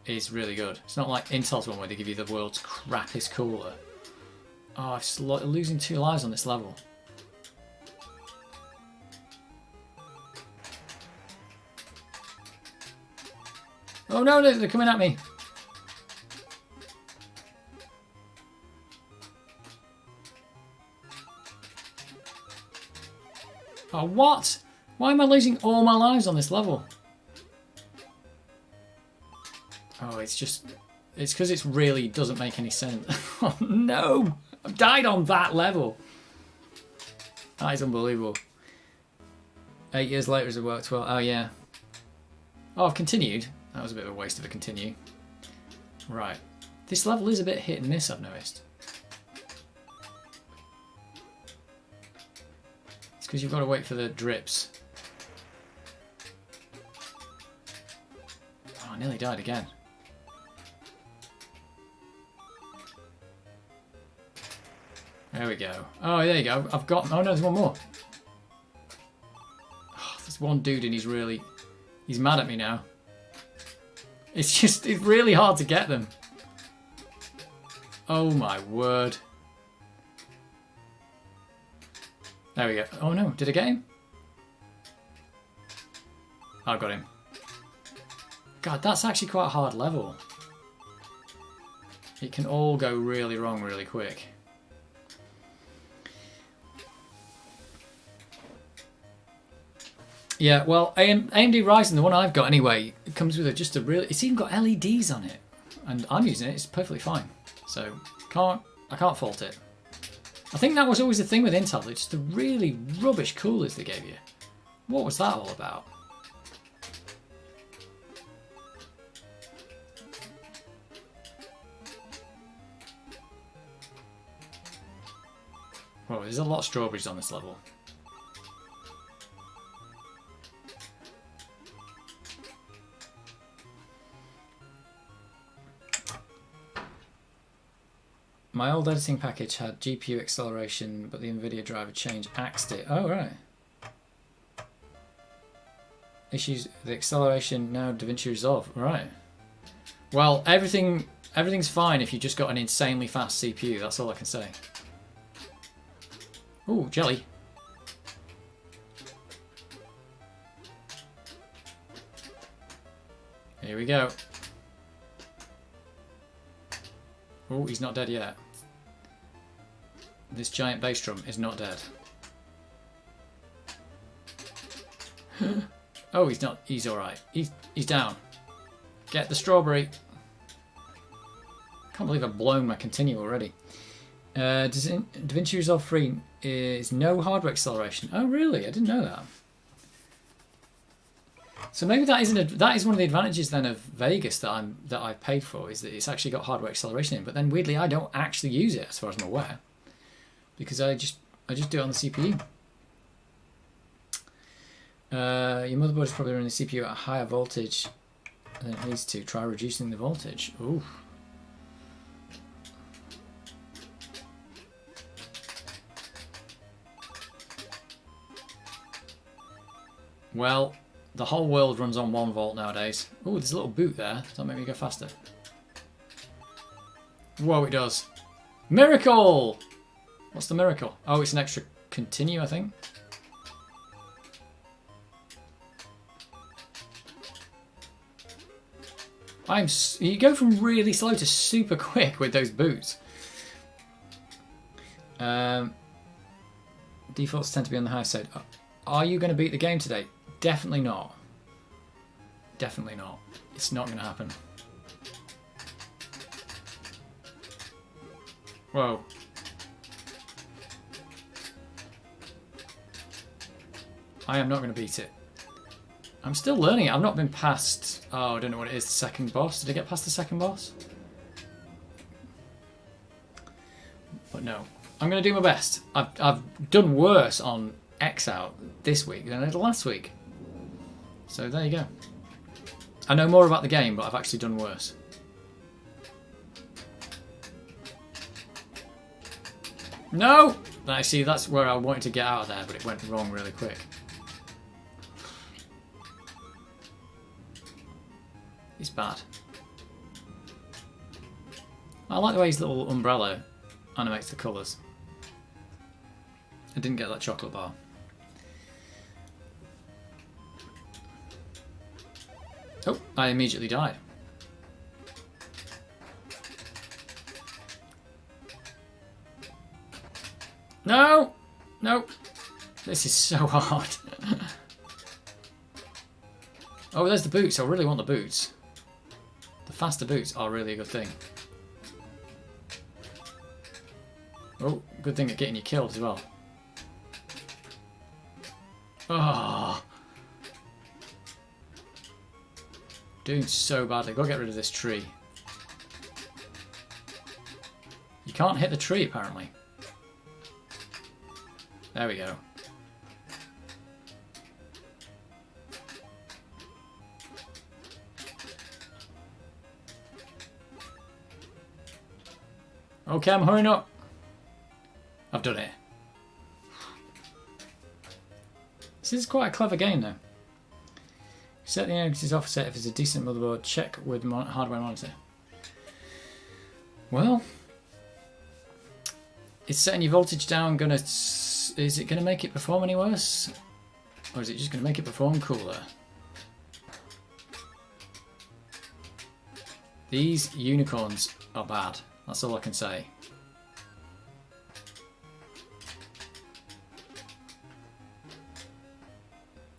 is really good. It's not like Intel's one where they give you the world's crappiest cooler. Oh, I'm losing 2 lives on this level. Oh no, they're coming at me. Oh, what? Why am I losing all my lives on this level? Oh, it's because it really doesn't make any sense. Oh no! I've died on that level. That is unbelievable. 8 years later, has it worked well? Oh yeah. Oh, I've continued. That was a bit of a waste of a continue. Right. This level is a bit hit and miss, I've noticed. It's because you've got to wait for the drips. Oh, I nearly died again. There we go. Oh, there you go. I've got... Oh, no, there's one more. Oh, there's one dude and he's mad at me now. It's really hard to get them. Oh, my word. There we go. Oh, no. Did I get him? I got him. God, that's actually quite a hard level. It can all go really wrong really quick. Yeah, well, AMD Ryzen, the one I've got anyway, it comes with just a really... It's even got LEDs on it. And I'm using it, it's perfectly fine. So, I can't fault it. I think that was always the thing with Intel, it's just the really rubbish coolers they gave you. What was that all about? Well, there's a lot of strawberries on this level. My old editing package had GPU acceleration, but the NVIDIA driver change axed it. Oh, right. Issues the acceleration now DaVinci Resolve. Right. Well, everything's fine if you just got an insanely fast CPU. That's all I can say. Ooh, jelly. Here we go. Oh, he's not dead yet. This giant bass drum is not dead. Oh, he's not. He's all right. He's down. Get the strawberry. Can't believe I've blown my continue already. DaVinci Resolve 3 is no hardware acceleration. Oh, really? I didn't know that. So maybe that is one of the advantages then of Vegas that I paid for, is that it's actually got hardware acceleration in. But then weirdly, I don't actually use it as far as I'm aware, because I just do it on the CPU. Your motherboard is probably running the CPU at a higher voltage than it needs to. Try reducing the voltage. Ooh. Well, the whole world runs on 1 volt nowadays. Ooh, there's a little boot there. Does that make me go faster? Whoa, it does. Miracle! What's the miracle? Oh, it's an extra continue, I think. You go from really slow to super quick with those boots. Defaults tend to be on the high side. Are you going to beat the game today? Definitely not. Definitely not. It's not going to happen. Whoa. I am not going to beat it. I'm still learning it. I've not been past... Oh, I don't know what it is. The second boss. Did I get past the second boss? But no. I'm going to do my best. I've done worse on X-Out this week than I did last week. So there you go. I know more about the game, but I've actually done worse. No! I see, that's where I wanted to get out of there, but it went wrong really quick. It's bad. I like the way his little umbrella animates the colours. I didn't get that chocolate bar. Oh, I immediately died. No! No! This is so hard. Oh, there's the boots. I really want the boots. The faster boots are really a good thing. Oh, good thing at getting you killed as well. Oh. Doing so badly. Go get rid of this tree. You can't hit the tree, apparently. There we go. Okay, I'm hurrying up. I've done it. This is quite a clever game, though. Set the enemies offset if it's a decent motherboard. Check with hardware monitor. Well, is setting your voltage down gonna? Is it gonna make it perform any worse, or is it just gonna make it perform cooler? These unicorns are bad. That's all I can say.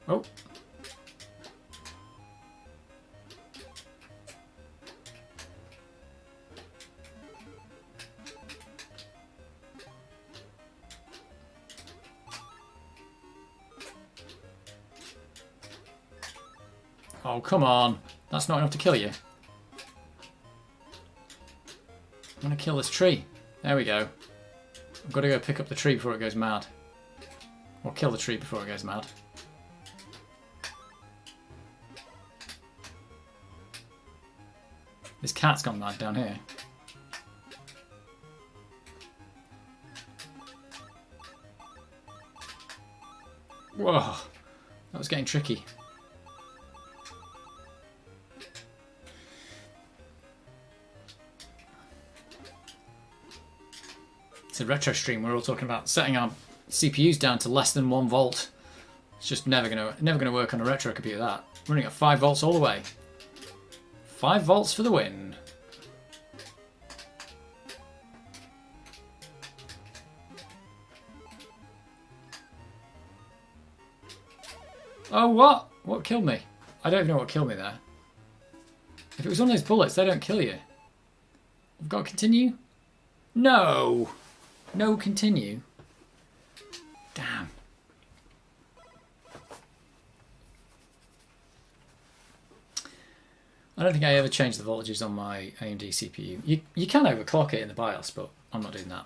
Oh. Oh, come on. That's not enough to kill you. I'm going to kill this tree. There we go. I've got to go pick up the tree before it goes mad. Or kill the tree before it goes mad. This cat's gone mad down here. Whoa. That was getting tricky. It's a retro stream. We're all talking about setting our CPUs down to less than 1 volt. It's just never gonna work on a retro computer. That running at 5 volts all the way. 5 volts for the win. Oh, what? What killed me? I don't even know what killed me there. If it was one of those bullets, they don't kill you. I've got to continue? No! No continue? Damn. I don't think I ever changed the voltages on my AMD CPU. You can overclock it in the BIOS, but I'm not doing that.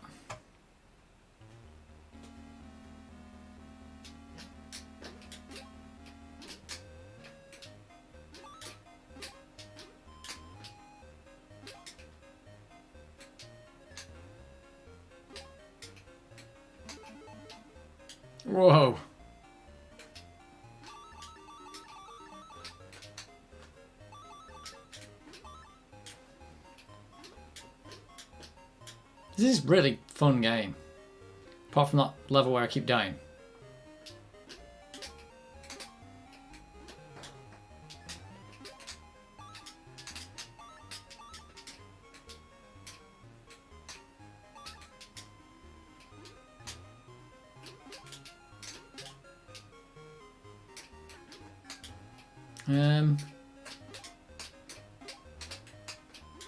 Whoa. This is a really fun game. Apart from that level where I keep dying.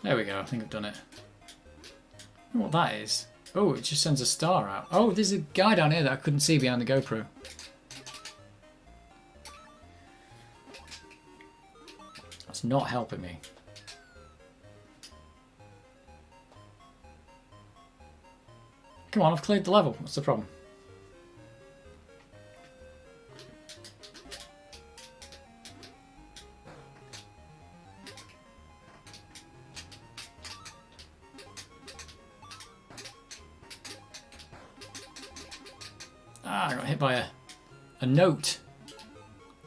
There we go, I think I've done it. I wonder what that is. Oh, it just sends a star out. Oh, there's a guy down here that I couldn't see behind the GoPro. That's not helping me. Come on, I've cleared the level. What's the problem? Ah, I got hit by a note.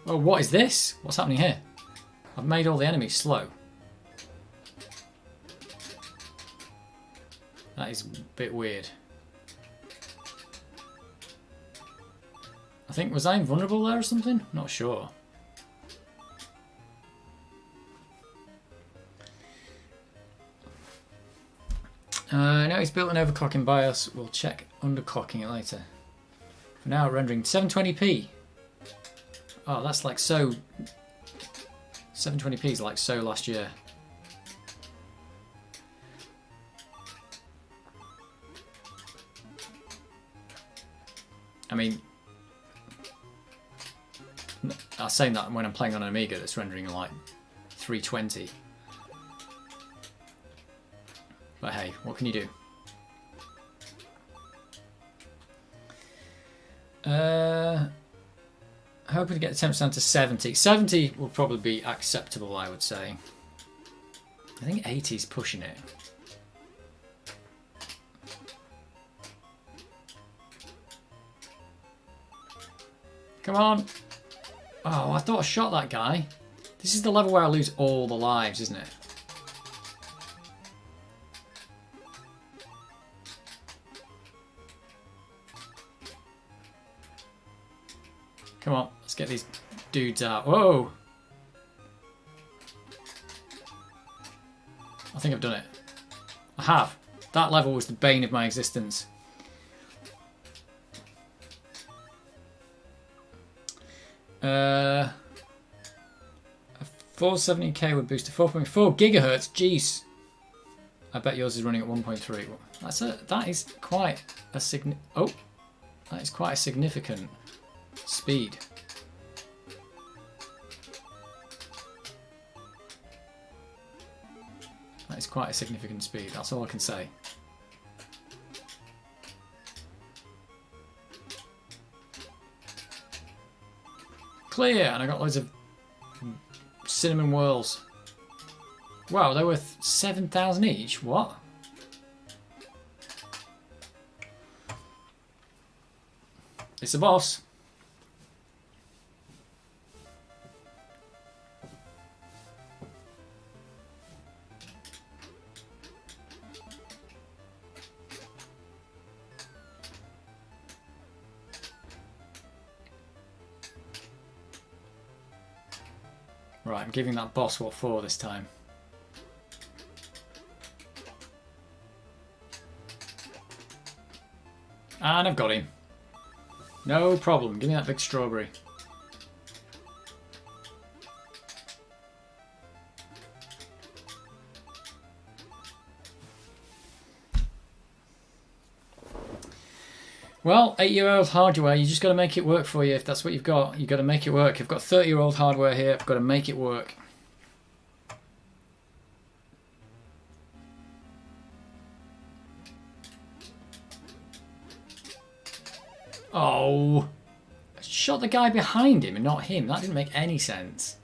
Oh, what is this? What's happening here? I've made all the enemies slow. That is a bit weird. I think, was I invulnerable there or something? Not sure. it's built an overclocking BIOS. We'll check underclocking it later. For now, rendering 720p. Oh, that's like so... 720p is like so last year. I mean... I was saying that when I'm playing on an Amiga that's rendering like 320. But hey, what can you do? Hoping to get the temps down to 70. 70 will probably be acceptable, I would say. I think 80 is pushing it. Come on. Oh, I thought I shot that guy. This is the level where I lose all the lives, isn't it? Come on, let's get these dudes out. Whoa! I think I've done it. I have. That level was the bane of my existence. A 470k would boost to 4.4 gigahertz. Jeez. I bet yours is running at 1.3. That is quite a significant speed. That is quite a significant speed. That's all I can say. Clear, and I got loads of cinnamon whirls. Wow, they're worth 7,000 each. What? It's a boss. Right, I'm giving that boss what for this time. And I've got him. No problem. Give me that big strawberry. Well, 8-year-old hardware, you just got to make it work for you. If that's what you've got, you've got to make it work. I've got 30-year-old hardware here. I've got to make it work. Oh, I shot the guy behind him and not him. That didn't make any sense.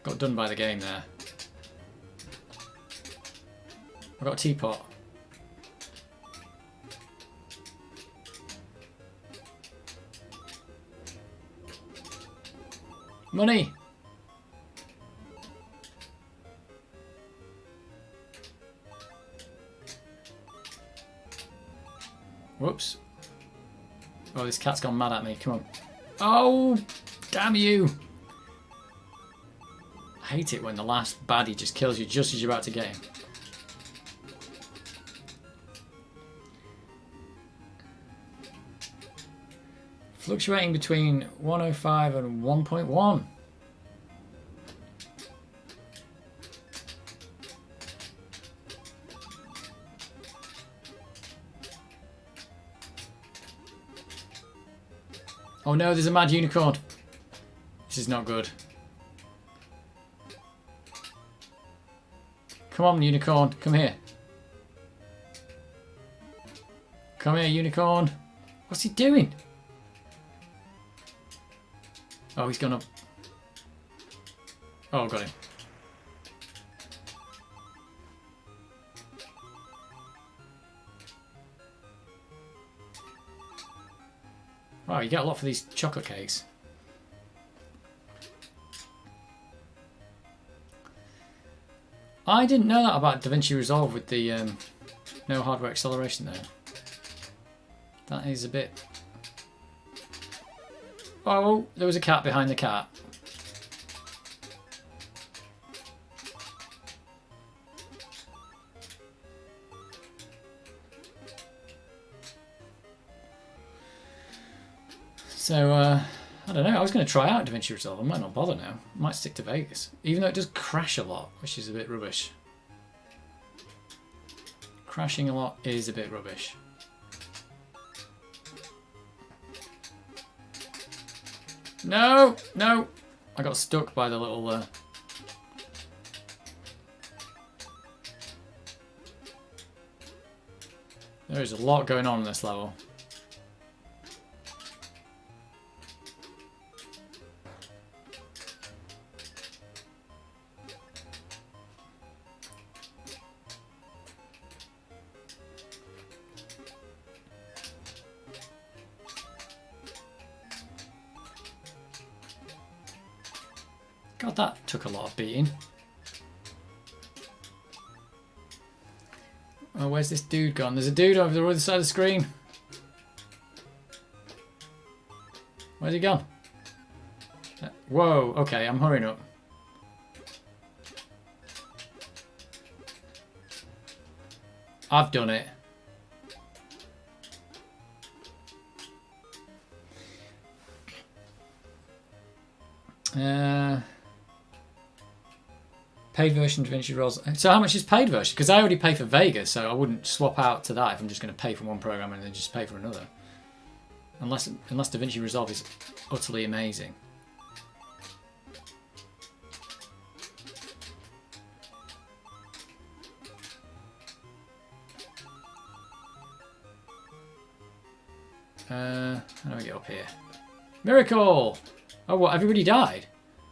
Got done by the game there. I've got a teapot. Money! Whoops. Oh, this cat's gone mad at me. Come on. Oh, damn you. I hate it when the last baddie just kills you just as you're about to get him. Fluctuating between 105 and 1.1. Oh no, there's a mad unicorn. This is not good. Come on, unicorn. Come here. Come here, unicorn. What's he doing? Oh, he's gone up. Oh, got him. Wow, you get a lot for these chocolate cakes. I didn't know that about DaVinci Resolve with the no hardware acceleration there. That is a bit... Oh, there was a cat behind the cat. So, I don't know. I was going to try out DaVinci Resolve. I might not bother now. I might stick to Vegas. Even though it does crash a lot, which is a bit rubbish. Crashing a lot is a bit rubbish. No! No! I got stuck by the little... There is a lot going on in this level. God, that took a lot of beating. Oh, where's this dude gone? There's a dude over the other side of the screen. Where's he gone? Whoa, okay, I'm hurrying up. I've done it. Paid version DaVinci Rolls. So how much is paid version? Because I already pay for Vegas, so I wouldn't swap out to that if I'm just going to pay for one program and then just pay for another. Unless DaVinci Resolve is utterly amazing. How do I get up here? Miracle! Oh, what? Everybody died?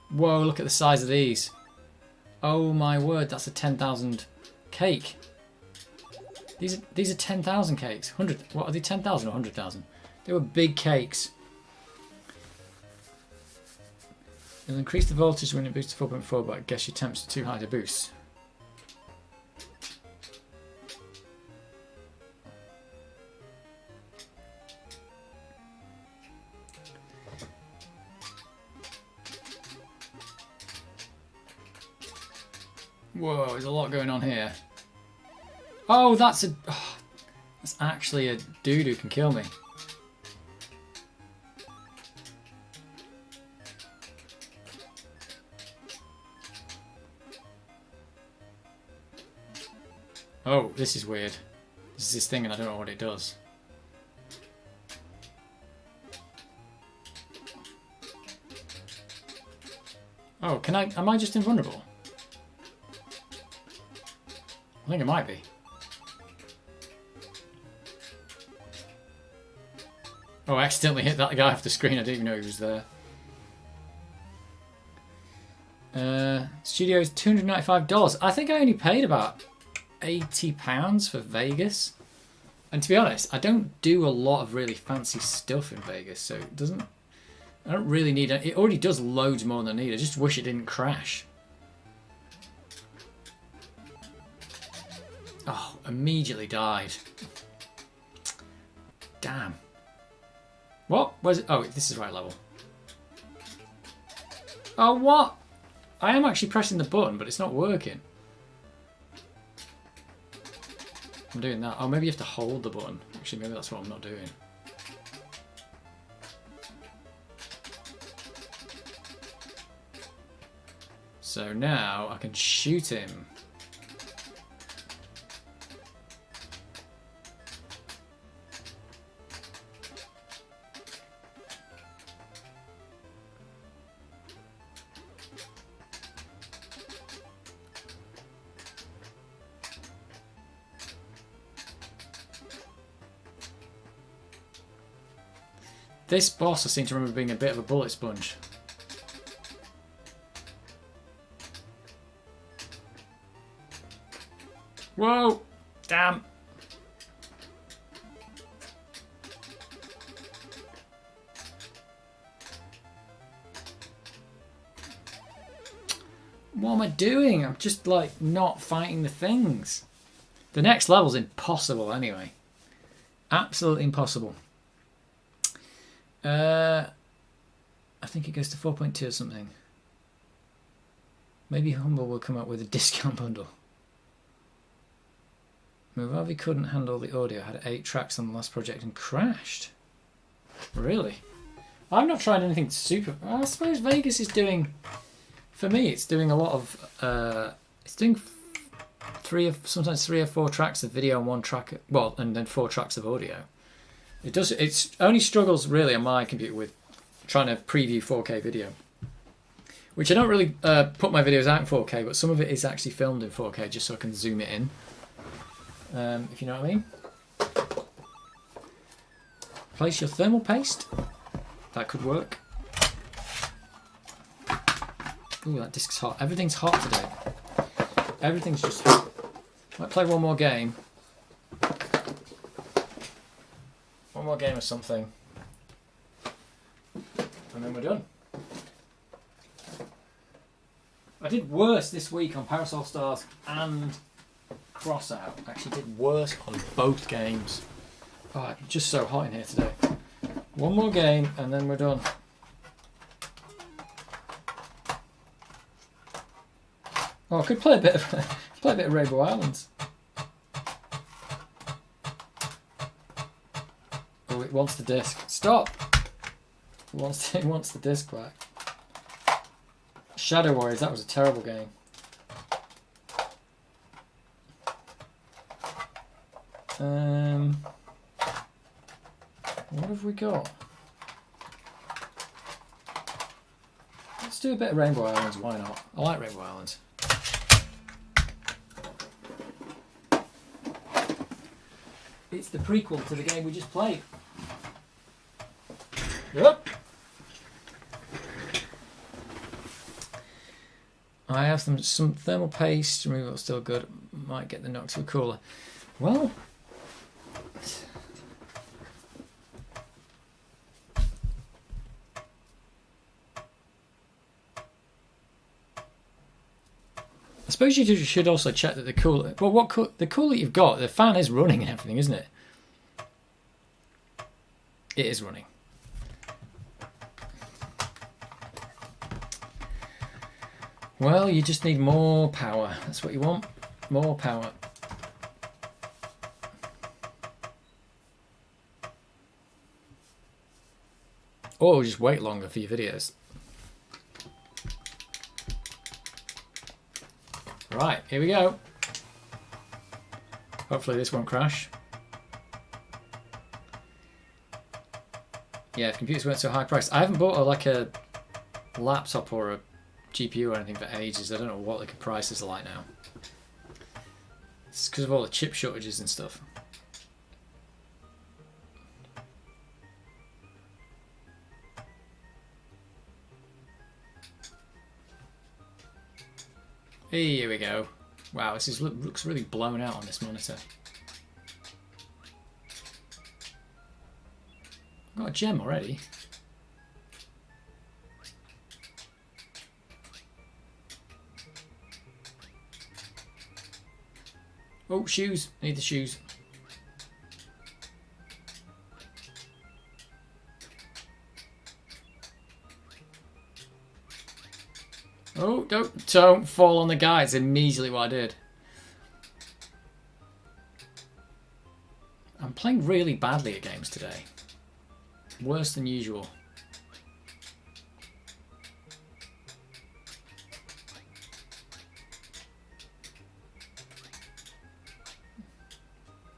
Whoa, look at the size of these. Oh my word, that's a 10,000 cake. These are 10,000 cakes. 100. What are they? 10,000 or 100,000? They were big cakes. It'll increase the voltage when it boosts to 4.4, but I guess your temps are too high to boost. Whoa, there's a lot going on here. Oh, that's actually a dude who can kill me. Oh, this is weird. This is this thing and I don't know what it does. Oh, am I just invulnerable? I think it might be. Oh, I accidentally hit that guy off the screen. I didn't even know he was there. Studio's $295. I think I only paid about £80 for Vegas. And to be honest, I don't do a lot of really fancy stuff in Vegas, so it doesn't... I don't really need it. It already does loads more than I need. I just wish it didn't crash. Oh, immediately died. Damn. What? Where's it? Oh, this is the right level. Oh, what? I am actually pressing the button, but it's not working. I'm doing that. Oh, maybe you have to hold the button. Actually, maybe that's what I'm not doing. So now I can shoot him. This boss I seem to remember being a bit of a bullet sponge. Whoa! Damn! What am I doing? I'm just like not fighting the things. The next level's impossible anyway. Absolutely impossible. I think it goes to 4.2 or something. Maybe Humble will come up with a discount bundle. Movavi couldn't handle the audio, had 8 tracks on the last project and crashed. Really? I'm not trying anything super. I suppose Vegas is doing. For me, it's doing a lot of. It's doing sometimes 3 or 4 tracks of video and 1 track. Well, and then 4 tracks of audio. It does. It's only struggles really on my computer with trying to preview 4K video, which I don't really put my videos out in 4K, but some of it is actually filmed in 4K just so I can zoom it in. If you know what I mean. Place your thermal paste. That could work. Ooh, that disc's hot. Everything's hot today. Everything's just hot. Might play one more game. One more game of something. And then we're done. I did worse this week on Parasol Stars and Crossout. Actually did worse on both games. Oh, it's just so hot in here today. One more game and then we're done. Oh, I could play a bit of Rainbow Islands. Oh, it wants the disc. Stop! It wants the disc back. Shadow Warriors, that was a terrible game. What have we got? Let's do a bit of Rainbow Islands, why not? I like Rainbow Islands. It's the prequel to the game we just played. Yep. I have some thermal paste removal, still good. Might get the knock to a cooler. Well, I suppose you should also check that the cooler. Well, the cooler you've got, the fan is running and everything, isn't it? It is running. Well, you just need more power. That's what you want. More power. Or just wait longer for your videos. Right, here we go. Hopefully this won't crash. Yeah, if computers weren't so high priced. I haven't bought a laptop or a GPU or anything for ages. I don't know what the prices are like now. It's because of all the chip shortages and stuff. Hey, here we go. Wow, this looks really blown out on this monitor. I've got a gem already. Oh, shoes. Need the shoes. Oh, don't fall on the guy. It's immediately what I did. I'm playing really badly at games today. Worse than usual.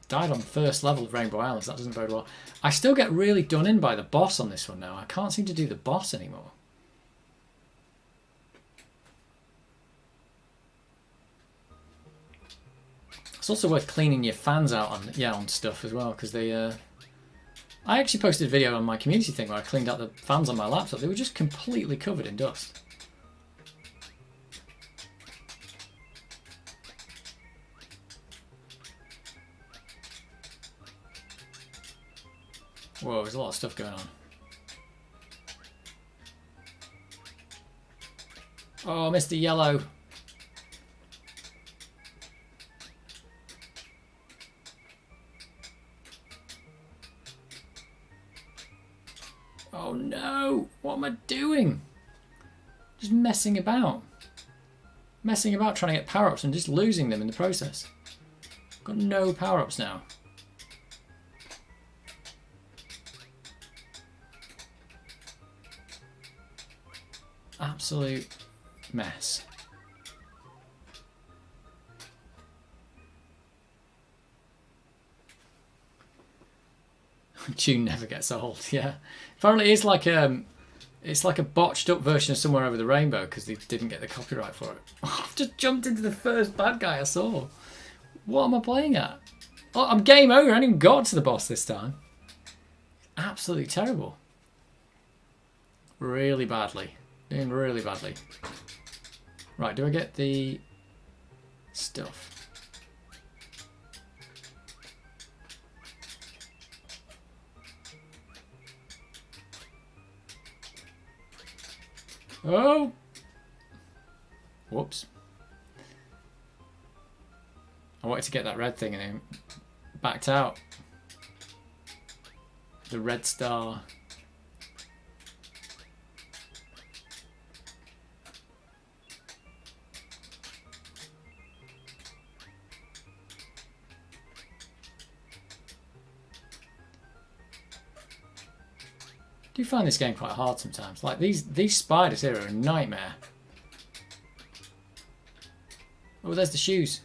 Died on first level of Rainbow Islands. That doesn't bode well. I still get really done in by the boss on this one now. I can't seem to do the boss anymore. It's also worth cleaning your fans out on stuff as well, because they. I actually posted a video on my community thing where I cleaned out the fans on my laptop. They were just completely covered in dust. Whoa, there's a lot of stuff going on. Oh, Mr. Yellow. Oh no! What am I doing? Just messing about. Messing about trying to get power-ups and just losing them in the process. Got no power-ups now. Absolute mess. Tune never gets old. Yeah, apparently it's like a botched up version of Somewhere Over the Rainbow because they didn't get the copyright for it. I've just jumped into the first bad guy I saw. What am I playing at? Oh, I'm game over. I haven't even got to the boss this time. Absolutely terrible. Really badly. Doing really badly. Right, do I get the stuff? Oh! Whoops. I wanted to get that red thing and then backed out. The red star. I do find this game quite hard sometimes. Like these spiders here are a nightmare. Oh, there's the shoes.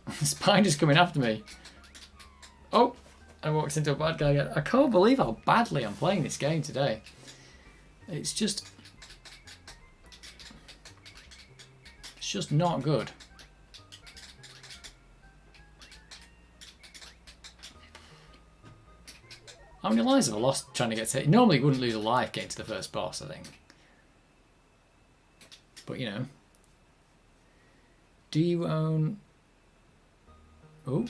The spider's coming after me. Oh, I walked into a bad guy again. I can't believe how badly I'm playing this game today. It's just not good. How many lives have I lost trying to get to it? Normally you wouldn't lose a life getting to the first boss, I think. But you know. Do you own... Oh.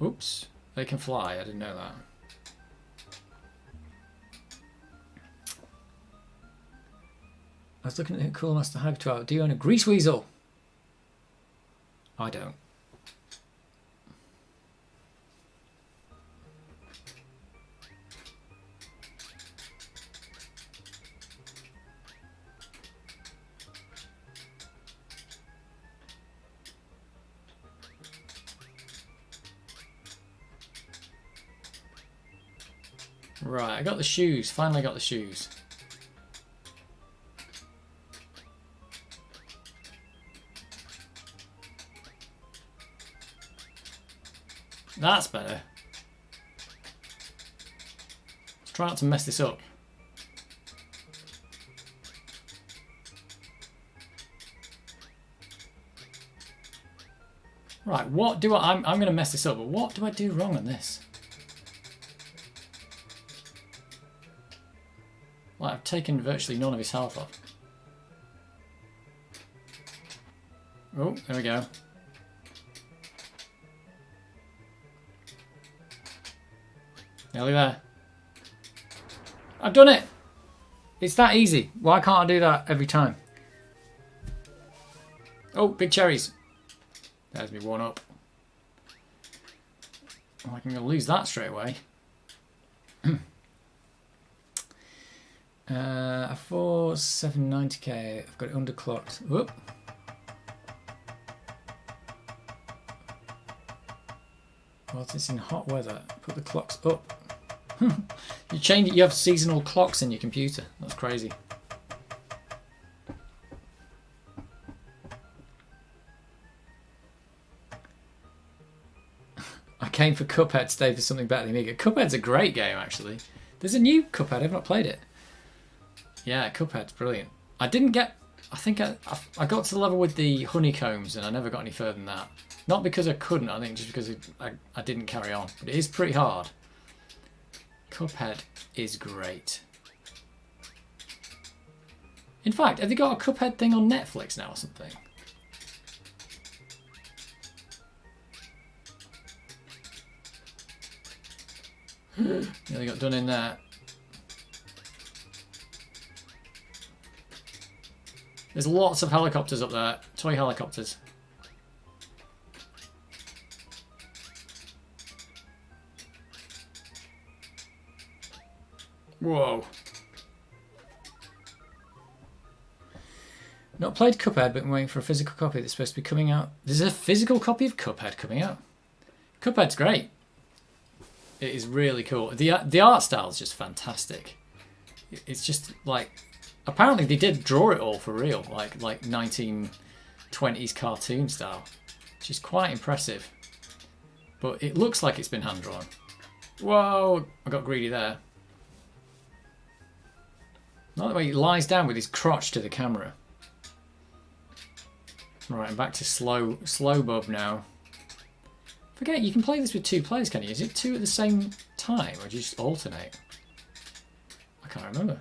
Oops. They can fly, I didn't know that. I was looking at Cool Master Hag 12. Do you own a grease weasel? I don't. Right, I got the shoes. Finally got the shoes. That's better. Let's try not to mess this up. Right, what do I'm going to mess this up, but what do I do wrong on this? Like, I've taken virtually none of his health off. Oh, there we go. Nearly there. I've done it! It's that easy. Why can't I do that every time? Oh, big cherries. There's me one up. Oh, I'm going to lose that straight away. 790k. I've got it underclocked. Whoop. Well, it's in hot weather. Put the clocks up. You change it. You have seasonal clocks in your computer. That's crazy. I came for Cuphead today for something better than Amiga. Cuphead's a great game, actually. There's a new Cuphead. I've not played it. Yeah, Cuphead's brilliant. I didn't get... I think I got to the level with the honeycombs and I never got any further than that. Not because I couldn't, I think just because I didn't carry on. But it is pretty hard. Cuphead is great. In fact, have they got a Cuphead thing on Netflix now or something? Nearly got done in there. There's lots of helicopters up there. Toy helicopters. Whoa. Not played Cuphead, but I'm waiting for a physical copy that's supposed to be coming out. There's a physical copy of Cuphead coming out. Cuphead's great. It is really cool. The art style is just fantastic. It's just like, apparently they did draw it all for real, like 1920s cartoon style, which is quite impressive. But it looks like it's been hand drawn. Whoa! I got greedy there. Not the way he lies down with his crotch to the camera. Right, I'm back to slow bub now. Forget, you can play this with 2 players, can you? Is it 2 at the same time, or do you just alternate? I can't remember.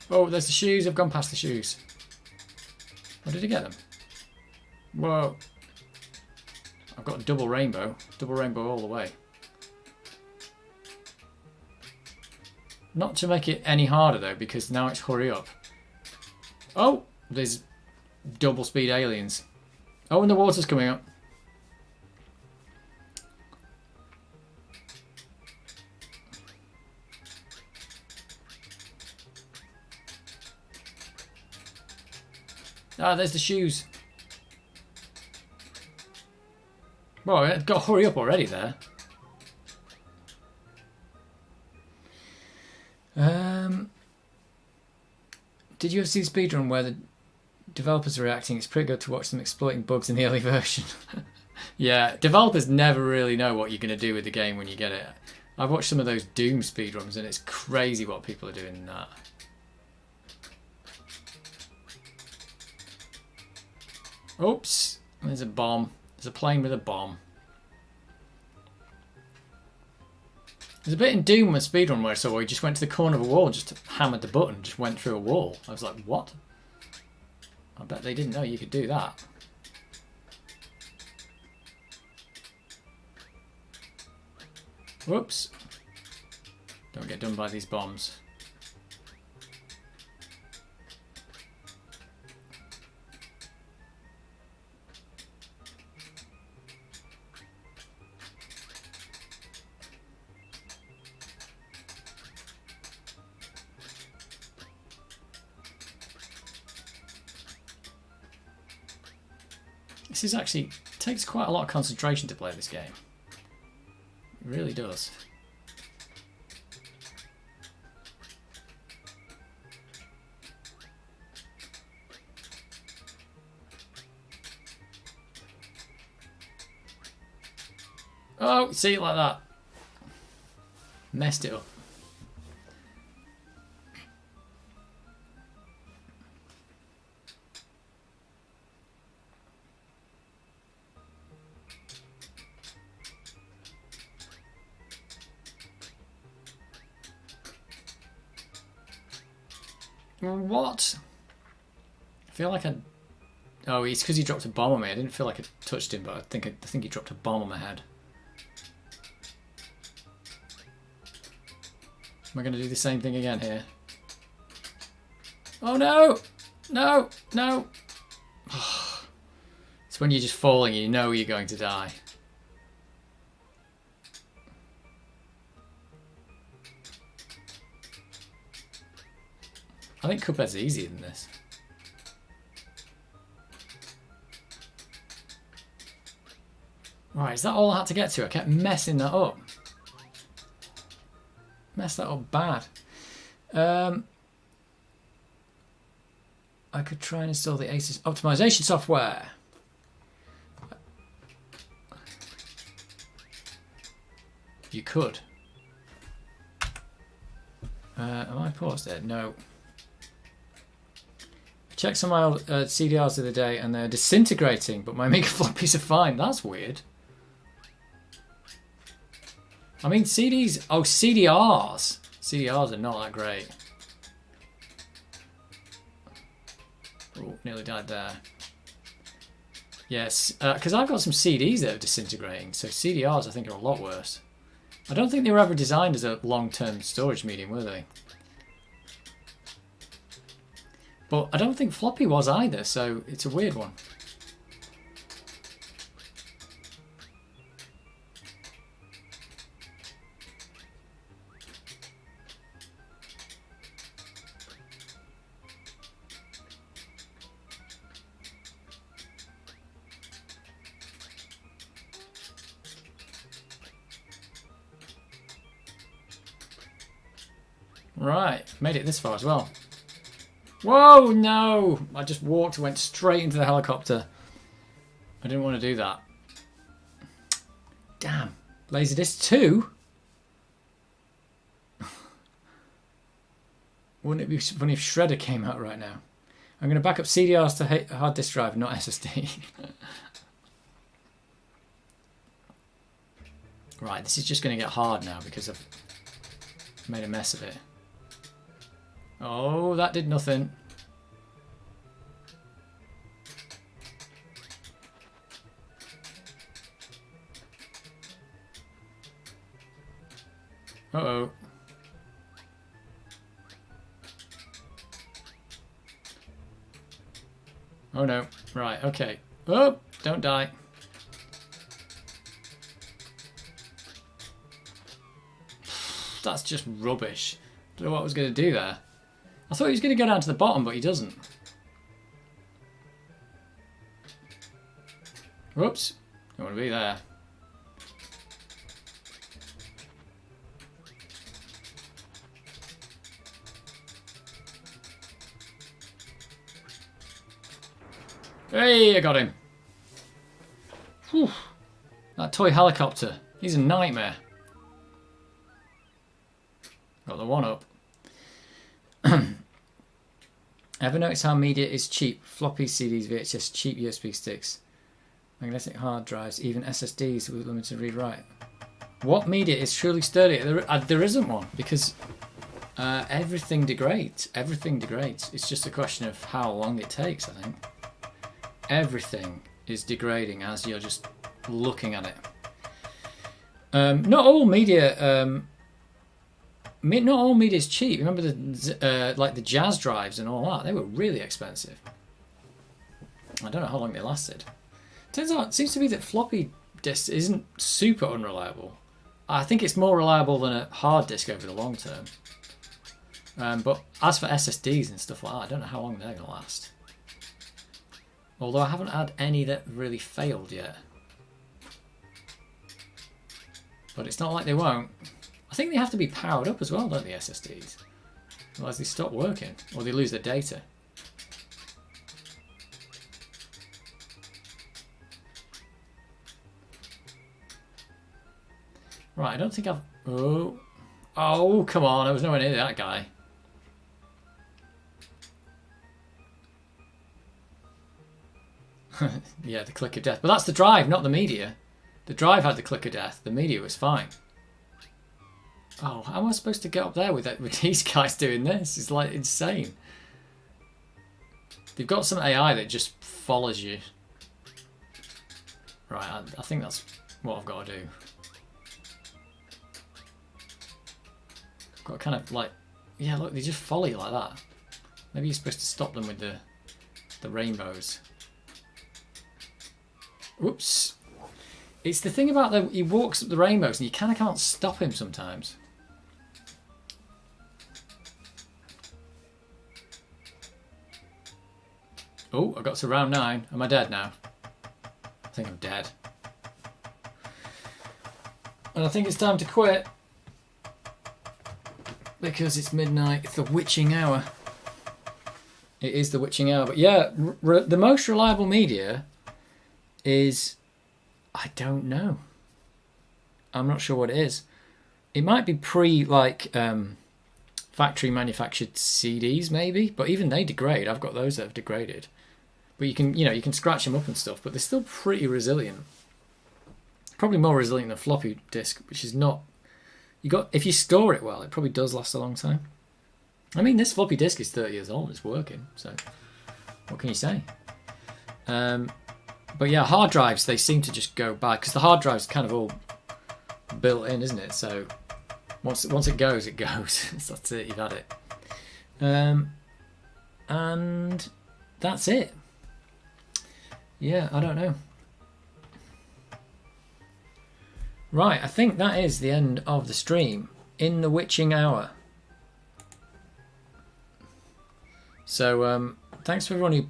Oh, there's the shoes. I've gone past the shoes. Where did I get them? Whoa. I've got a double rainbow. Double rainbow all the way. Not to make it any harder though, because now it's hurry up. Oh, there's double speed aliens. Oh, and the water's coming up. Ah, there's the shoes. Well, I've got to hurry up already there. Did you ever see the speedrun where the developers are reacting? It's pretty good to watch them exploiting bugs in the early version. Yeah, developers never really know what you're going to do with the game when you get it. I've watched some of those Doom speedruns and it's crazy what people are doing in that. Oops, there's a bomb. There's a plane with a bomb. There's a bit in Doom with speedrun where I saw he just went to the corner of a wall and just hammered the button, just went through a wall. I was like, what? I bet they didn't know you could do that. Whoops. Don't get done by these bombs. This is actually, takes quite a lot of concentration to play this game. It really does. Oh, see it like that. Messed it up. What? I feel like I... Oh, it's because he dropped a bomb on me. I didn't feel like I touched him, but I think he dropped a bomb on my head. Am I going to do the same thing again here? Oh no! No! No! It's when you're just falling and you know you're going to die. I think Cuphead's easier than this. Right, is that all I had to get to? I kept messing that up. Messed that up bad. I could try and install the Aces optimization software. You could. Am I paused there? No. I checked some of my old CDRs the other day and they're disintegrating, but my Amiga floppies are fine. That's weird. I mean, CDs... Oh, CDRs. CDRs are not that great. Oh, nearly died there. Yes, because I've got some CDs that are disintegrating, so CDRs I think are a lot worse. I don't think they were ever designed as a long-term storage medium, were they? But I don't think floppy was either, so it's a weird one. Right, made it this far as well. Whoa, no! I just walked, went straight into the helicopter. I didn't want to do that. Damn. Laserdisc 2? Wouldn't it be funny if Shredder came out right now? I'm going to back up CDRs to hard disk drive, not SSD. Right, this is just going to get hard now because I've made a mess of it. Oh, that did nothing. Uh-oh. Oh no. Right, okay. Oh, don't die. That's just rubbish. Don't know what I was going to do there. I thought he was going to go down to the bottom, but he doesn't. Whoops. Don't want to be there. Hey, I got him. Whew. That toy helicopter. He's a nightmare. Got the one up. Ever notice how media is cheap? Floppy CDs, VHS, cheap USB sticks, magnetic hard drives, even SSDs with limited read-write. What media is truly sturdy? There isn't one, because everything degrades. Everything degrades. It's just a question of how long it takes, I think. Everything is degrading as you're just looking at it. Not all media... not all media is cheap. Remember the like the jazz drives and all that? They were really expensive. I don't know how long they lasted. Turns out, it seems to be that floppy disk isn't super unreliable. I think it's more reliable than a hard disk over the long term. But as for SSDs and stuff like that, I don't know how long they're going to last. Although I haven't had any that really failed yet. But it's not like they won't. I think they have to be powered up as well, don't they, SSDs? Otherwise they stop working, or they lose their data. Right, I don't think I've... Oh, come on, I was nowhere near that guy. Yeah, the click of death. But that's the drive, not the media. The drive had the click of death. The media was fine. Oh, how am I supposed to get up there with these guys doing this? It's like insane. They've got some AI that just follows you. Right, I think that's what I've got to do. I've got to kind of like... Yeah, look, they just follow you like that. Maybe you're supposed to stop them with the rainbows. Whoops. It's the thing about he walks up the rainbows and you kind of can't stop him sometimes. Oh, I got to round 9. Am I dead now? I think I'm dead. And I think it's time to quit. Because it's midnight. It's the witching hour. It is the witching hour. But yeah, the most reliable media is... I don't know. I'm not sure what it is. It might be factory manufactured CDs maybe, but even they degrade. I've got those that have degraded. But you can scratch them up and stuff, but they're still pretty resilient. Probably more resilient than floppy disk, which is not... if you store it well, it probably does last a long time. I mean, this floppy disk is 30 years old. It's working, so what can you say? But yeah, hard drives, they seem to just go bad because the hard drive's kind of all built in, isn't it? So once it goes, it goes. That's it, you've had it. And that's it. Yeah, I don't know. Right, I think that is the end of the stream in the witching hour. So thanks for everyone who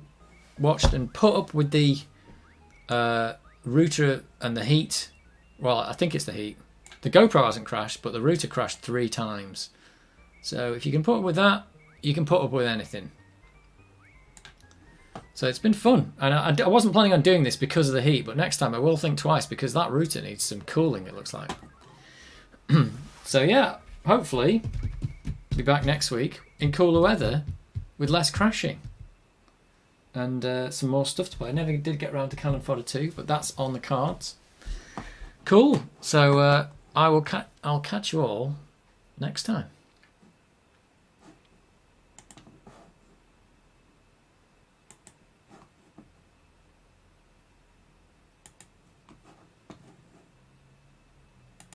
watched and put up with the router and the heat. Well, I think it's the heat. The GoPro hasn't crashed, but the router crashed 3 times. So if you can put up with that, you can put up with anything. So it's been fun. And I wasn't planning on doing this because of the heat, but next time I will think twice because that router needs some cooling, it looks like. So yeah, hopefully be back next week in cooler weather with less crashing and some more stuff to play. I never did get around to Cannon Fodder 2, but that's on the cards. Cool. So I'll catch you all next time.